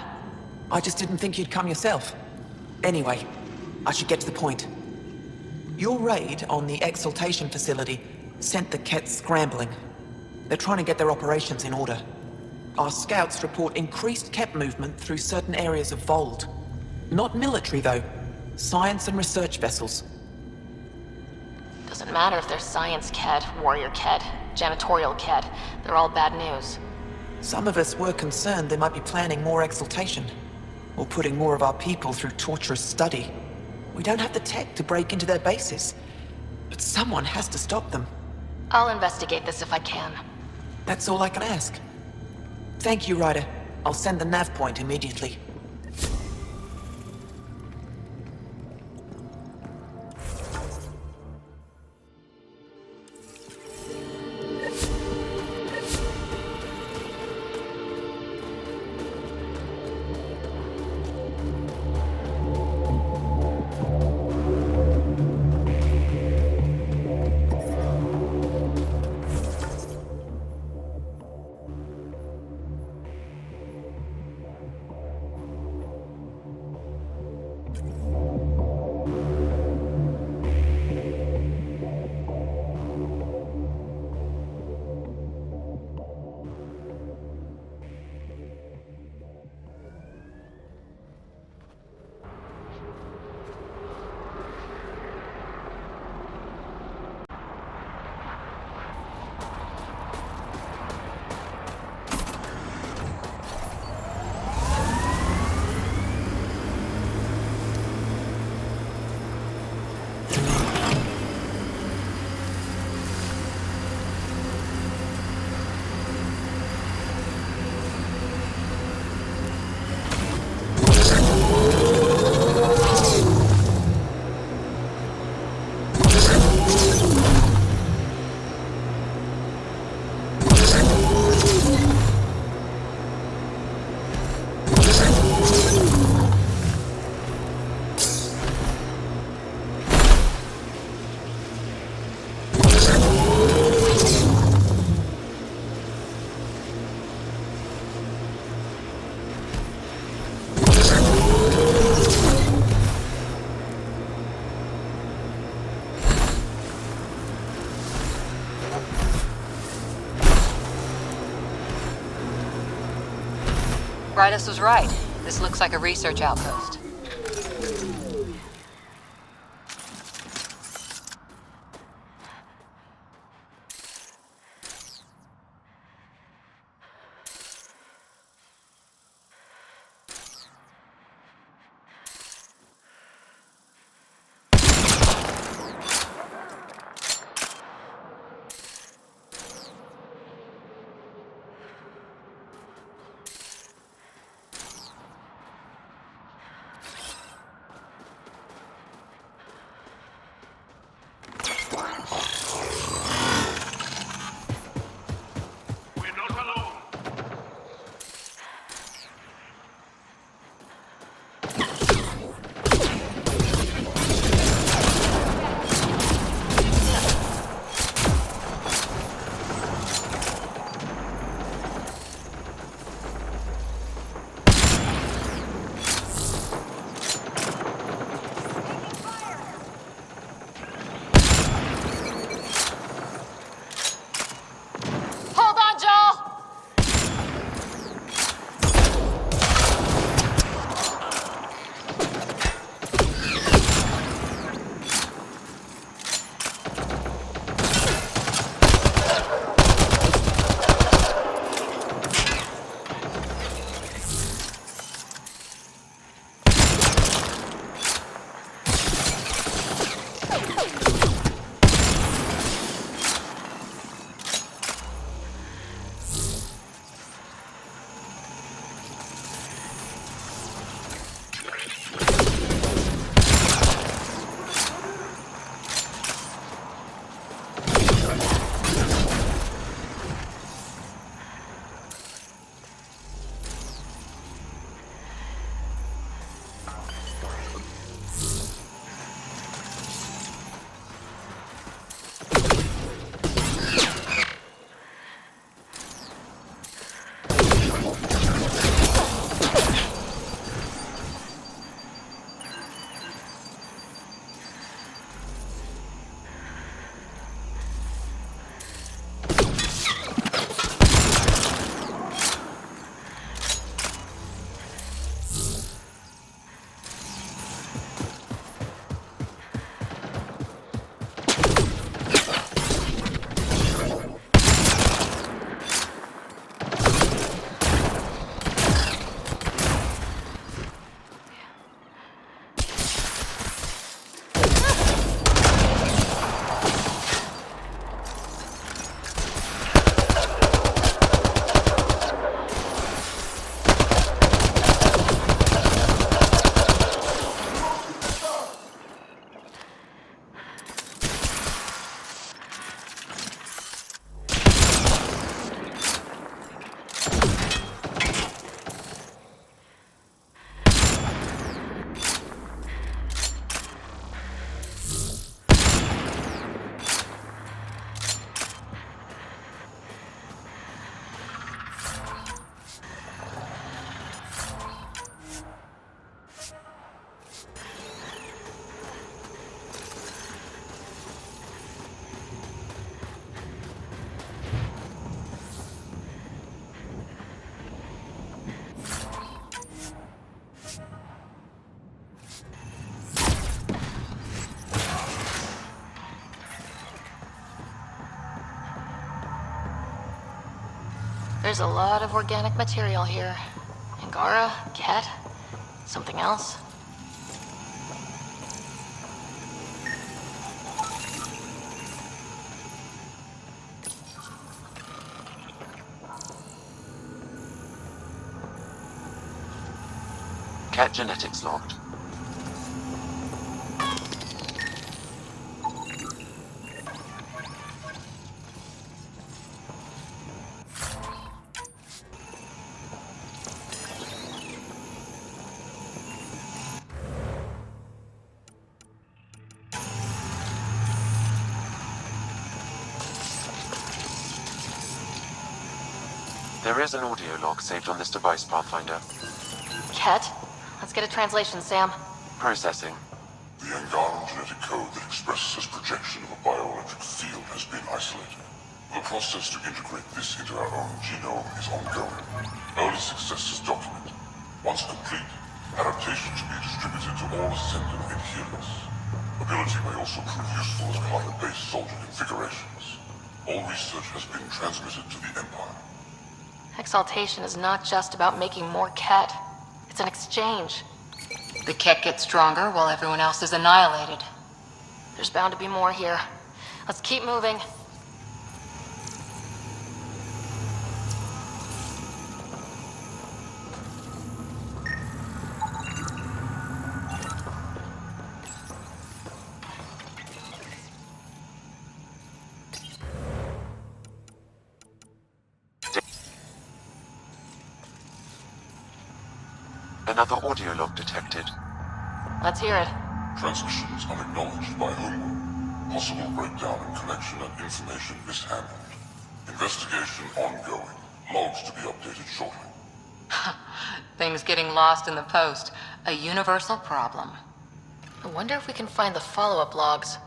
I just didn't think you'd come yourself. Anyway, I should get to the point. Your raid on the Exaltation facility sent the Kett scrambling. They're trying to get their operations in order. Our scouts report increased Kett movement through certain areas of Voeld. Not military, though. Science and research vessels. Doesn't matter if they're science Kett, warrior Kett, janitorial Kett. They're all bad news. Some of us were concerned they might be planning more Exaltation, or putting more of our people through torturous study. We don't have the tech to break into their bases, but someone has to stop them. I'll investigate this if I can. That's all I can ask. Thank you, Ryder. I'll send the navpoint immediately. Raelis was right. This looks like a research outpost. There's a lot of organic material here. Angara, Kett, something else. Kett genetics logged. There is an audio log saved on this device, Pathfinder. Kett? Let's get a translation, Sam. Processing. The Angaran genetic code that expresses this projection of a bioelectric field has been isolated. The process to integrate this into our own genome is ongoing. Early successes documented. Once complete, adaptation should be distributed to all Ascendant in Helios. Ability may also prove useful as client-based soldier configurations. All research has been transmitted to the Empire. Exaltation is not just about making more Kett. It's an exchange. The Kett get stronger while everyone else is annihilated. There's bound to be more here. Let's keep moving. Another audio log detected. Let's hear it. Transmissions unacknowledged by Homeworld. Possible breakdown in connection and information mishandled. Investigation ongoing. Logs to be updated shortly. Things getting lost in the post. A universal problem. I wonder if we can find the follow-up logs.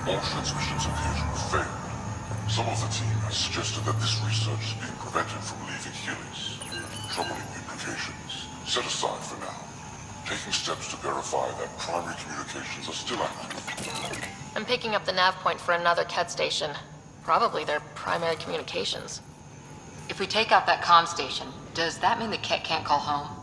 All transmissions appear to have failed. Some of the team has suggested that this research is being prevented from leaving Helios. Troubling implications. Set aside for now. Taking steps to verify that primary communications are still active. I'm picking up the navpoint for another Kett station. Probably their primary communications. If we take out that comm station, does that mean the Kett can't call home?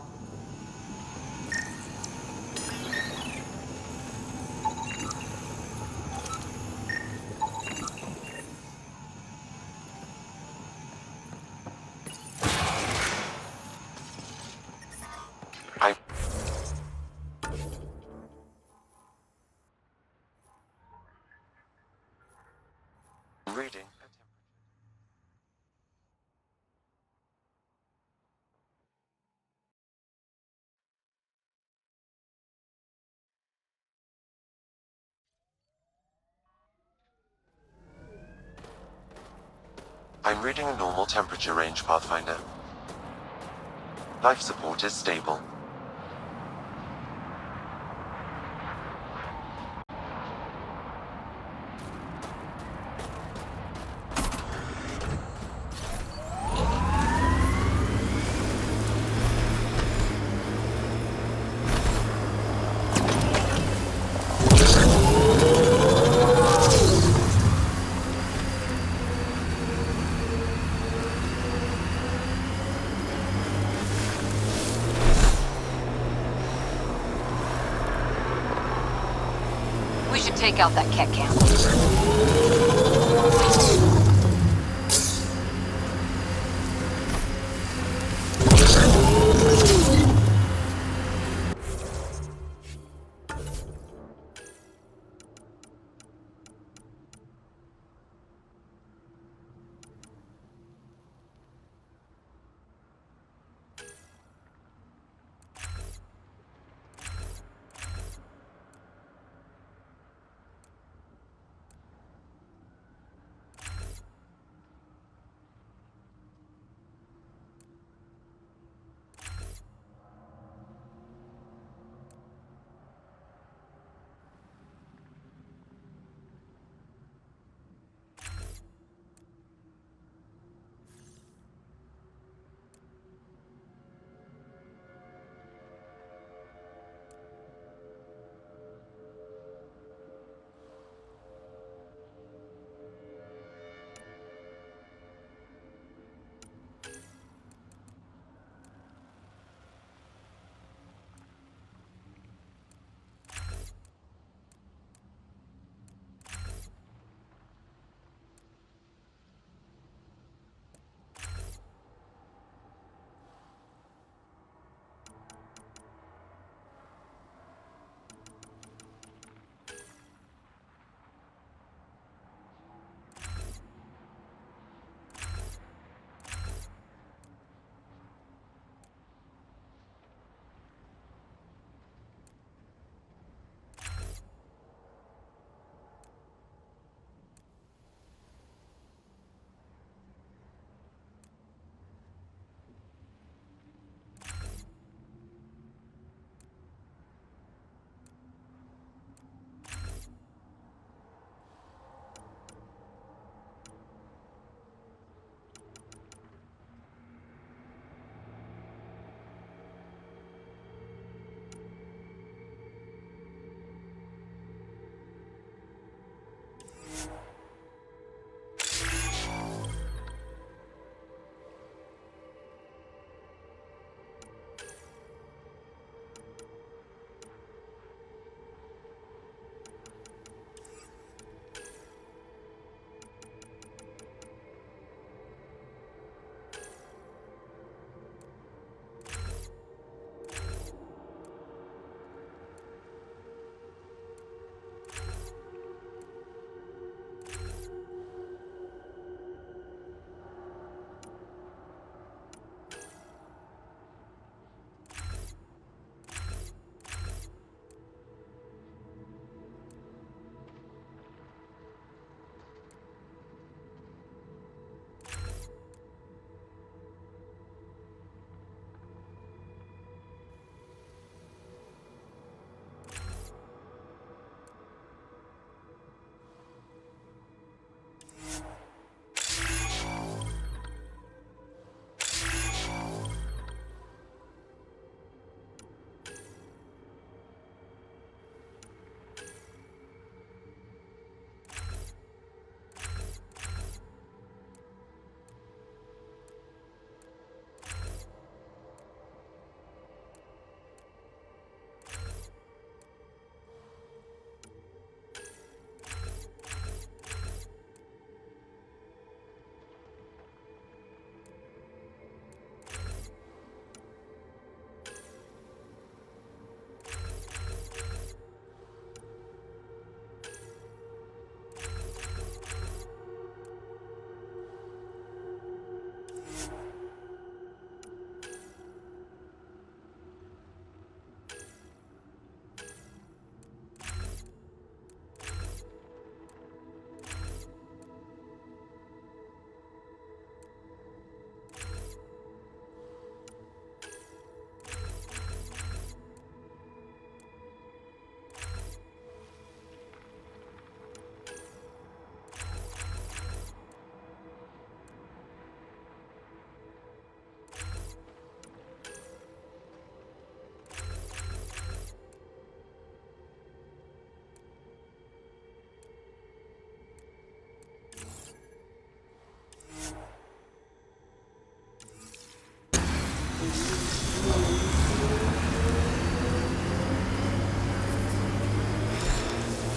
Reading. I'm reading a normal temperature range, Pathfinder. Life support is stable. Take out that Kett camp.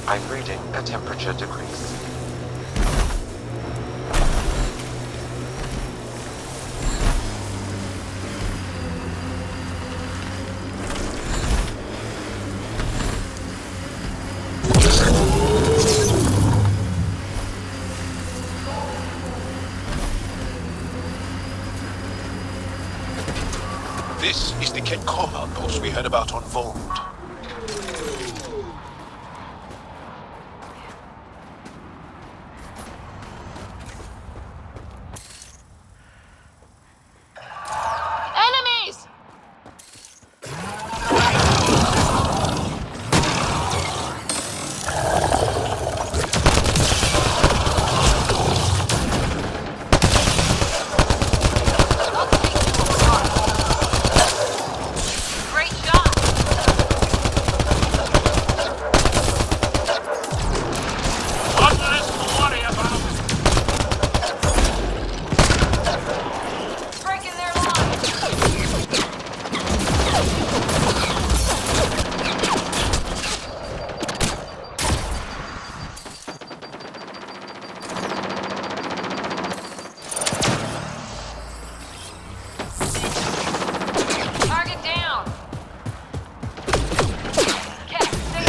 I'm reading a temperature decrease. This is the Kett Cardinal post we heard about on Voeld. Enemies! Great shot! What's this to worry about? Breaking their line! Target down! Kett, stay.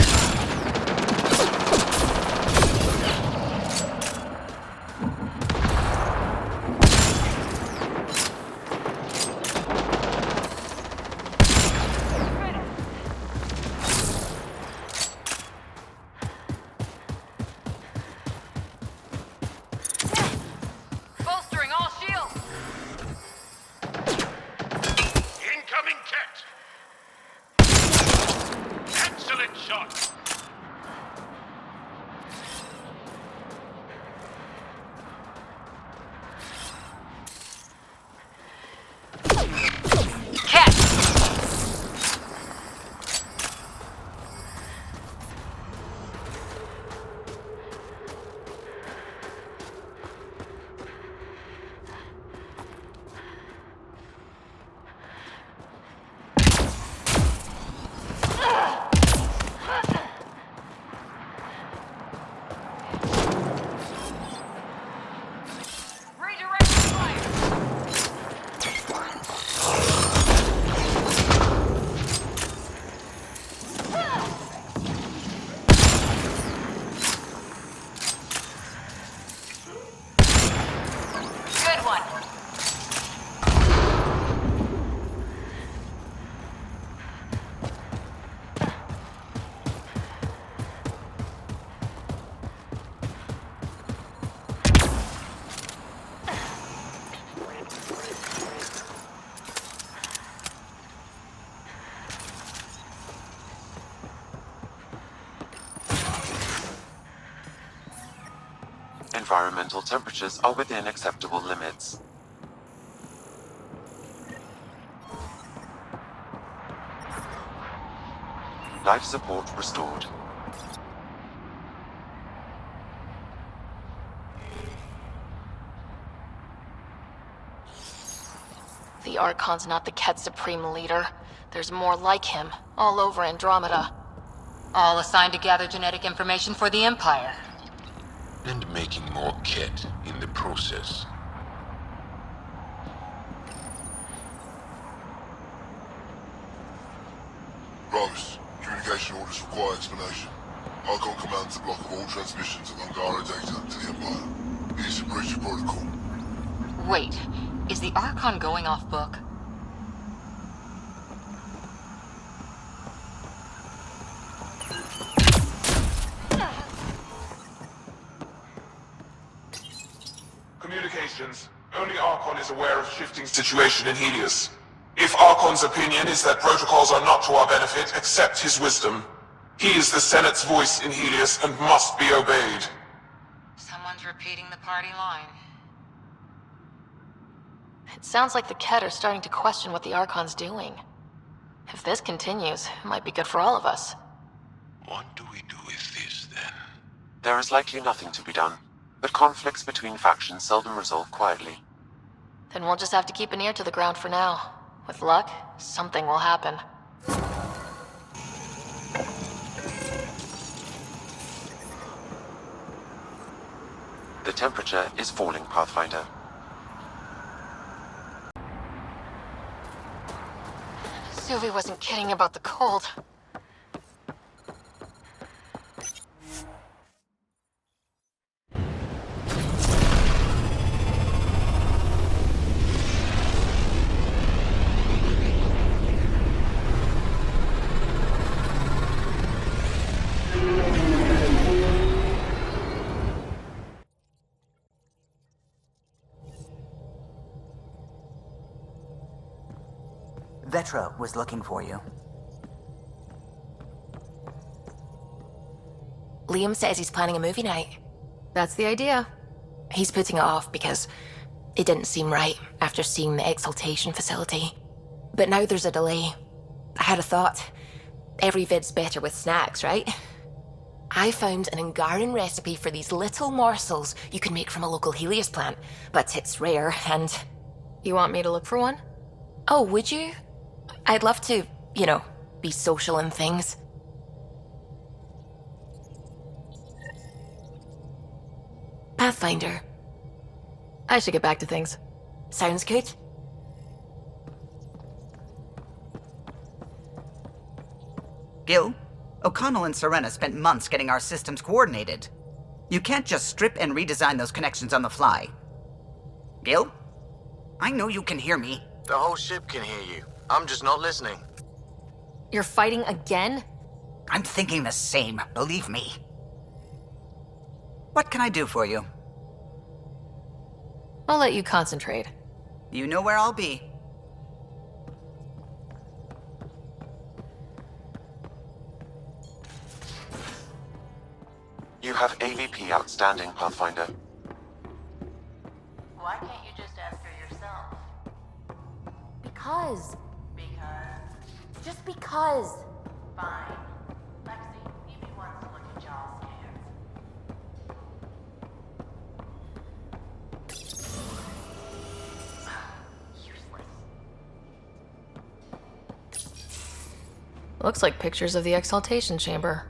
Bolstering all shields! Incoming Kett! Excellent shot! Kett! Redirect fire! Good one. Environmental temperatures are within acceptable limits. Life support restored. The Archon's not the Kett Supreme Leader. There's more like him, all over Andromeda. All assigned to gather genetic information for the Empire. And making more Kett in the process. Raelis, communication orders require explanation. Archon commands a block of all transmissions of Angara data to the Empire. It is a breach of protocol. Wait, is the Archon going off book? Communications. Only Archon is aware of shifting situation in Helios. If Archon's opinion is that protocols are not to our benefit, accept his wisdom. He is the Senate's voice in Helios and must be obeyed. Someone's repeating the party line. It sounds like the Kett are starting to question what the Archon's doing. If this continues, it might be good for all of us. What do we do with this, then? There is likely nothing to be done, but conflicts between factions seldom resolve quietly. Then we'll just have to keep an ear to the ground for now. With luck, something will happen. The temperature is falling, Pathfinder. Suvi wasn't kidding about the cold. Vetra was looking for you. Liam says he's planning a movie night. That's the idea. He's putting it off because it didn't seem right after seeing the exaltation facility. But now there's a delay. I had a thought. Every vid's better with snacks, right? I found an Angaran recipe for these little morsels you can make from a local Helios plant, but it's rare and... You want me to look for one? Oh, would you? I'd love to, be social and things. Pathfinder. I should get back to things. Sounds good. Gil, O'Connell and Serena spent months getting our systems coordinated. You can't just strip and redesign those connections on the fly. Gil? I know you can hear me. The whole ship can hear you. I'm just not listening. You're fighting again? I'm thinking the same, believe me. What can I do for you? I'll let you concentrate. You know where I'll be. You have AVP outstanding, Pathfinder. Why can't you just ask her yourself? Because. Just because. Fine. Lexi, Peebee wants to look at y'all's Looks like pictures of the exaltation chamber.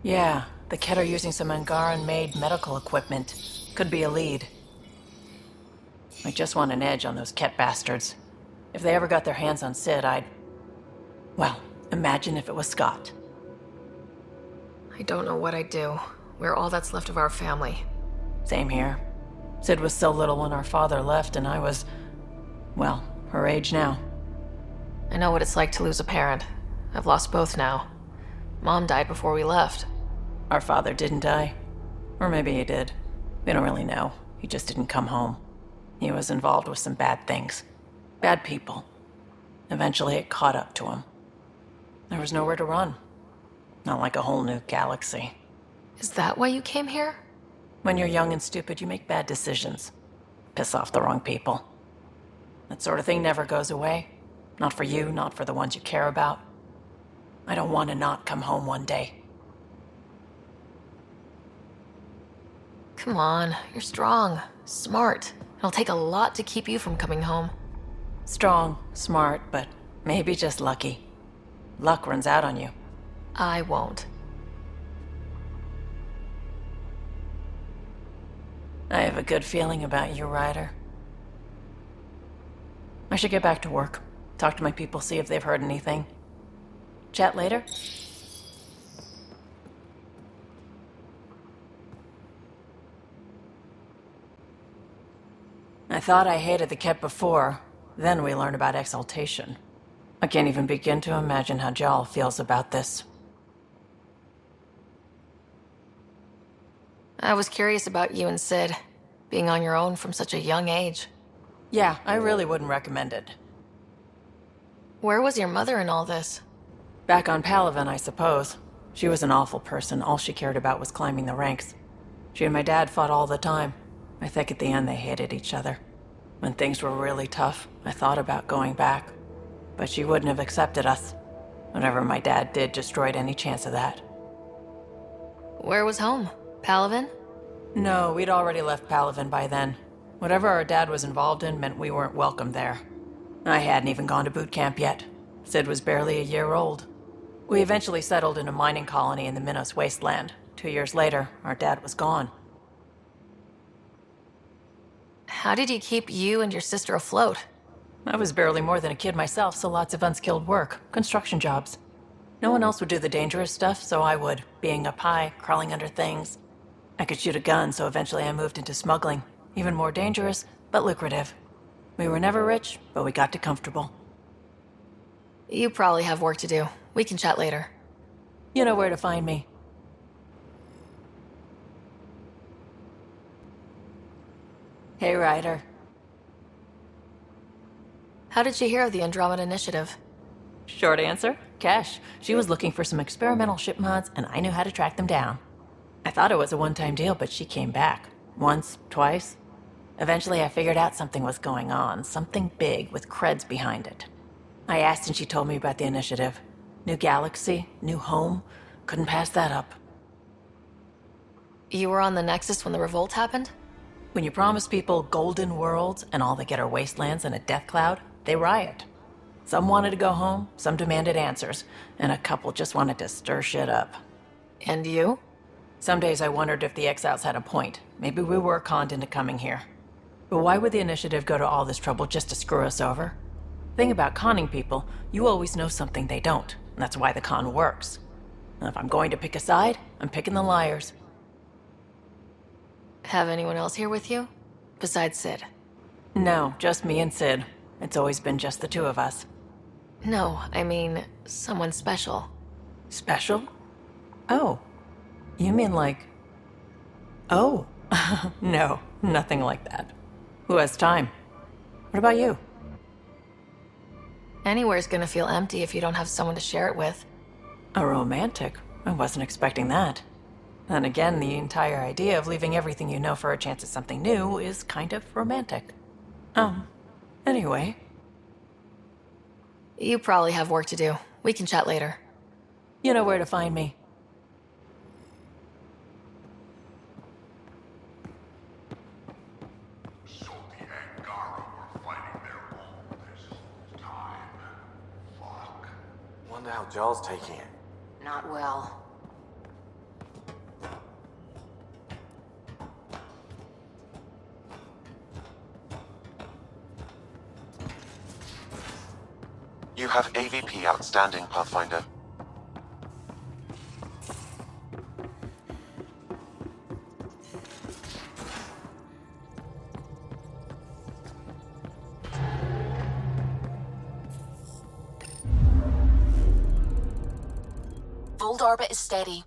Yeah, the Kett are using some Angaran-made medical equipment. Could be a lead. I just want an edge on those Kett bastards. If they ever got their hands on Sid, well, imagine if it was Scott. I don't know what I'd do. We're all that's left of our family. Same here. Sid was so little when our father left, and I was, well, her age now. I know what it's like to lose a parent. I've lost both now. Mom died before we left. Our father didn't die. Or maybe he did. We don't really know. He just didn't come home. He was involved with some bad things. Bad people. Eventually it caught up to him. There was nowhere to run. Not like a whole new galaxy. Is that why you came here? When you're young and stupid, you make bad decisions. Piss off the wrong people. That sort of thing never goes away. Not for you, not for the ones you care about. I don't want to not come home one day. Come on, you're strong, smart. It'll take a lot to keep you from coming home. Strong, smart, but maybe just lucky. Luck runs out on you. I won't. I have a good feeling about you, Ryder. I should get back to work. Talk to my people, see if they've heard anything. Chat later? I thought I hated the Kett before. Then we learned about exaltation. I can't even begin to imagine how Jal feels about this. I was curious about you and Sid, being on your own from such a young age. Yeah, I really wouldn't recommend it. Where was your mother in all this? Back on Palaven, I suppose. She was an awful person. All she cared about was climbing the ranks. She and my dad fought all the time. I think at the end they hated each other. When things were really tough, I thought about going back. But she wouldn't have accepted us. Whatever my dad did destroyed any chance of that. Where was home? Palaven? No, we'd already left Palaven by then. Whatever our dad was involved in meant we weren't welcome there. I hadn't even gone to boot camp yet. Sid was barely a year old. We eventually settled in a mining colony in the Minos wasteland. 2 years later, our dad was gone. How did you keep you and your sister afloat? I was barely more than a kid myself, so lots of unskilled work. Construction jobs. No one else would do the dangerous stuff, so I would. Being up high, crawling under things. I could shoot a gun, so eventually I moved into smuggling. Even more dangerous, but lucrative. We were never rich, but we got to comfortable. You probably have work to do. We can chat later. You know where to find me. Hey, Ryder. How did you hear of the Andromeda initiative? Short answer, Cash. She was looking for some experimental ship mods, and I knew how to track them down. I thought it was a one-time deal, but she came back. Once, twice. Eventually I figured out something was going on, something big with creds behind it. I asked and she told me about the initiative. New galaxy, new home. Couldn't pass that up. You were on the Nexus when the revolt happened? When you promise people golden worlds and all they get are wastelands and a death cloud, they riot. Some wanted to go home, some demanded answers, and a couple just wanted to stir shit up. And you? Some days I wondered if the exiles had a point. Maybe we were conned into coming here. But why would the initiative go to all this trouble just to screw us over? Thing about conning people, you always know something they don't, and that's why the con works. And if I'm going to pick a side, I'm picking the liars. Have anyone else here with you? Besides Sid? No, just me and Sid. It's always been just the two of us. No, I mean, someone special. Special? Oh. You mean like... Oh. No, nothing like that. Who has time? What about you? Anywhere's gonna feel empty if you don't have someone to share it with. A romantic? I wasn't expecting that. Then again, the entire idea of leaving everything you know for a chance at something new is kind of romantic. Anyway. You probably have work to do. We can chat later. You know where to find me. Wonder how Jarl's taking it. Not well. You have AVP outstanding, Pathfinder. Voeld orbit is steady.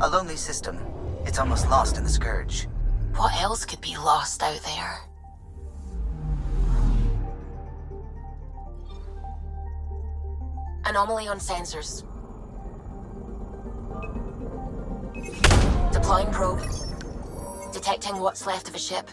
A lonely system. It's almost lost in the Scourge. What else could be lost out there? Anomaly on sensors. Deploying probe. Detecting what's left of a ship.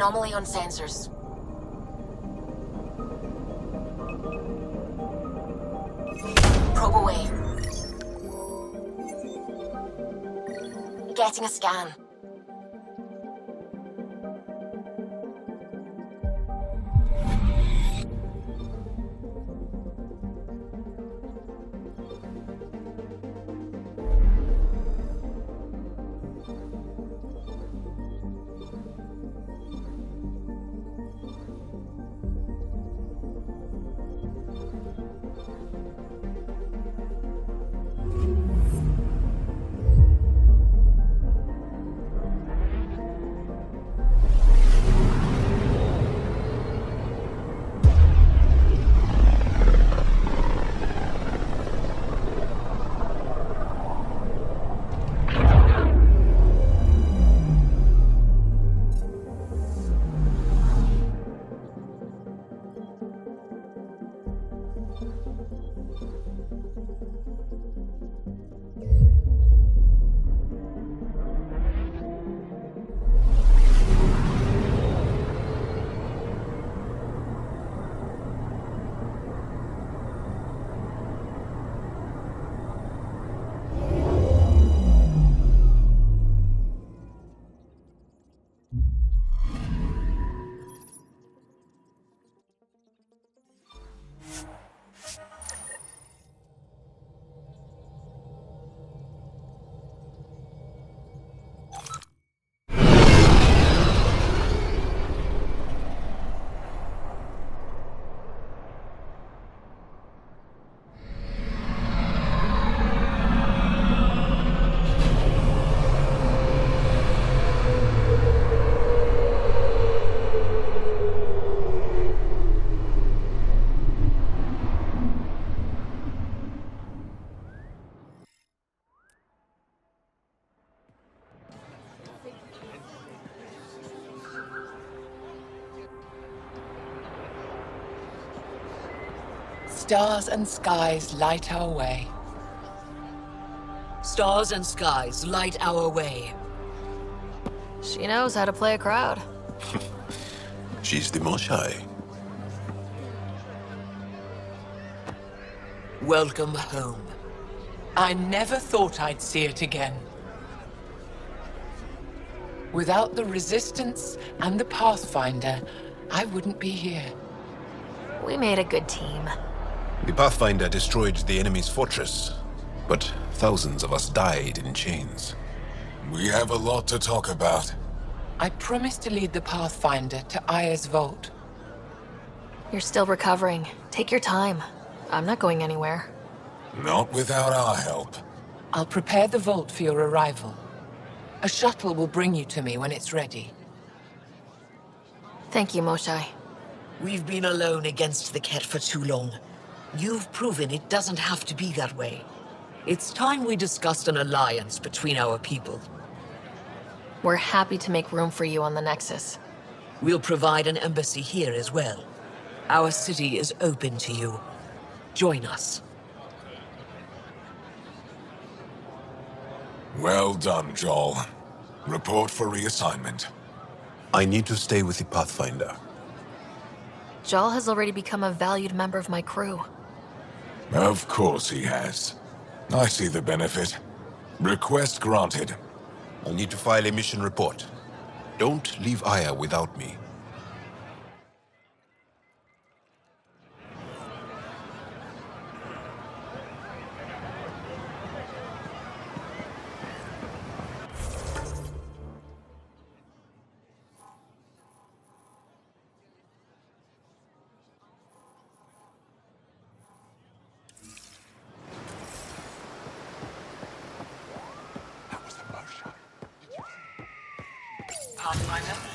anomaly on sensors. Probe away. Getting a scan. Stars and skies light our way. Stars and skies light our way. She knows how to play a crowd. She's the Moshae. Welcome home. I never thought I'd see it again. Without the Resistance and the Pathfinder, I wouldn't be here. We made a good team. The Pathfinder destroyed the enemy's fortress, but thousands of us died in chains. We have a lot to talk about. I promised to lead the Pathfinder to Aya's vault. You're still recovering. Take your time. I'm not going anywhere. Not without our help. I'll prepare the vault for your arrival. A shuttle will bring you to me when it's ready. Thank you, Moshae. We've been alone against the Kett for too long. You've proven it doesn't have to be that way. It's time we discussed an alliance between our people. We're happy to make room for you on the Nexus. We'll provide an embassy here as well. Our city is open to you. Join us. Well done, Joel. Report for reassignment. I need to stay with the Pathfinder. Jal has already become a valued member of my crew. Of course he has. I see the benefit. Request granted. I'll need to file a mission report. Don't leave Aya without me. Pathfinder?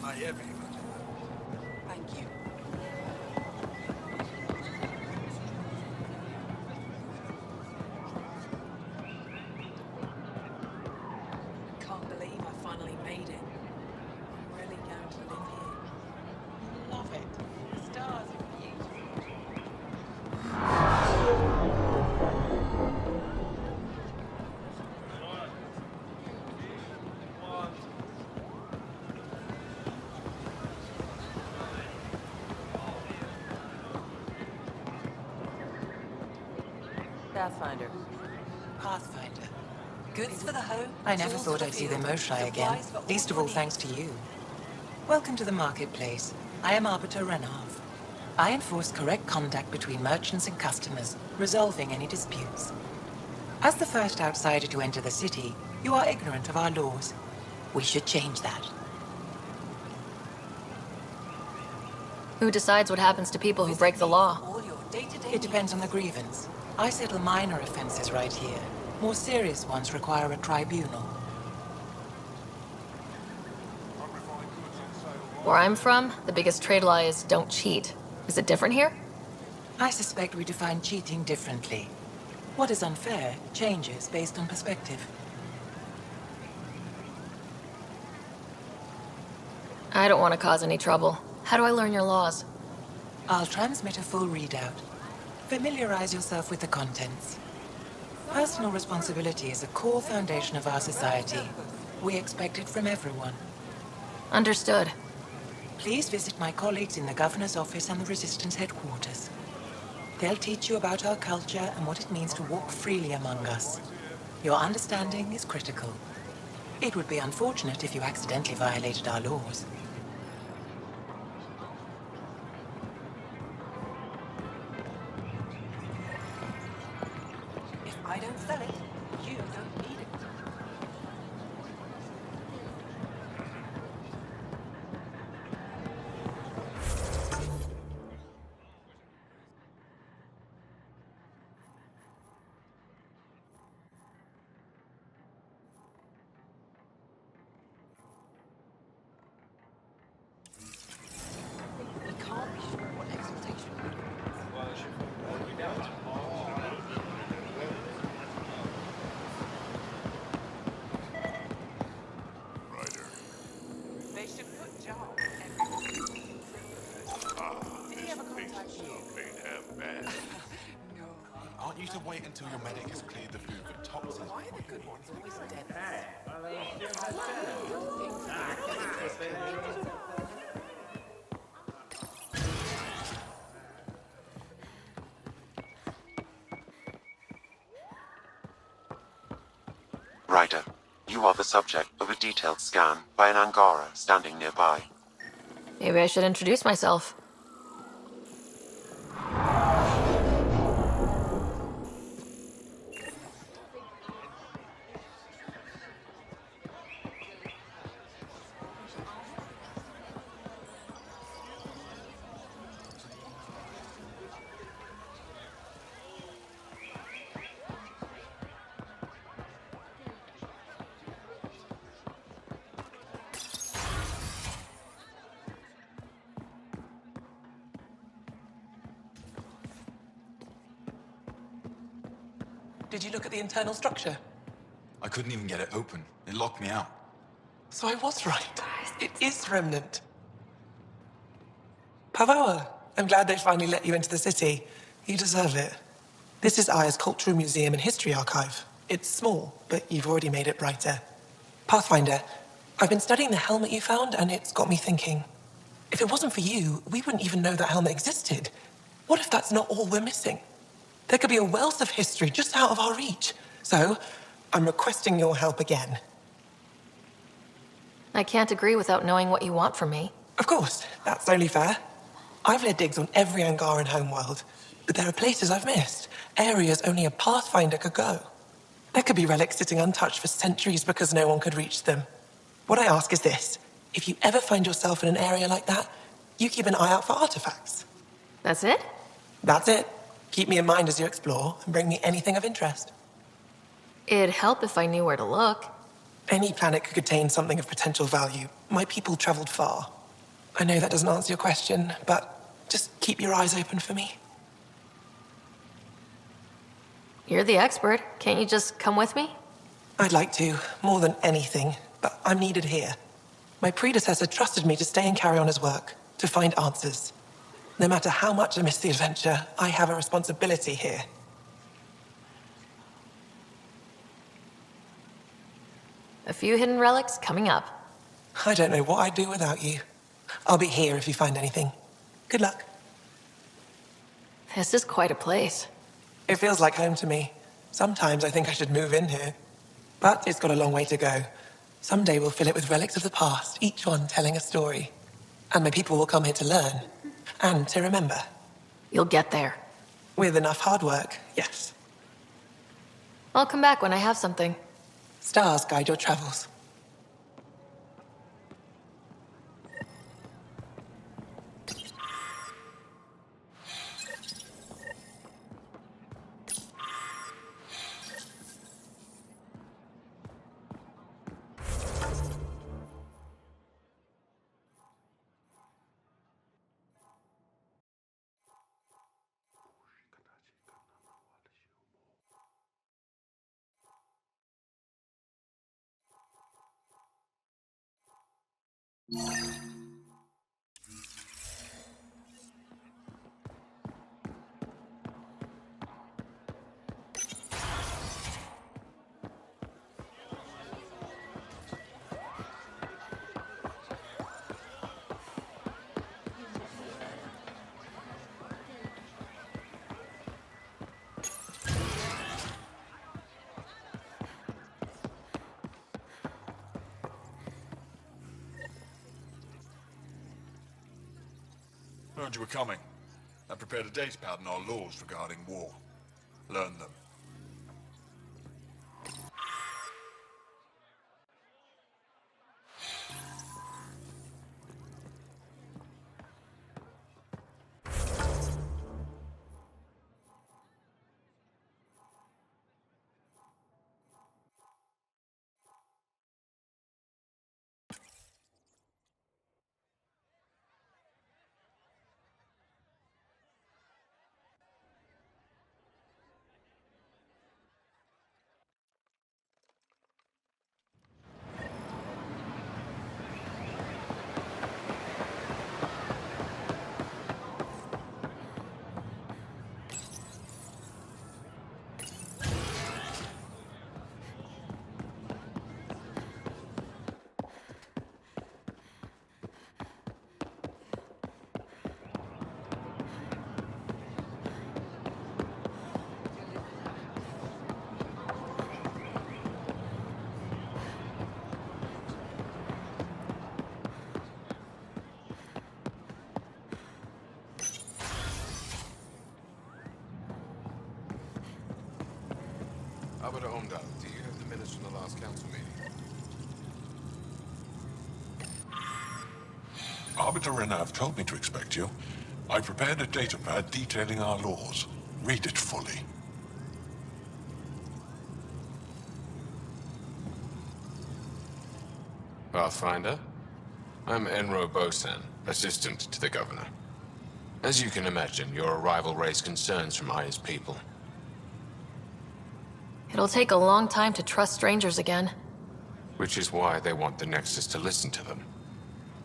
Thank you. Can't believe I finally made it. I'm really going to live here. Love it. The stars are beautiful. Pathfinder. Pathfinder. Goods for the home. I never tools thought for the I'd see the field, Moshae again, supplies for least of your all thanks to you. Welcome to the marketplace. I am Arbiter Renov. I enforce correct conduct between merchants and customers, resolving any disputes. As the first outsider to enter the city, you are ignorant of our laws. We should change that. Who decides what happens to people who break the law? It depends on the grievance. I settle minor offenses right here. More serious ones require a tribunal. Where I'm from, the biggest trade law is don't cheat. Is it different here? I suspect we define cheating differently. What is unfair changes based on perspective. I don't want to cause any trouble. How do I learn your laws? I'll transmit a full readout. Familiarize yourself with the contents. Personal responsibility is a core foundation of our society. We expect it from everyone. Understood. Please visit my colleagues in the Governor's office and the Resistance headquarters. They'll teach you about our culture and what it means to walk freely among us. Your understanding is critical. It would be unfortunate if you accidentally violated our laws. If I don't sell it, you don't need it. Aren't you to wait until your medic has cleared the food for toxins? Why are the good ones always dead? Ryder, you are the subject of a detailed scan by an Angara standing nearby. Maybe I should introduce myself. Did you look at the internal structure? I couldn't even get it open. It locked me out. So I was right. It is remnant. Pavawa, I'm glad they finally let you into the city. You deserve it. This is Aya's Cultural Museum and History Archive. It's small, but you've already made it brighter. Pathfinder, I've been studying the helmet you found, and it's got me thinking. If it wasn't for you, we wouldn't even know that helmet existed. What if that's not all we're missing? There could be a wealth of history just out of our reach. So, I'm requesting your help again. I can't agree without knowing what you want from me. Of course, that's only fair. I've led digs on every Angaran homeworld, but there are places I've missed, areas only a Pathfinder could go. There could be relics sitting untouched for centuries because no one could reach them. What I ask is this: if you ever find yourself in an area like that, you keep an eye out for artifacts. That's it? That's it. Keep me in mind as you explore, and bring me anything of interest. It'd help if I knew where to look. Any planet could contain something of potential value. My people traveled far. I know that doesn't answer your question, but just keep your eyes open for me. You're the expert. Can't you just come with me? I'd like to, more than anything, but I'm needed here. My predecessor trusted me to stay and carry on his work, to find answers. No matter how much I miss the adventure, I have a responsibility here. A few hidden relics coming up. I don't know what I'd do without you. I'll be here if you find anything. Good luck. This is quite a place. It feels like home to me. Sometimes I think I should move in here. But it's got a long way to go. Someday we'll fill it with relics of the past, each one telling a story. And my people will come here to learn. And to remember. You'll get there. With enough hard work, yes. I'll come back when I have something. Stars guide your travels. Heard you were coming. I prepared a datapad on our laws regarding war. Learn them. Arbiter Omdal, do you have the minutes from the last council meeting? Arbiter Renav told me to expect you. I prepared a datapad detailing our laws. Read it fully. Pathfinder, I'm Enro Bosan, assistant to the governor. As you can imagine, your arrival raised concerns from Aya's people. It'll take a long time to trust strangers again. Which is why they want the Nexus to listen to them.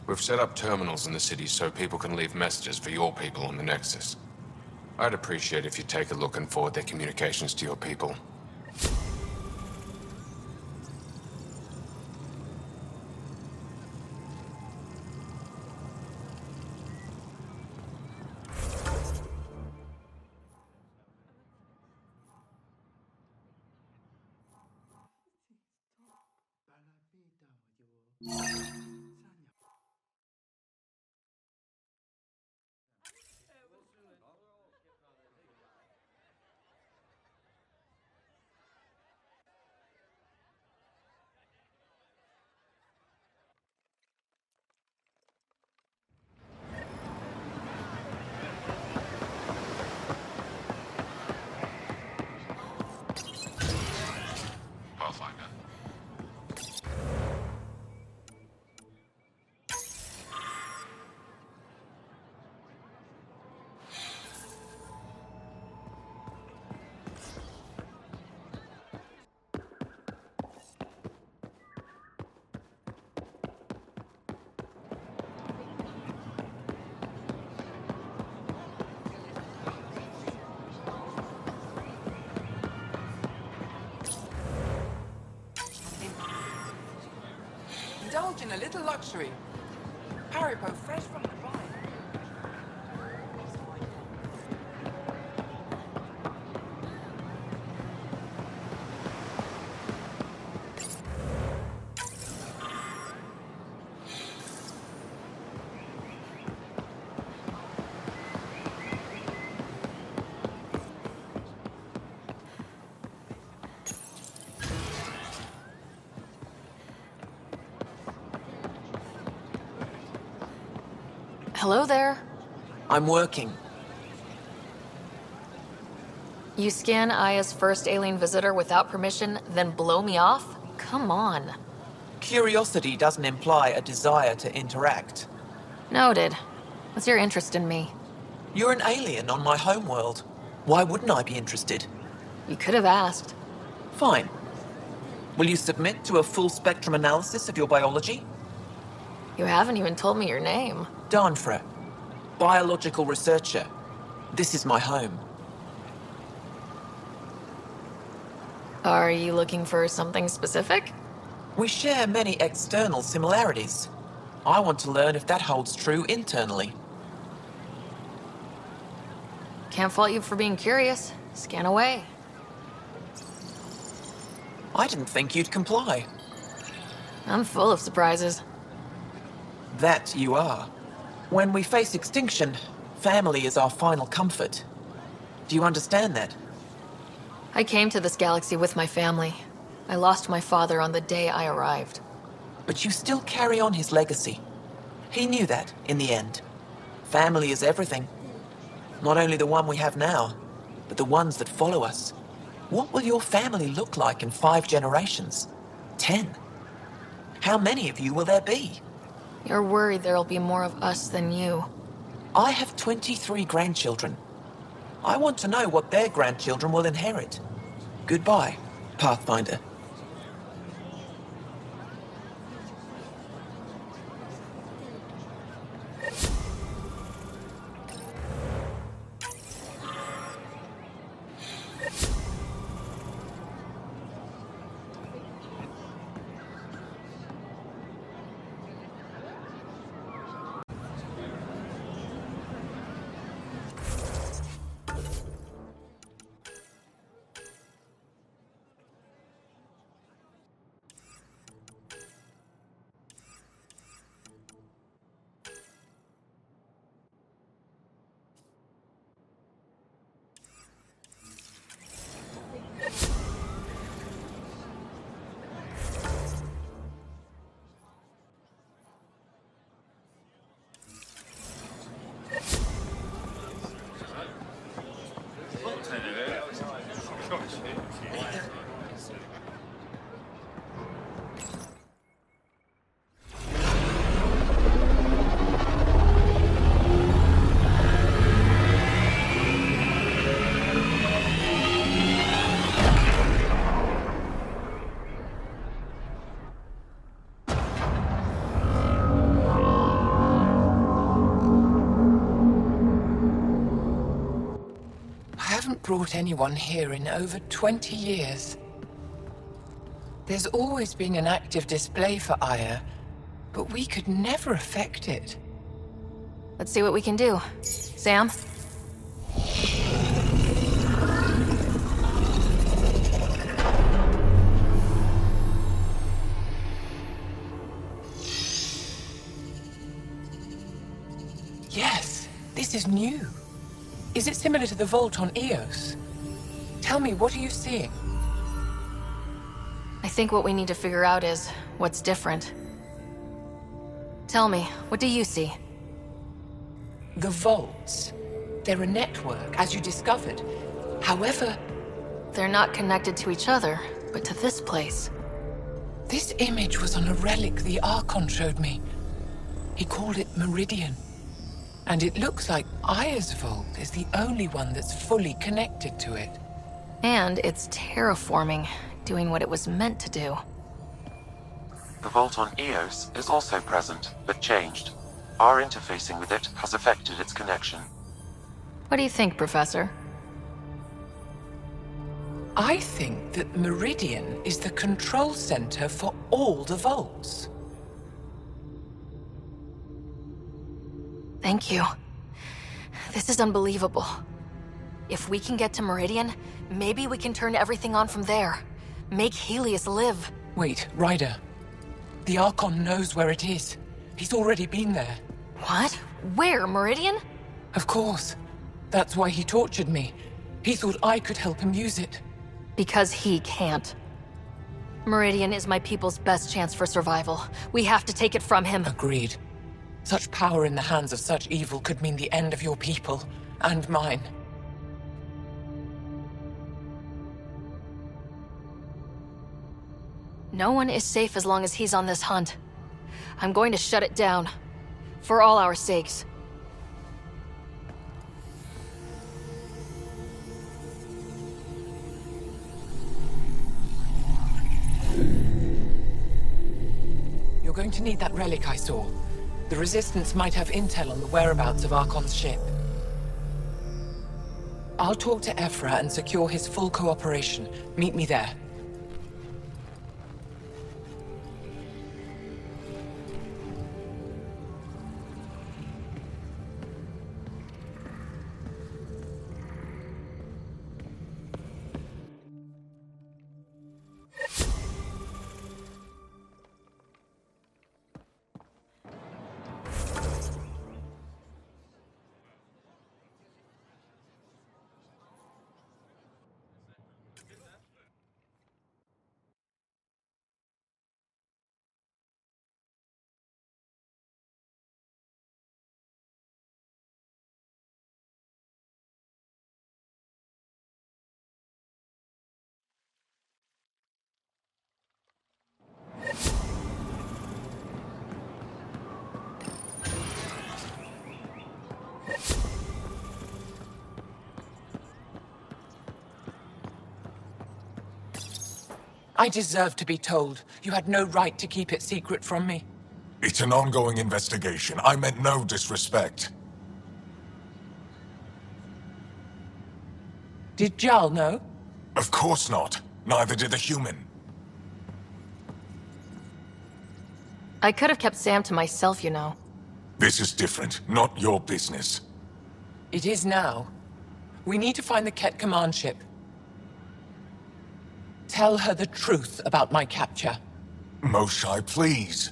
We've set up terminals in the city so people can leave messages for your people on the Nexus. I'd appreciate if you take a look and forward their communications to your people. Indulge in a little luxury. Haribo fresh from the vine. Hello there. I'm working. You scan Aya's first alien visitor without permission, then blow me off? Come on. Curiosity doesn't imply a desire to interact. Noted. What's your interest in me? You're an alien on my homeworld. Why wouldn't I be interested? You could have asked. Fine. Will you submit to a full spectrum analysis of your biology? You haven't even told me your name. Danfra, biological researcher. This is my home. Are you looking for something specific? We share many external similarities. I want to learn if that holds true internally. Can't fault you for being curious. Scan away. I didn't think you'd comply. I'm full of surprises. That you are. When we face extinction, family is our final comfort. Do you understand that? I came to this galaxy with my family. I lost my father on the day I arrived. But you still carry on his legacy. He knew that, in the end. Family is everything. Not only the one we have now, but the ones that follow us. What will your family look like in 5 generations? 10? How many of you will there be? You're worried there'll be more of us than you. I have 23 grandchildren. I want to know what their grandchildren will inherit. Goodbye, Pathfinder. Brought anyone here in over 20 years. There's always been an active display for Aya, but we could never affect it. Let's see what we can do. Sam? Yes, this is new. Is it similar to the vault on Eos? Tell me, what are you seeing? I think what we need to figure out is what's different. Tell me, what do you see? The vaults. They're a network, as you discovered. However... They're not connected to each other, but to this place. This image was on a relic the Archon showed me. He called it Meridian. And it looks like Aya's vault is the only one that's fully connected to it. And it's terraforming, doing what it was meant to do. The vault on Eos is also present, but changed. Our interfacing with it has affected its connection. What do you think, Professor? I think that Meridian is the control center for all the vaults. Thank you. This is unbelievable. If we can get to Meridian, maybe we can turn everything on from there. Make Helios live. Wait, Ryder. The Archon knows where it is. He's already been there. What? Where? Meridian? Of course. That's why he tortured me. He thought I could help him use it. Because he can't. Meridian is my people's best chance for survival. We have to take it from him. Agreed. Such power in the hands of such evil could mean the end of your people, and mine. No one is safe as long as he's on this hunt. I'm going to shut it down. For all our sakes. You're going to need that relic I saw. The Resistance might have intel on the whereabouts of Archon's ship. I'll talk to Ephra and secure his full cooperation. Meet me there. I deserve to be told. You had no right to keep it secret from me. It's an ongoing investigation. I meant no disrespect. Did Jal know? Of course not. Neither did the human. I could have kept Sam to myself, you know. This is different. Not your business. It is now. We need to find the Kett command ship. Tell her the truth about my capture. Moshae, please.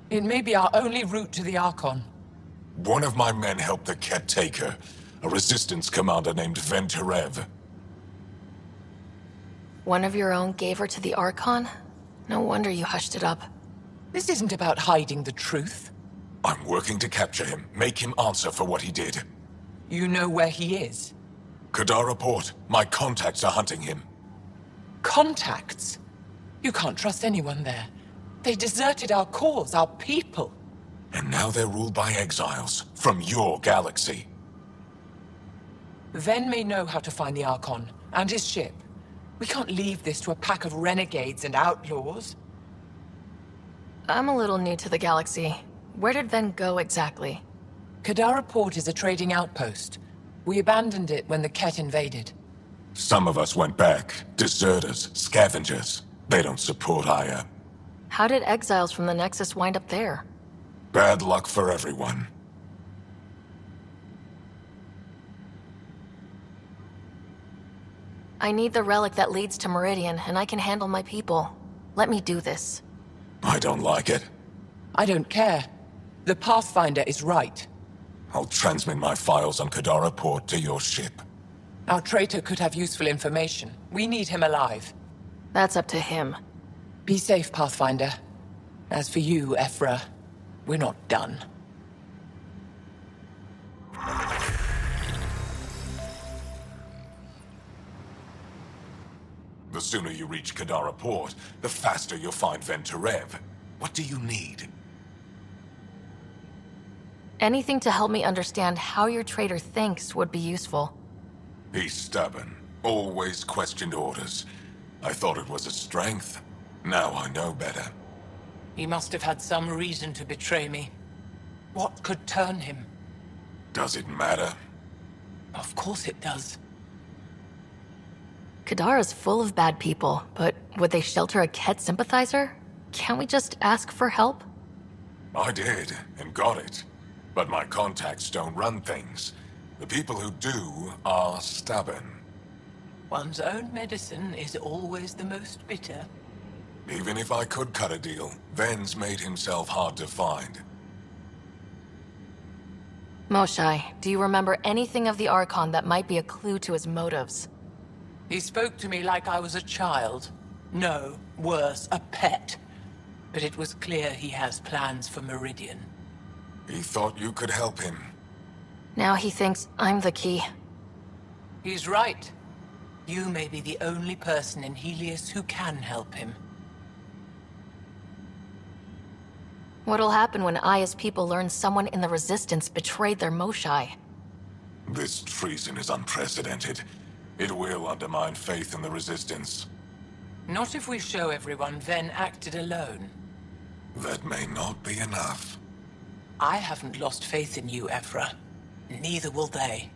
It may be our only route to the Archon. One of my men helped the Kett take her. A Resistance commander named Venturev. One of your own gave her to the Archon? No wonder you hushed it up. This isn't about hiding the truth. I'm working to capture him. Make him answer for what he did. You know where he is? Kadara Port. My contacts are hunting him. Contacts? You can't trust anyone there. They deserted our cause, our people. And now they're ruled by exiles from your galaxy. Ven may know how to find the Archon and his ship. We can't leave this to a pack of renegades and outlaws. I'm a little new to the galaxy. Where did Ven go exactly? Kadara Port is a trading outpost. We abandoned it when the Kett invaded. Some of us went back. Deserters, scavengers. They don't support Aya. How did exiles from the Nexus wind up there? Bad luck for everyone. I need the relic that leads to Meridian, and I can handle my people. Let me do this. I don't like it. I don't care. The Pathfinder is right. I'll transmit my files on Kadara Port to your ship. Our traitor could have useful information. We need him alive. That's up to him. Be safe, Pathfinder. As for you, Ephra, we're not done. The sooner you reach Kadara Port, the faster you'll find Venturev. What do you need? Anything to help me understand how your traitor thinks would be useful. He's stubborn. Always questioned orders. I thought it was a strength. Now I know better. He must have had some reason to betray me. What could turn him? Does it matter? Of course it does. Kadara's full of bad people, but would they shelter a Kett sympathizer? Can't we just ask for help? I did, and got it. But my contacts don't run things. The people who do are stubborn. One's own medicine is always the most bitter. Even if I could cut a deal, Ven's made himself hard to find. Moshae, do you remember anything of the Archon that might be a clue to his motives? He spoke to me like I was a child. No, worse, a pet. But it was clear he has plans for Meridian. He thought you could help him. Now he thinks I'm the key. He's right. You may be the only person in Helios who can help him. What'll happen when Aya's people learn someone in the Resistance betrayed their Moshae? This treason is unprecedented. It will undermine faith in the Resistance. Not if we show everyone Ven acted alone. That may not be enough. I haven't lost faith in you, Evra. Neither will they.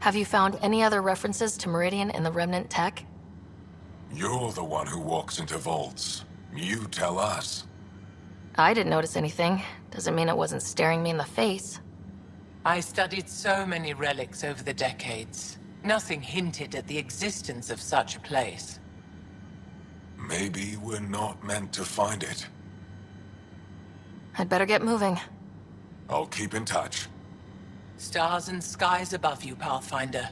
Have you found any other references to Meridian in the Remnant tech? You're the one who walks into vaults. You tell us. I didn't notice anything. Doesn't mean it wasn't staring me in the face. I studied so many relics over the decades. Nothing hinted at the existence of such a place. Maybe we're not meant to find it. I'd better get moving. I'll keep in touch. Stars and skies above you, Pathfinder.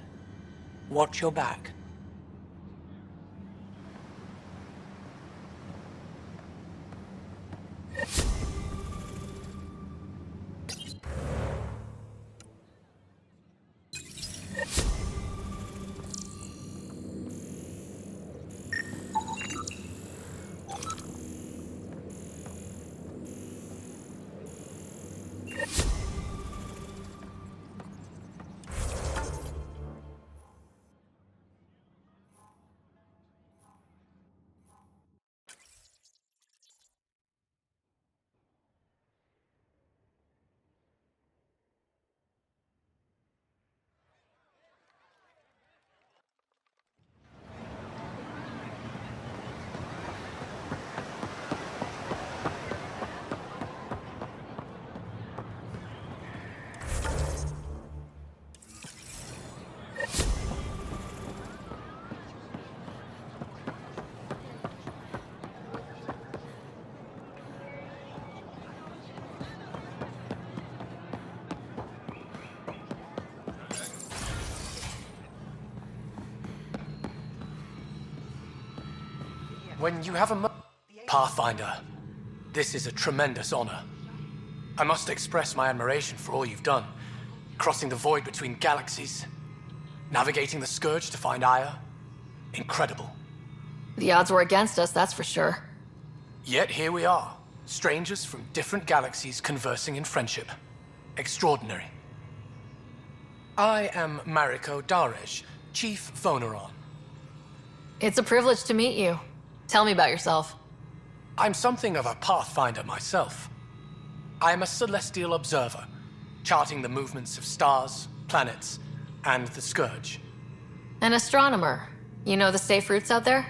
Watch your back. When you have a Pathfinder, this is a tremendous honor. I must express my admiration for all you've done. Crossing the void between galaxies, navigating the Scourge to find Aya. Incredible. The odds were against us, that's for sure. Yet here we are, strangers from different galaxies conversing in friendship. Extraordinary. I am Mariko Darej, Chief Voneron. It's a privilege to meet you. Tell me about yourself. I'm something of a pathfinder myself. I am a celestial observer, charting the movements of stars, planets, and the Scourge. An astronomer. You know the safe routes out there?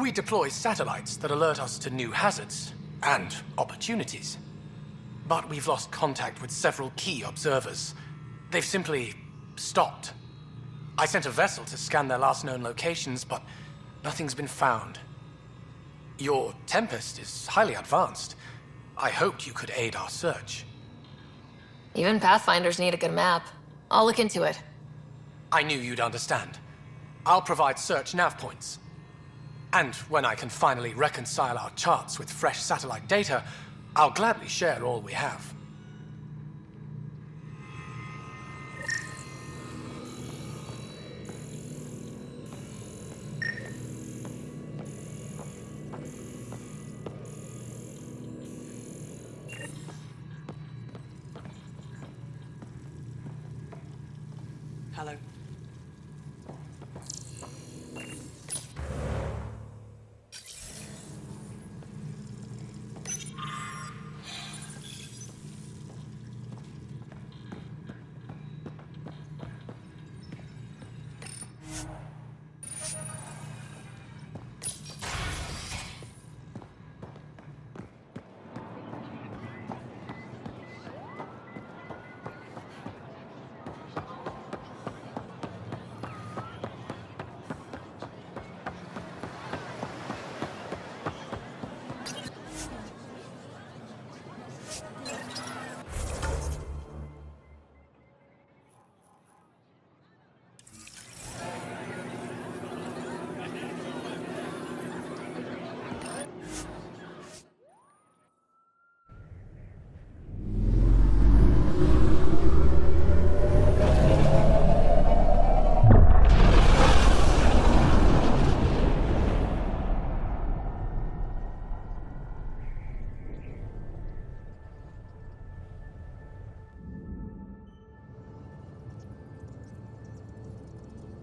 We deploy satellites that alert us to new hazards and opportunities. But we've lost contact with several key observers. They've simply stopped. I sent a vessel to scan their last known locations, but nothing's been found. Your Tempest is highly advanced. I hoped you could aid our search. Even Pathfinders need a good map. I'll look into it. I knew you'd understand. I'll provide search navpoints. And when I can finally reconcile our charts with fresh satellite data, I'll gladly share all we have. Hello.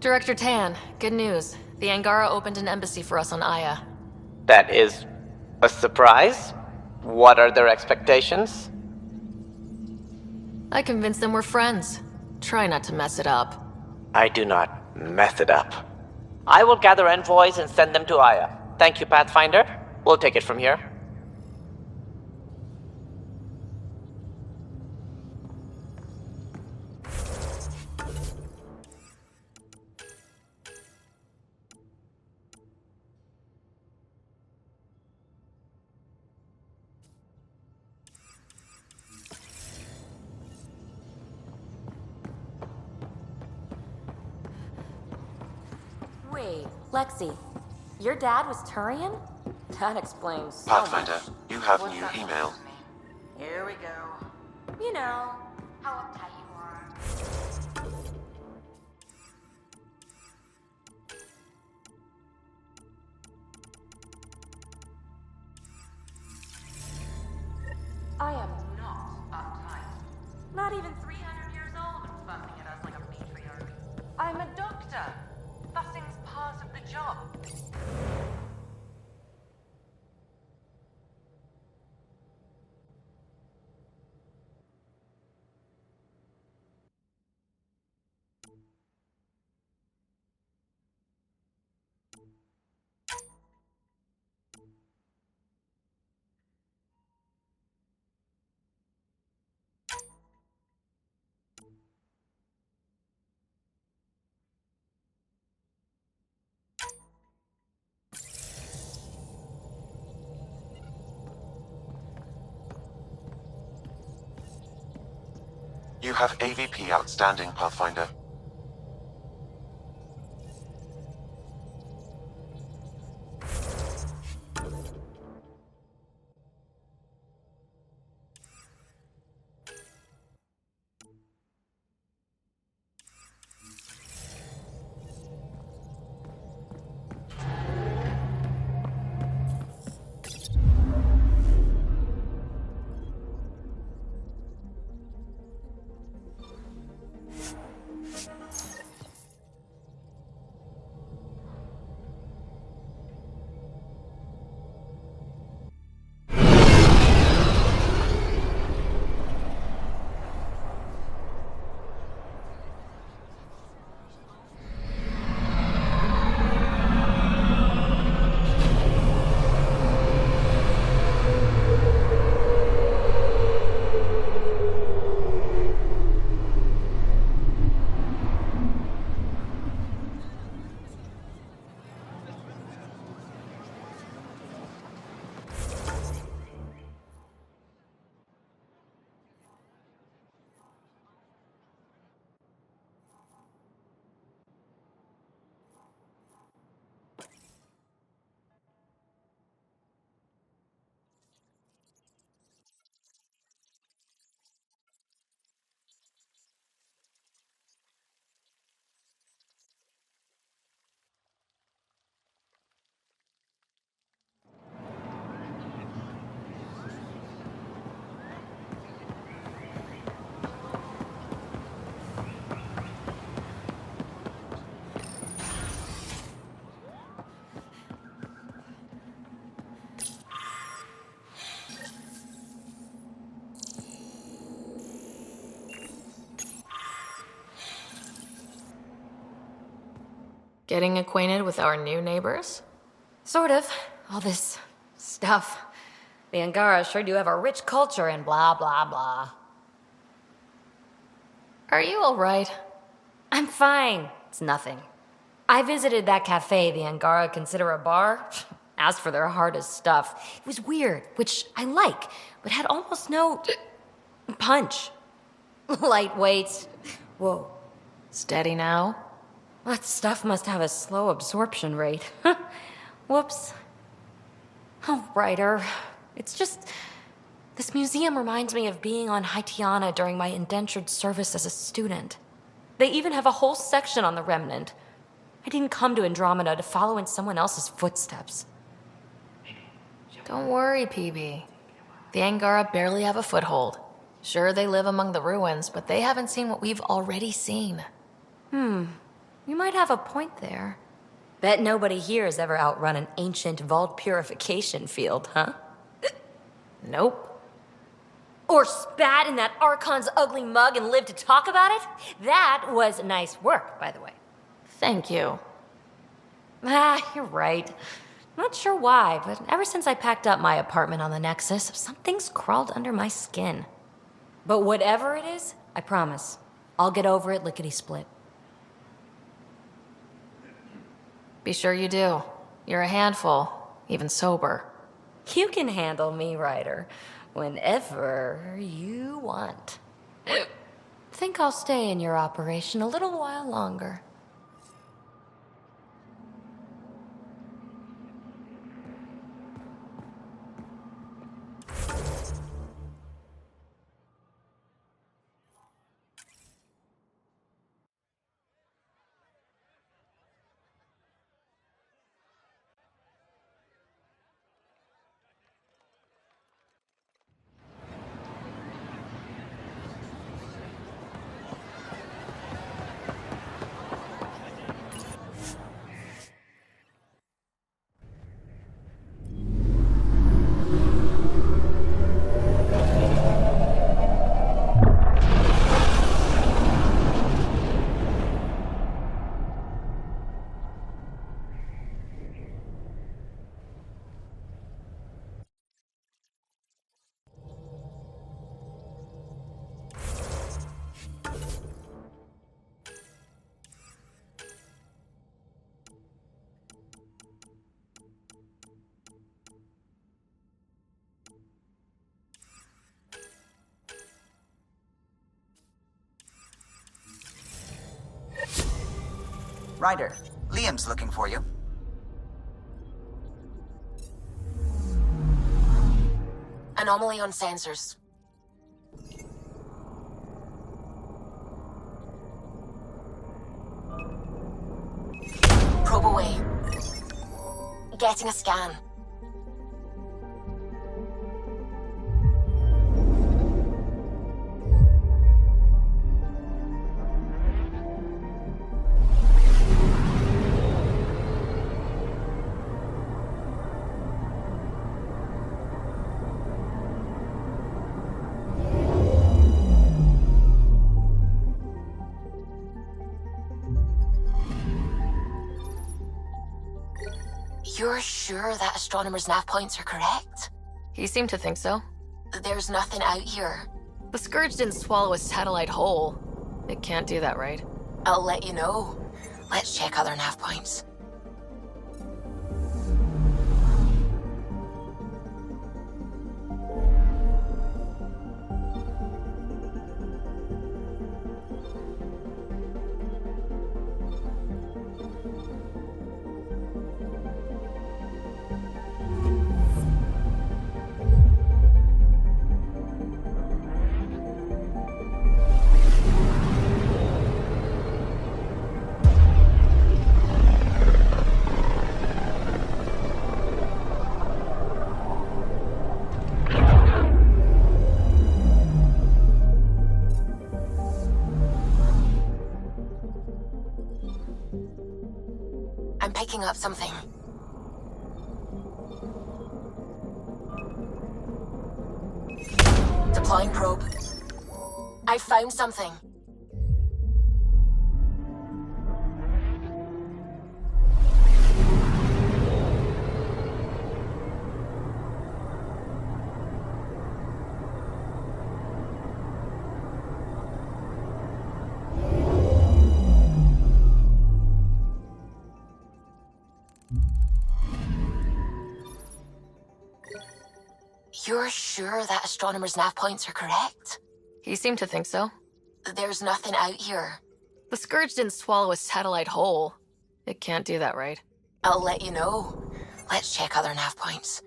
Director Tan, good news. The Angara opened an embassy for us on Aya. That is a surprise? What are their expectations? I convinced them we're friends. Try not to mess it up. I do not mess it up. I will gather envoys and send them to Aya. Thank you, Pathfinder. We'll take it from here. Wait, Lexi, your dad was Turian? That explains so Pathfinder, much. you have new email. Here we go. You know, how uptight you are. I am not uptight. Not even 300 years old and fussing at us like a matriarch. I'm a doctor. Fussing's part of the job. You have AVP outstanding, Pathfinder. Getting acquainted with our new neighbors? Sort of. All this stuff. The Angara sure do have a rich culture and blah, blah, blah. Are you alright? I'm fine. It's nothing. I visited that cafe the Angara consider a bar. Asked for their hardest stuff. It was weird, which I like, but had almost no punch. Lightweight. Whoa. Steady now? That stuff must have a slow absorption rate. Whoops. Oh, Ryder. It's just... This museum reminds me of being on Haitiana during my indentured service as a student. They even have a whole section on the Remnant. I didn't come to Andromeda to follow in someone else's footsteps. Don't worry, Peebee. The Angara barely have a foothold. Sure, they live among the ruins, but they haven't seen what we've already seen. You might have a point there. Bet nobody here has ever outrun an ancient vault purification field, huh? Nope. Or spat in that Archon's ugly mug and lived to talk about it? That was nice work, by the way. Thank you. You're right. Not sure why, but ever since I packed up my apartment on the Nexus, something's crawled under my skin. But whatever it is, I promise, I'll get over it lickety-split. Be sure you do. You're a handful, even sober. You can handle me, Ryder, whenever you want. Think I'll stay in your operation a little while longer. Ryder, Liam's looking for you. Anomaly on sensors. Probe away. Getting a scan. You're sure that astronomer's nav points are correct? He seemed to think so. There's nothing out here. The Scourge didn't swallow a satellite whole. It can't do that, right? I'll let you know. Let's check other nav points. I'm picking up something. Deploying probe. I found something. You're sure that astronomer's nav points are correct? He seemed to think so. There's nothing out here. The Scourge didn't swallow a satellite whole. It can't do that, right? I'll let you know. Let's check other nav points.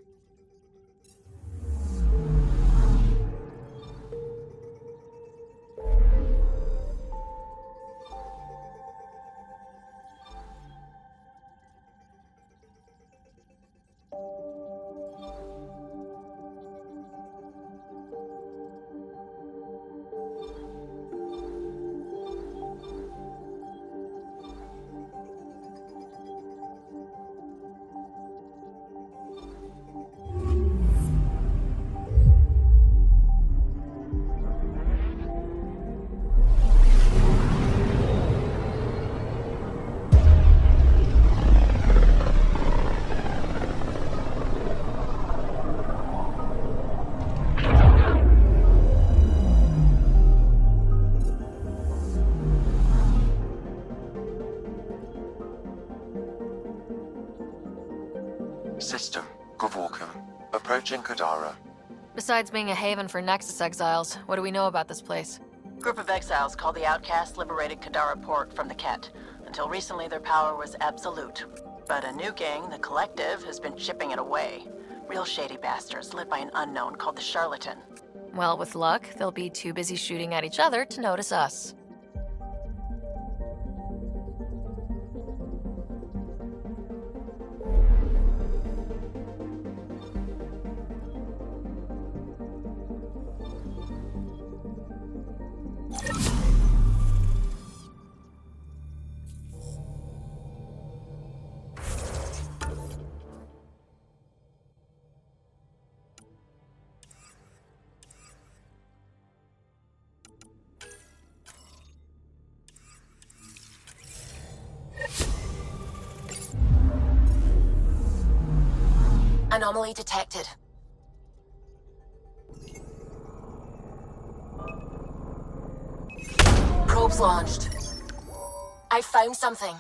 System, Gavorkum. Approaching Kadara. Besides being a haven for Nexus exiles, what do we know about this place? Group of exiles called the Outcasts liberated Kadara Port from the Kett. Until recently, their power was absolute. But a new gang, the Collective, has been chipping it away. Real shady bastards led by an unknown called the Charlatan. Well, with luck, they'll be too busy shooting at each other to notice us. Anomaly detected. Probes launched. I found something.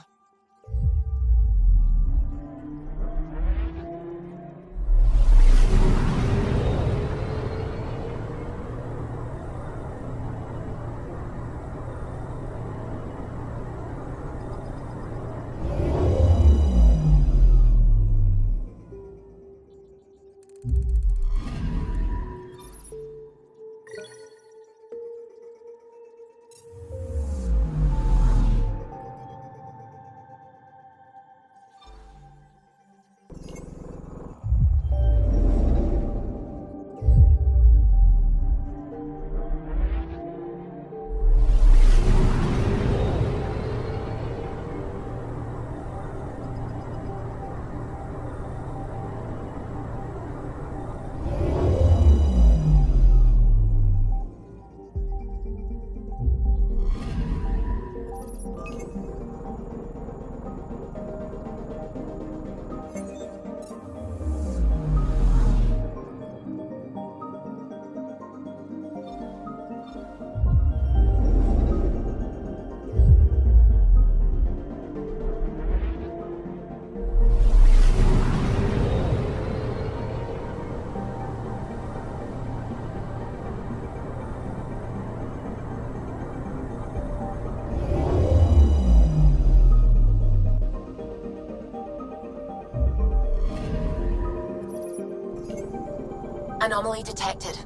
Anomaly detected.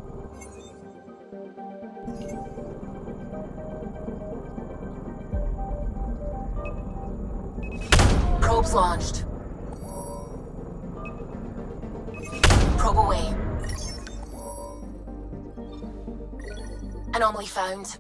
Probes launched. Probe away. Anomaly found.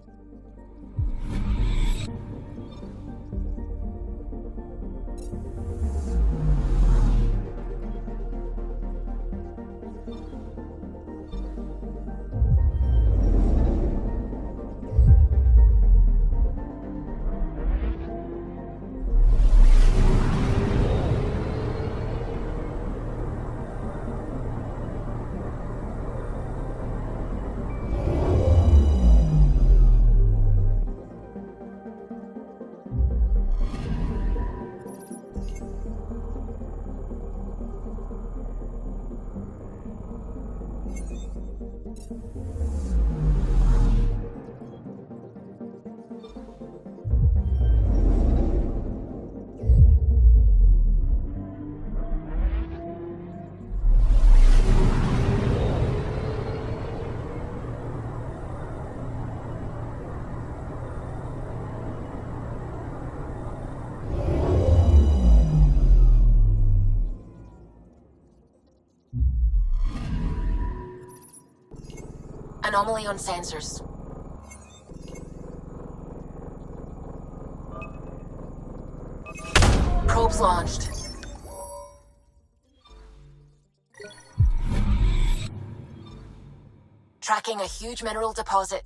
Anomaly on sensors. Probes launched. Tracking a huge mineral deposit.